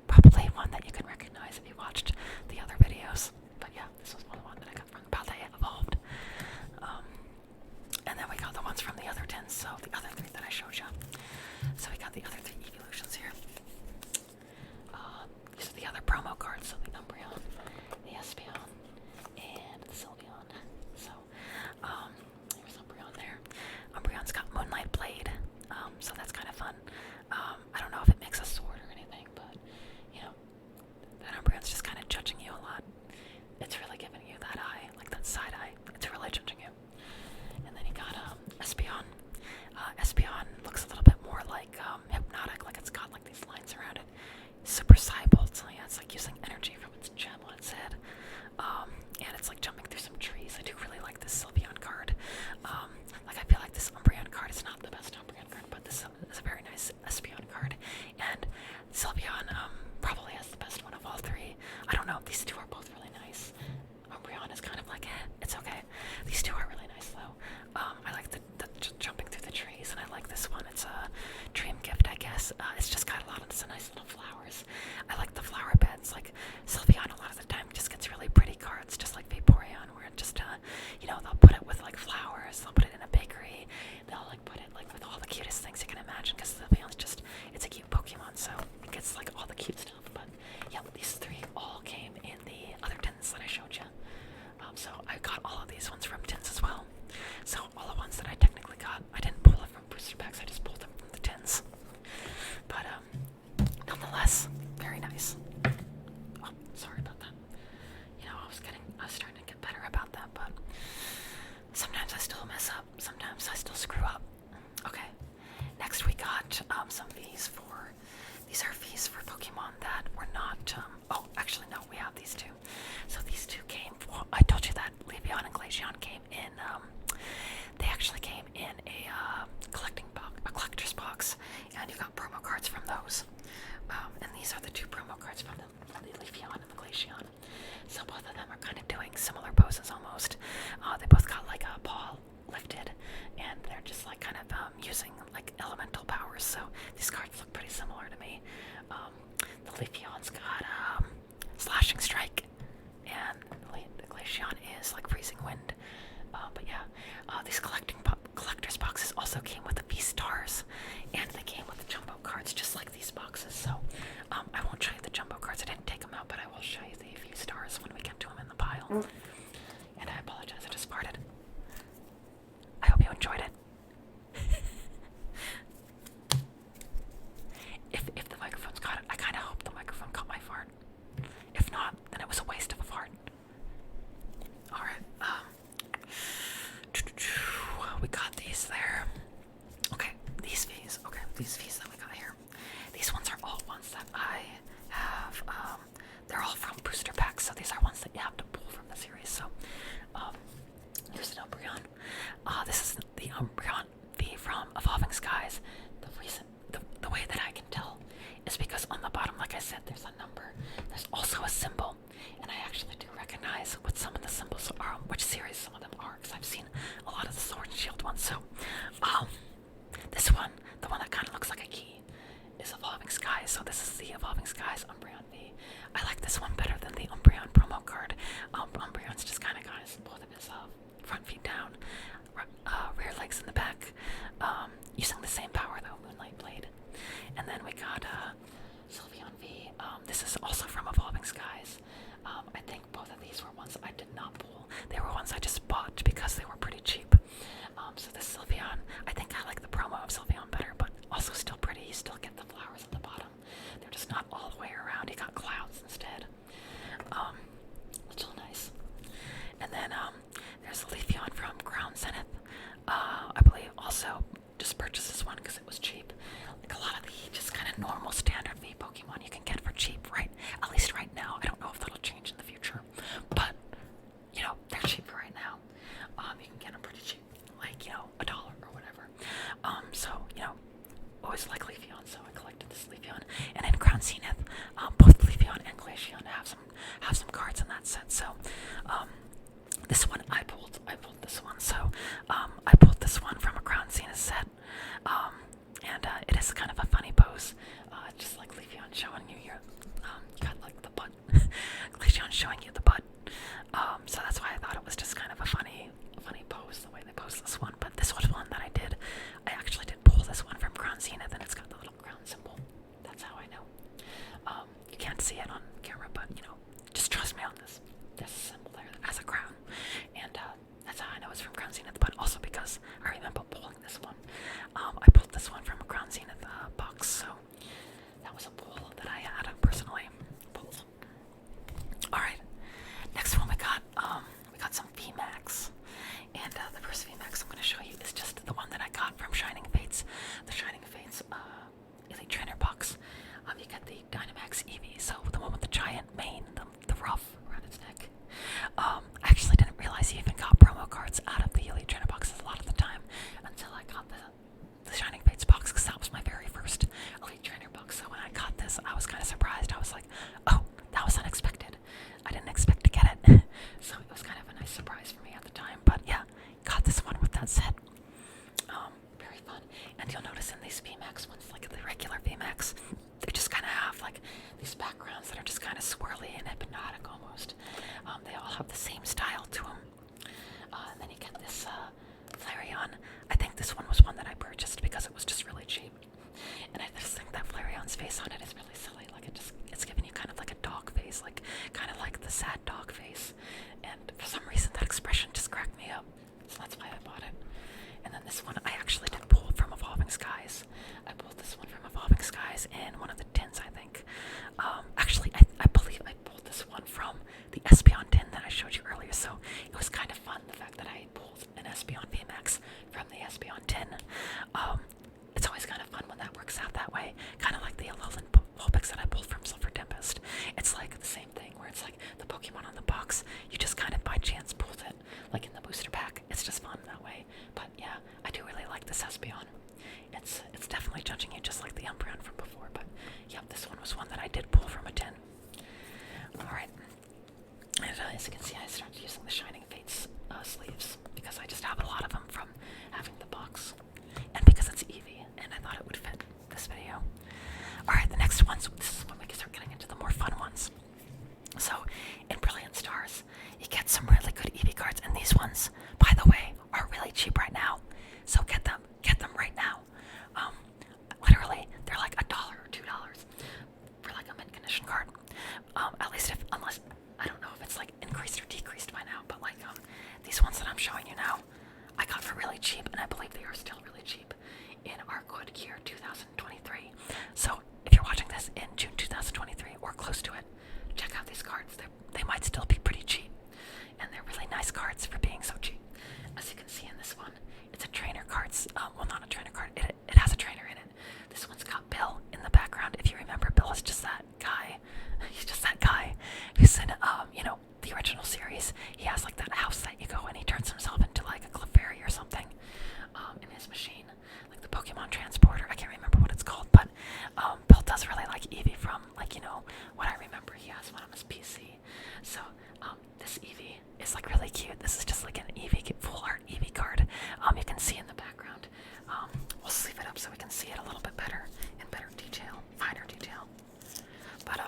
Probably one that you can recognize if you watched the other videos. But yeah, this was one that I got from Ballet Evolved. And then we got the ones from the other tins, so the other three that I showed you. So we got the other three eeveelutions here. These are the other promo cards, so the Umbreon, the Espeon, and the Sylveon. So, there's Umbreon there. Umbreon's got Moonlight Blade, so that's kind of fun. I don't know if it makes a sword or anything, but, you know, that Umbreon's just kind of judging you a lot. It's really giving you that eye, like that side eye. It's really judging you. And then you got Espeon. Espeon looks a little bit more like hypnotic, like it's got like these lines around it. Super Cybolt, so yeah, it's like using energy from its gem on its head. And it's like jumping through some trees. I do really like this Sylveon card. Like I feel like this Umbreon card is not the best Umbreon card, but this is a very nice Espeon card. And Sylveon probably has the best one of all three. I don't know, these two are both really nice. Umbreon is kind of like, it's okay. These two are really nice though. I like the jumping through the trees, and I like this one. It's a dream gift, I guess. It's just got a lot of some nice little flowers. I like the flower beds. Like Sylveon, a lot of the time just gets really pretty cards, just like Vaporeon, where it just, you know, they'll put it with like flowers. They'll put it in a bakery. They'll like put it like with all the cutest things you can imagine, because Sylveon's just, it's a cute Pokemon, so it gets like all the cute stuff. But yeah, these three all came in the other tins that I showed you. So I got all of these ones from tins as well. So all the ones that I technically got, I didn't pull it from booster packs, I just pulled them from the tins. But nonetheless, very nice. Oh, sorry about that. You know, I was starting to get better about that, but sometimes I still mess up, sometimes I still screw up. Okay, next we got some V's for, these are V's for Pokemon that were not, oh, actually no, we have these two. So these two came, well, I told you that Leafeon and Glaceon came in, they actually came in a collector's box, and you got promo cards from those. And these are the two promo cards from the Leafeon and the Glaceon. So both of them are kind of doing similar poses almost. They both got like a paw lifted, and they're just like kind of using like elemental powers. So these cards look pretty similar to me. The Leafeon's got Slashing Strike, and the Glaceon is like Freezing Wind. But yeah, these collector's boxes also came with the V-Stars, and they came with the jumbo cards just like these boxes. So I won't show you the jumbo cards, I didn't take them out, but I will show you the V-Stars when we get to them in the pile. And I apologize, I just farted. I hope you enjoyed it. If the microphone's caught it, I kind of hope the microphone caught my fart. If not, then it was a waste of a fart. Alright, we got these there. Okay, these V's that we got here. These ones are all ones that I have, they're all from booster packs, so these are ones that you have to pull from the series. So, here's an Umbreon. This is the Umbreon V from Evolving Skies. The way that I can tell is because on the bottom, like I said, there's a number. There's also a symbol, and I actually do recognize what some of the symbols are, which series some of them are, because I've seen a lot of the Sword and Shield ones. So, this one, the one that kind of looks like a key, is Evolving Skies. So this is the Evolving Skies Umbreon V. I like this one better than the Umbreon promo card. Umbreon's just kind of got both of his front feet down, rear legs in the back, using the same power though, Moonlight Blade. And then we got Sylveon V. This is also from Evolving Skies. I think both of these were ones I did not pull. They were ones I just bought because they were pretty cheap. So this Sylveon, I think I like the promo of Sylveon better, but also still pretty. You still get the flowers at the bottom. They're just not all the way around. You got clouds instead. Still nice. And then there's the Leafeon from Crown Zenith. I believe also just purchased this one because it was cheap. Like a lot of the just kind of normal standard V Pokemon you can get for cheap, right? At least right now. I don't know if that'll change in the future, but you know, they're cheap right now. You can get them pretty cheap, like, you know, $1 or whatever. So, you know, always see it on camera, but just trust me on this. There's a symbol there that has a crown, and that's how I know it's from Crown Zenith. But also because I remember pulling this one. I pulled this one from a Crown Zenith box, so that was a pull that I had personally pulled. All right, next one we got some VMax, and the first VMax I'm going to show you is just the one that I got from Shining Fates, the Shining Fates Elite Trainer box. You get the Dynamax Eevee, so the one with the giant mane, the ruff around its neck. I actually didn't realize you even got promo cards out of the Elite Trainer boxes a lot of the time until I got the Shining Fates box, because that was my very first Elite Trainer box. So when I got this, I was kind of surprised. I was like, oh, that was unexpected. I didn't expect to get it. So it was kind of a nice surprise for me at the time. But yeah, got this one with that set. Very fun. And you'll notice in these VMAX ones, like the regular VMAX, they just kind of have like these backgrounds that are just kind of swirly and hypnotic almost. They all have the same style to them. And then you get this Flareon. I think this one was one that I purchased because it was just really cheap. And I just think that Flareon's face on it is really silly. Like it's giving you kind of like a dog face, like kind of like the sad dog face. And for some reason that expression just cracked me up. So that's why I bought it. And then this one I actually did pull from Evolving Skies. I pulled this one from Evolving Skies in one of the tins, I think. Actually, I believe I pulled this one from the Espeon tin that I showed you earlier, so it was kind of fun, the fact that I pulled an Espeon VMAX from the Espeon tin. It's always kind of fun when that works out that way, kind of like the Alolan Vulpix that I pulled from Silver Tempest. It's like the same thing, where it's like the Pokemon on the box, you just kind of by chance pulled it, like in the booster pack. It's just fun that way. But yeah, I do really like this Espeon. It's definitely judging you just like the Umbreon from before, but yep, this one was one that I did pull from a tin. Alright, and as you can see, I started using the Shining Fates sleeves, because I just have a lot of them from having the box, and because it's Eevee, and I thought it would fit this video. Alright, the next ones, this is when we can start getting into the more fun ones. So, in Brilliant Stars, you get some really good Eevee cards, and these ones, by the way, are really cheap right now. So get them right now. Literally, they're like $1 or $2 for like a mint condition card. At least unless, I don't know if it's like increased or decreased by now, but like these ones that I'm showing you now, I got for really cheap, and I believe they are still really cheap in our good year 2023. So if you're watching this in June 2023 or close to it, check out these cards. They might still be pretty cheap, and they're really nice cards for being so cheap. As you can see in this one, it's a trainer cards. Well, not a trainer card. It has a trainer in it. This one's got Bill in the background. If you remember, Bill is just that guy. He's just that guy who's in, the original series. He has like that house that you go and he turns himself into like a Clefairy or something in his machine, like the Pokemon transporter. I can't remember what it's called, but Bill does really like Eevee from what I remember he has one on his PC. So this Eevee is like really cute. This is just like an Eevee full art Eevee card. You can see in the background. We'll sleeve it up so we can see it a little bit better, in better detail, finer detail. But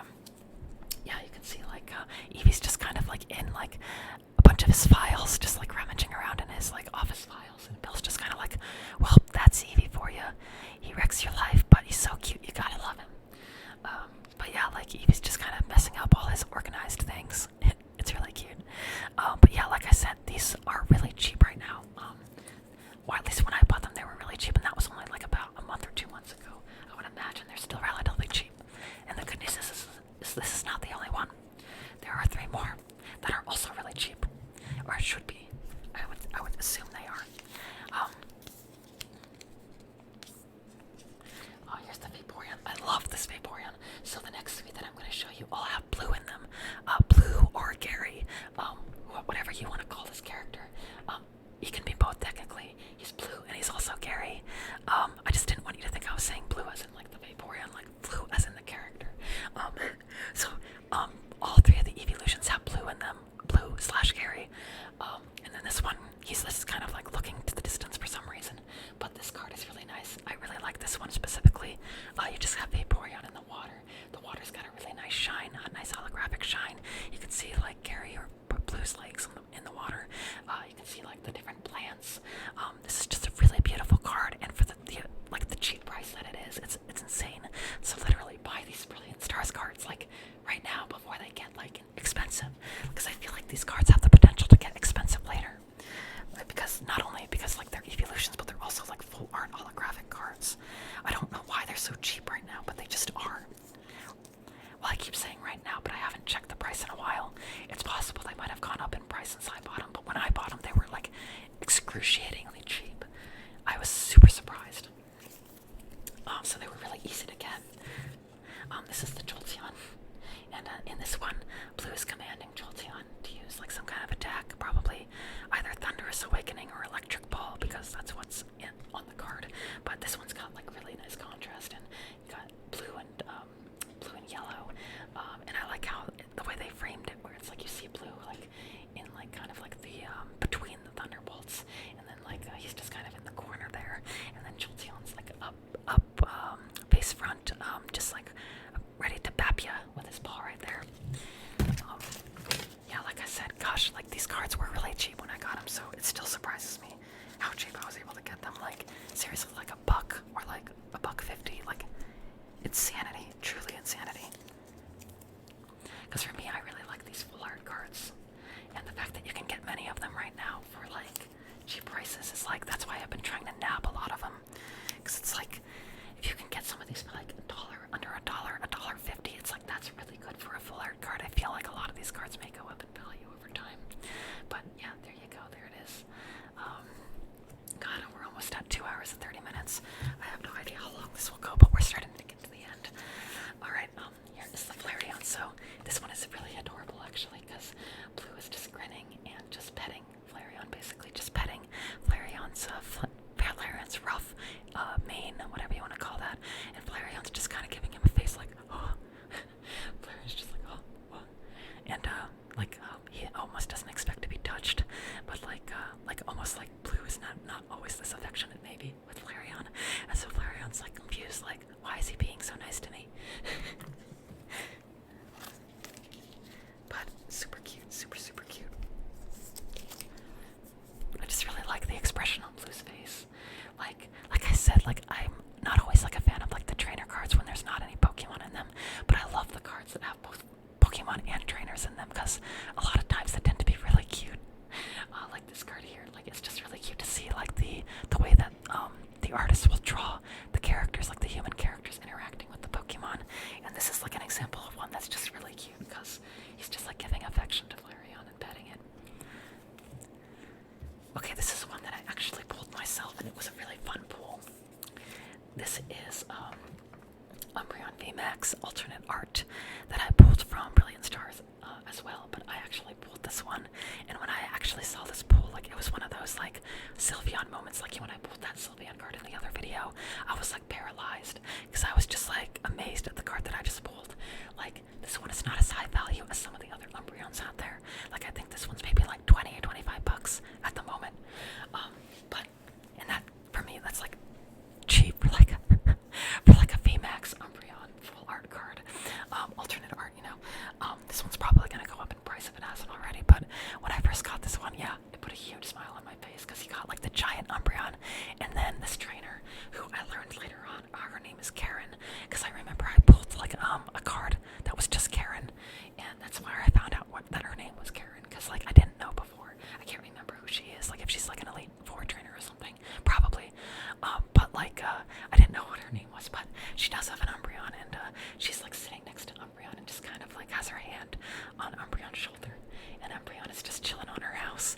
yeah, you can see like Eevee's just kind of like in like a bunch of his files, just like rummaging around in his like office files, and Bill's just kind of like, well, that's Eevee for you. He wrecks your life, but he's so cute, you gotta love him. But yeah, like Eevee's just kind of messing up all his organized things. It's really cute. But yeah, like I said, these are really cheap right now. Or at least when I bought them, they were really cheap, and that was only like about a month or 2 months ago. I would imagine they're still relatively cheap. And the good news is this is not the only one. There are 3 more that are also really cheap, or it should be. I would assume they are. Oh, here's the Vaporeon. I love this Vaporeon. So the next 3 that I'm going to show you all have blue in them. Blue or Gary, whatever you want to call this character. He can be both technically. He's blue and he's also Gary. I just didn't want you to think I was saying blue as in like the Vaporeon, like blue as in the character. So all 3 of the Eeveelutions have blue in them. Blue/Gary. And then this one, this is kind of like looking to the distance for some reason. But this card is really nice. I really like this one specifically. You just have Vaporeon in the water. The water's got a really nice shine, a nice holographic shine. You can see like Gary or Blue's legs in the water. You price since I bought them, but when I bought them, they were like excruciatingly cheap. I was super surprised. So they were really easy to get. This is the Jolteon, and in this one, blue is commanding Jolteon to use like some kind of attack, probably either Thunderous Awakening or Electric Ball, because that's what's on the card. But this one's got like really nice contrast, and you got blue and yellow, and I like how the way they framed it, where it's like you see blue like in like kind of like the between the thunderbolts, and then like he's just kind of in the corner there, and then Jolteon's like up face front, just like ready to bap ya with his paw right there. Yeah, like I said, gosh, like these cards were really cheap when I got them, so it still surprises me how cheap I was able to get them. Like seriously, like $1 or like $1.50. Like insanity, truly insanity. Because for me, I really like these full art cards, and the fact that you can get many of them right now for like cheap prices is like, that's why I've been trying to nab a lot of them. Because it's like, if you can get some of these for like under $1, $1.50, it's like that's really good for a full art card. I feel like a lot of these cards may go up in value over time. But yeah, there you go, there it is. God, we're almost at 2 hours and 30 minutes. I have no idea how long this will go, but we're starting to get to the end. Alright, here is the Flareon. So this one is really adorable actually, because Blue is just grinning and just petting Flareon, basically just petting Flareon's rough mane, whatever you want to call that, and Flareon's just kind of giving him a face like, oh. Flareon's just like, oh, what? And he almost doesn't expect to be touched, but like almost like Blue is not always this affectionate maybe with Flareon, and so Flareon's like confused, like, why is he being so nice to me? But super cute, super cute. I just really like the expression on Blue's face. Like I said, like I'm not always like a fan of like the trainer cards when there's not any Pokemon in them, but I love the cards that have both Pokemon and trainers in them, because a lot of times they tend to be really cute. Like this card here, like it's just really cute to see like the way that the artist will draw the characters, like the human characters interacting with the Pokemon. And this is like an example of one that's just really cute, because he's just like giving affection to Flareon and petting it. Okay, this is one that I actually pulled myself, and it was a really fun pull. This is Umbreon VMax alternate art that I pulled from Brilliant Stars as well, but I actually pulled this one, and when I actually saw this pull, like it was one of those like Sylveon moments, like when I pulled that Sylveon card in the other video, I was like paralyzed, because I was just like amazed at the card that I just pulled. Like this one is not as high value as some of the other Umbreons out there. Like I think this one's maybe like 20 or 25 bucks at the moment, but and that for me that's like cheap for like a VMax Umbreon full art card, alternate art, you know. This one's probably gonna go up in price if it hasn't already, but when I first got this one, yeah, it put a huge smile on my face, because he got like the giant Umbreon, and then this trainer, who I learned later on, her name is Karen, because I remember I pulled like a card that was just Karen, and that's where I found out that her name was Karen, because like I didn't know before. I can't remember who she is, like if she's like an Elite Four trainer or something, probably. But like I didn't know what her name was, but she does have an Umbreon, and she's like sitting next to Umbreon and just kind of like has her hand on Umbreon's shoulder, and Umbreon is just chilling on her house.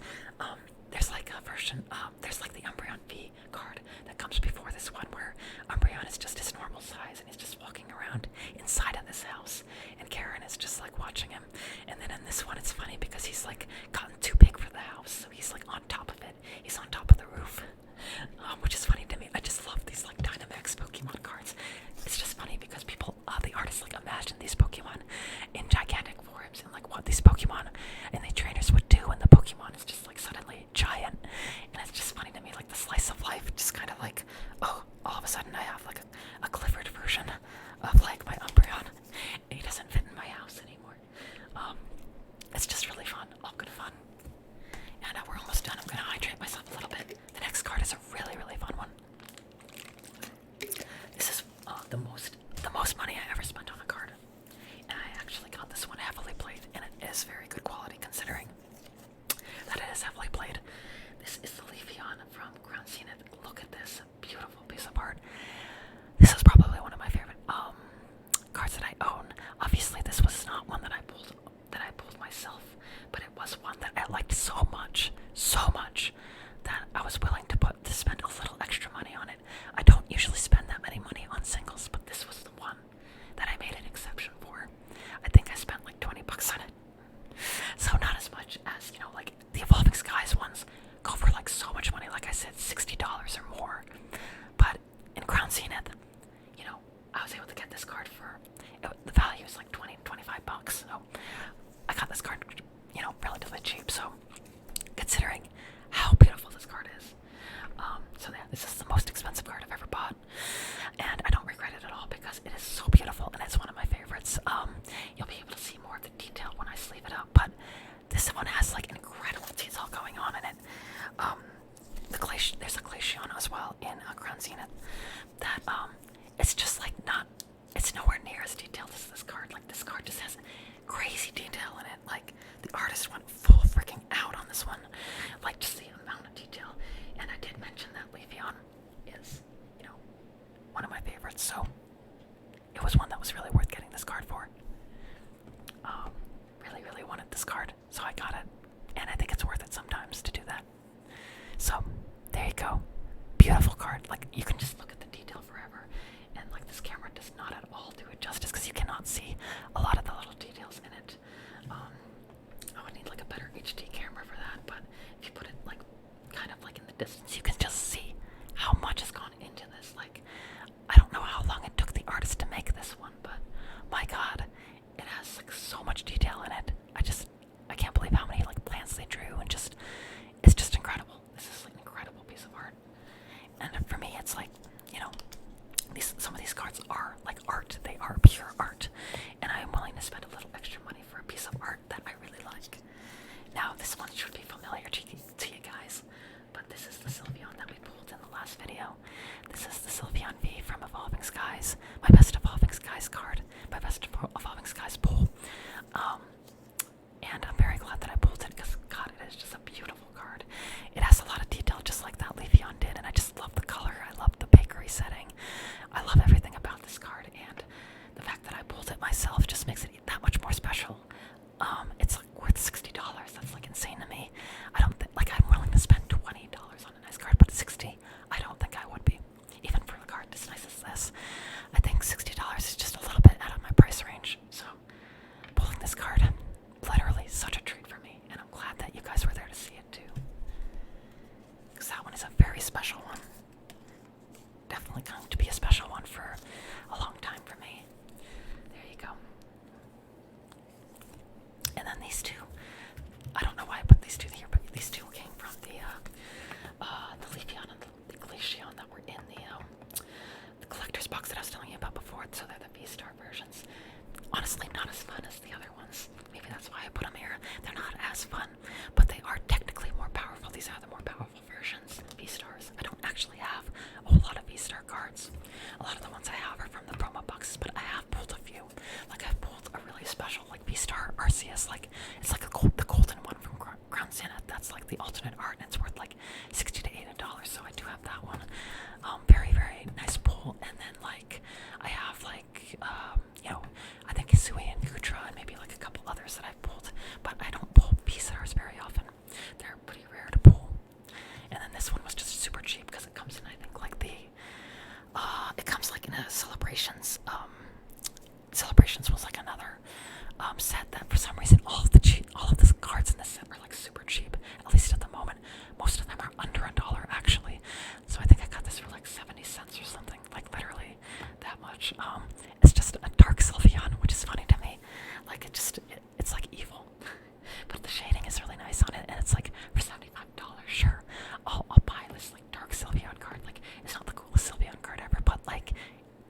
There's like a version, there's like the Umbreon V card that comes before this one, where Umbreon is just his normal size and he's just walking around inside of this house, and Karen is just like watching him. And then in this one, it's funny because he's like gotten too big for the house, so he's like on top of it. He's on top of the roof, which is funny to me. I just love these like Dynamax Pokemon cards. It's just funny because people, the artists like imagine these Pokemon in gigantic forms, and like what these Pokemon and the trainers would do, and the Pokemon is just like suddenly giant. And it's just funny to me, like the slice of life, just kind of like, oh, all of a sudden I have like a Clifford version of like my Umbreon. He doesn't fit in my house anymore. It's just really fun, all good fun. And we're almost done. I'm gonna hydrate myself a little bit. The next card is a really fun one. This is the most money I ever spent on a card, and I actually got this one heavily played, and it is very good quality considering that it is heavily played. This is the Leafeon from Ground Zenith. Look at this beautiful piece of art. This is probably one of my favorite cards that I own. Obviously, this was not one that I pulled myself, but it was was one that I liked so much, that I was willing to spend a little extra money on it. I don't usually spend that many money on singles, but this was the one that I made an exception for. I think I spent like $20 on it. So not as much as, like the Evolving Skies ones go for like so much money, like I said, $60 or more. But in Crown Zenith, I was able to get this card for, the value is like $25. So I got this card, relatively cheap. So considering how beautiful this card is, so yeah, this is the most expensive card I've ever bought, and I don't regret it at all because it is so beautiful and it's one of my favorites. You'll be able to see more of the detail when I sleeve it up, but this one has like incredible detail going on in it. There's a Glaceon as well in Crown Zenith that it's just like it's nowhere near as detailed as this card. Like this card just has crazy detail in it. Like the artist went full freaking out on this one. Like just the amount of detail. And I did mention that Leafeon is, one of my favorites, so it was one that was really worth getting this card for. Really wanted this card, so I got it. And I think it's worth it sometimes to do that. So, there you go. Beautiful card. Like, you can just look at the detail forever. And, like, this camera does not at all do it justice because you cannot see a lot of the little details in it. I would need, like, a better HD camera for that. But if you put it, like, kind of, like, in the distance, you can just see how much has gone into this. Like, I don't know how long it took the artist to make this one, but my god, it has, like, so much detail in it. I can't believe how many, like, plants they drew, and it's just incredible. This is like an incredible piece of art. And for me, it's like, some of these cards are like art. They are pure art. And I am willing to spend a little extra money for a piece of art that I really like. Now, this one should be familiar to you guys, but this is the Sylveon that we pulled in the last video. This is the Sylveon V from Evolving Skies. My best Evolving Skies card. My best Evolving Skies pull. And I'm very glad that I pulled it because, God, it is just a beautiful card. It has a lot of detail just like that Leafeon did, and I just love the color. I love the bakery setting. I love everything about this card, and the fact that I pulled it myself just makes it that much more special. It's like worth $60. That's like insane to me. I don't think, like, I'm willing to spend $20 on a nice card, but $60, I don't think I would be. Even for a card as nice as this. I think $60 is just a little bit out of my price range. So, pulling this card, literally such a treat for me, and I'm glad that you guys were there to see it too. Because that one is a very special one. Definitely going to be a special one for a long time for me. There you go. And then these two, I don't know why I put these two here, but these two came from the Leafeon and the Glaceon that were in the collector's box that I was telling you about before. So they're the V-Star versions. Honestly, not as fun as the other ones. Maybe that's why I put them here. They're not as fun, but they are technically more powerful. These are the more powerful versions. V-Stars. I don't actually have a whole lot of V-Star cards. A lot of the ones I have are from the promo boxes, but I have pulled a few. Like, I've pulled a really special, like, V-Star Arceus. Like, it's like the golden one from Crown Zenith. That's like the alternate art, and it's worth like $60 to $80. So I do have that one. Very, very nice pull. And then, like, I have, like, I think Sui and Kutra and maybe like a couple others that I've pulled, but I don't pull V-Stars very often. They're pretty rare to pull. And then this one was just super cheap because it comes in, I think, like it comes like in a Celebrations. Celebrations was like another set that for some reason all of the cards in this set are like super cheap, at least at the moment. Most of them are under $1 actually. So I think I got this for like 70 cents or something, like literally that much. It's just a dark Sylveon, which is funny to me. Like it's like evil, but the shading is really nice on it, and it's like for $75. Sure, I'll buy this like dark Sylveon card. Like, it's not the coolest Sylveon card ever, but like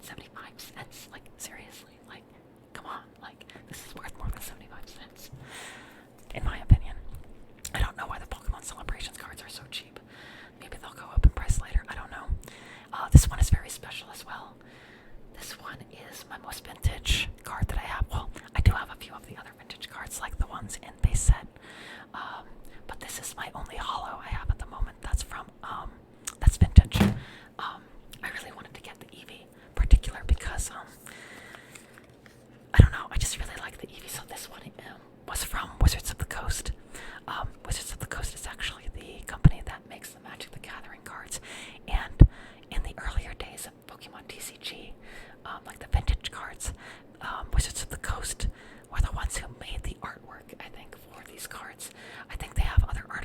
75 cents. Like, seriously, like, come on, like, this is worth more than 75 cents, in my opinion. I don't know why the Pokemon Celebrations cards are so cheap. Maybe they'll go up in price later. I don't know. This one is very special as well. This one is my most vintage card that I have. Well, I do have a few of the other vintage cards, like the ones in base set. But this is my only holo I have at the moment. That's from, that's vintage. I really wanted to get the Eevee particular because, I don't know, I just really like the Eevee. So this one was from Wizards of the Coast.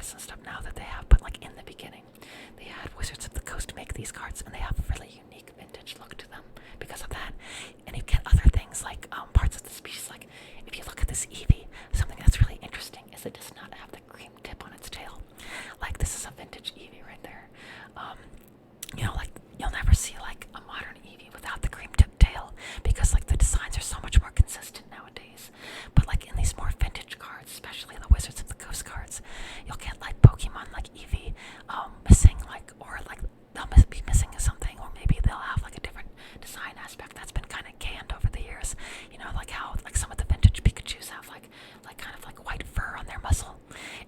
artisan stuff now that they have, but like in the beginning, they had Wizards of the Coast make these cards, and they have a really unique vintage look to them because of that. And you get other things like parts of the species. Like if you look at this Eevee, something that's really interesting is it does not have the cream tip on its tail. Like this is a vintage Eevee right there. Like you'll never see like a modern Eevee without the cream tip tail because like the designs are so much more consistent nowadays. But like in these more vintage cards, especially the Wizards of the Coast cards, you'll get like Pokemon like Eevee missing like, or like they'll be missing something, or maybe they'll have like a different design aspect that's been kind of canned over the years. Like how like some of the vintage Pikachus have like kind of like white fur on their muzzle.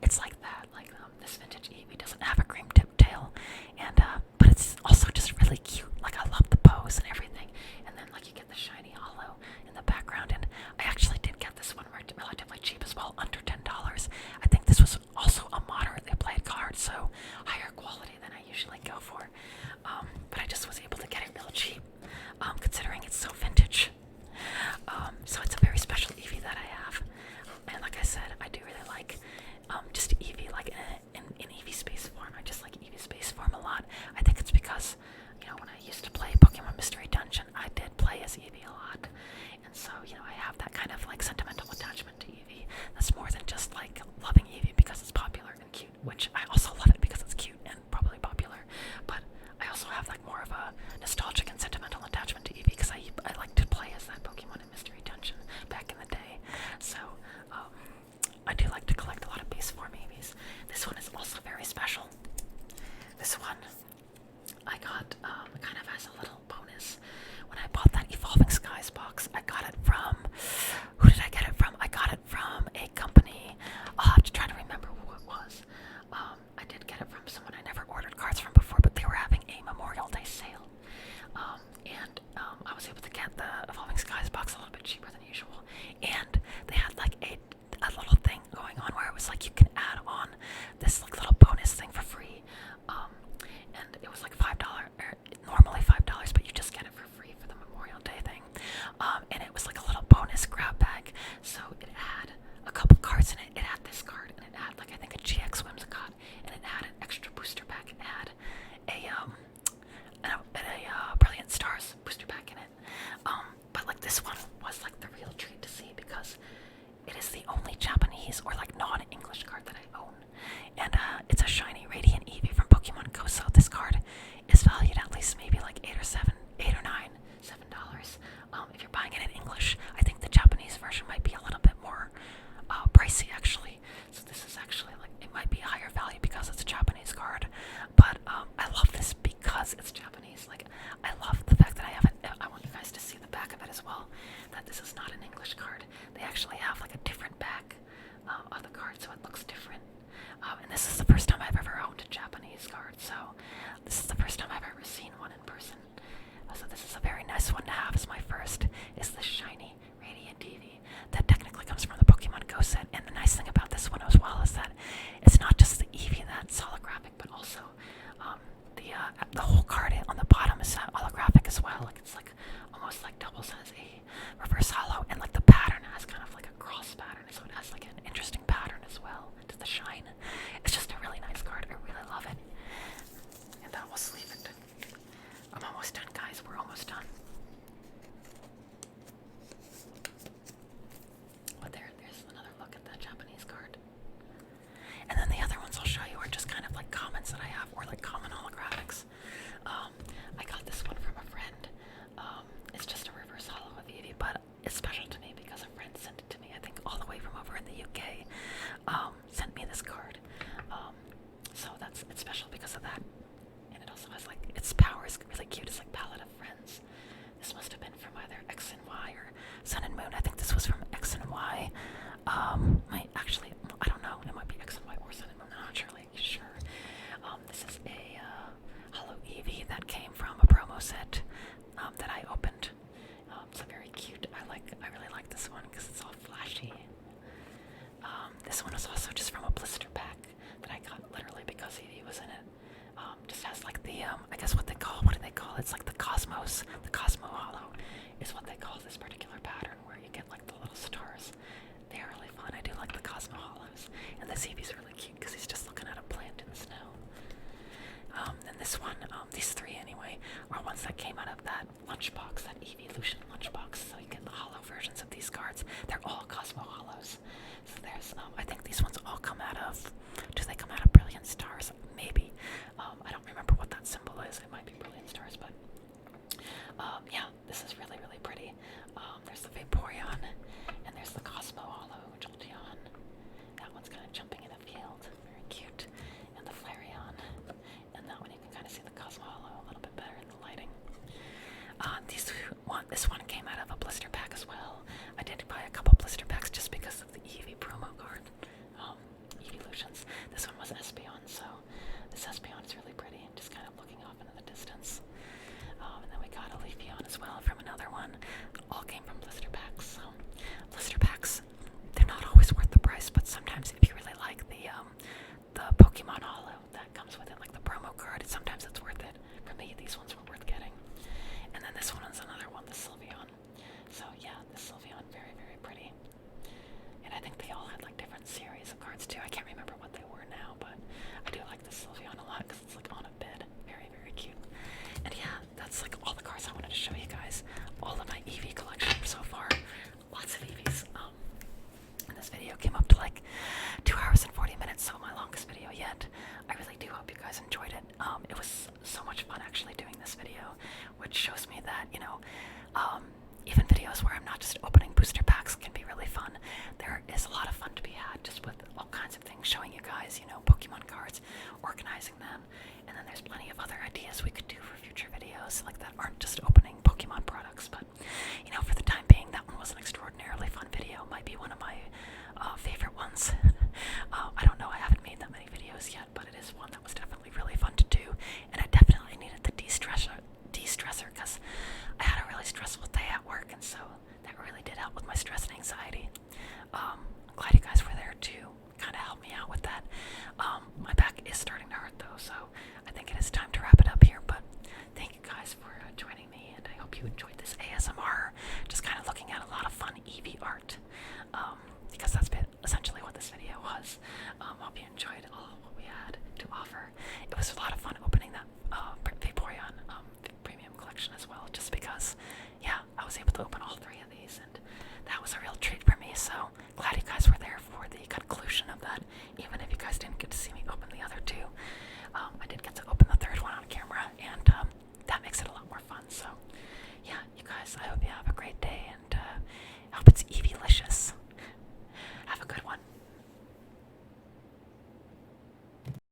It's like that. Like this vintage Eevee doesn't have a cream tip tail, and but it's also just really cute. Like I love the pose and everything. And then like you get the shiny hollow in the background, and I actually did get this one relatively cheap as well, under $10. I think this was also a moderately played card, so higher quality than I usually go for. But I just was able to get it real cheap, considering it's so vintage. So it's a very special Eevee that I have, and like I said, I do really like just Eevee, like in Eevee space form. I just like Eevee space form a lot. I think it's because when I used to play Pokemon Mystery Dungeon, I did play as Eevee a lot, and so I have that kind of like sentimental attachment to Eevee. That's more than just like loving Eevee because it's popular and cute, which I also love it because it's cute and probably popular. But I also have like more of a nostalgic and sentimental attachment to Eevee because I like to play as that Pokemon in Mystery Dungeon back in the day. So I do like to collect a lot of base form Eevees. This one is also very special. This one I got kind of as a little bonus when I bought that Evolving Skies box. I got it from, who did I get it from? I got it from a company. I'll have to try to remember who it was. I did get it from someone I never ordered cards from before, but they were having a Memorial Day sale. And I was able to get the Evolving Skies box a little bit cheaper than usual. And they had like a little thing going on where it was like you can add on this like little bonus thing for free. And it was like $5, normally $5, but you just get it for free for the Memorial Day thing. And it was like a little bonus grab bag. So it had a couple cards in it. It had this card, and it had like I think a GX Whimsicott, and it had an extra booster pack. It had a Brilliant Stars booster pack in it. But like this one was like the real treat to see because it is the only Japanese or like non-English card that I own, and it's a shiny Radiant Eevee from Pokemon Go. So this card is valued at least maybe like $8 or $7. If you're buying it in English, I think the Japanese version might be a little bit more pricey actually. So this is actually like it might be a higher value because it's a Japanese card. But I love this because it's Japanese. Like I love the fact that I have it. I want you guys to see the back of it as well. That this is not an English card. They actually have like a different back of the card, so it looks different. And this is the first time I've ever owned a Japanese card, so this is the first time I've ever seen one in person. So this is a very nice one to have as my first, is this shiny Radiant Eevee that technically comes from the Pokemon Go set. And the nice thing about this one as well is that it's not just the Eevee that's holographic, but also the whole card on the bottom is holographic as well. Like it's like almost like doubles as a reverse holo, and like the pattern has kind of like a cross pattern, so it has like an interesting pattern as well to the shine. It's just a really nice card. I really love it. And we'll sleeve it. I'm almost done, guys. We're almost done. different series of cards too. I can't remember what they were now, but I do like the Sylveon a lot because it's like on a bed. Very, very cute. And yeah, that's like all the cards I wanted to show you guys. All of my Eevee collection so far. Lots of Eevees. And this video came up to like 2 hours and 40 minutes, so my longest video yet. I really do hope you guys enjoyed it. It was so much fun actually doing this video, which shows me that, you know, even videos where I'm not just opening booster packs can be really fun. There is a lot of fun to be had just with all kinds of things, showing you guys, you know, Pokemon cards, organizing them, and then there's plenty of other ideas we could do for future videos like that aren't just opening Pokemon products. But, you know, for the time being, that one was an extraordinarily fun video. Might be one of my favorite ones. I don't know, I haven't made that many videos yet, but it is one that was definitely really fun to do, and I definitely needed the de-stressor because I had a really stressful day at work, and so that really did help with my stress and anxiety. I'm glad you guys were there to kind of help me out with that. My back is starting to hurt though, so I think it is time to wrap it up here, but thank you guys for joining me, and I hope you enjoyed this ASMR, just kind of looking at a lot of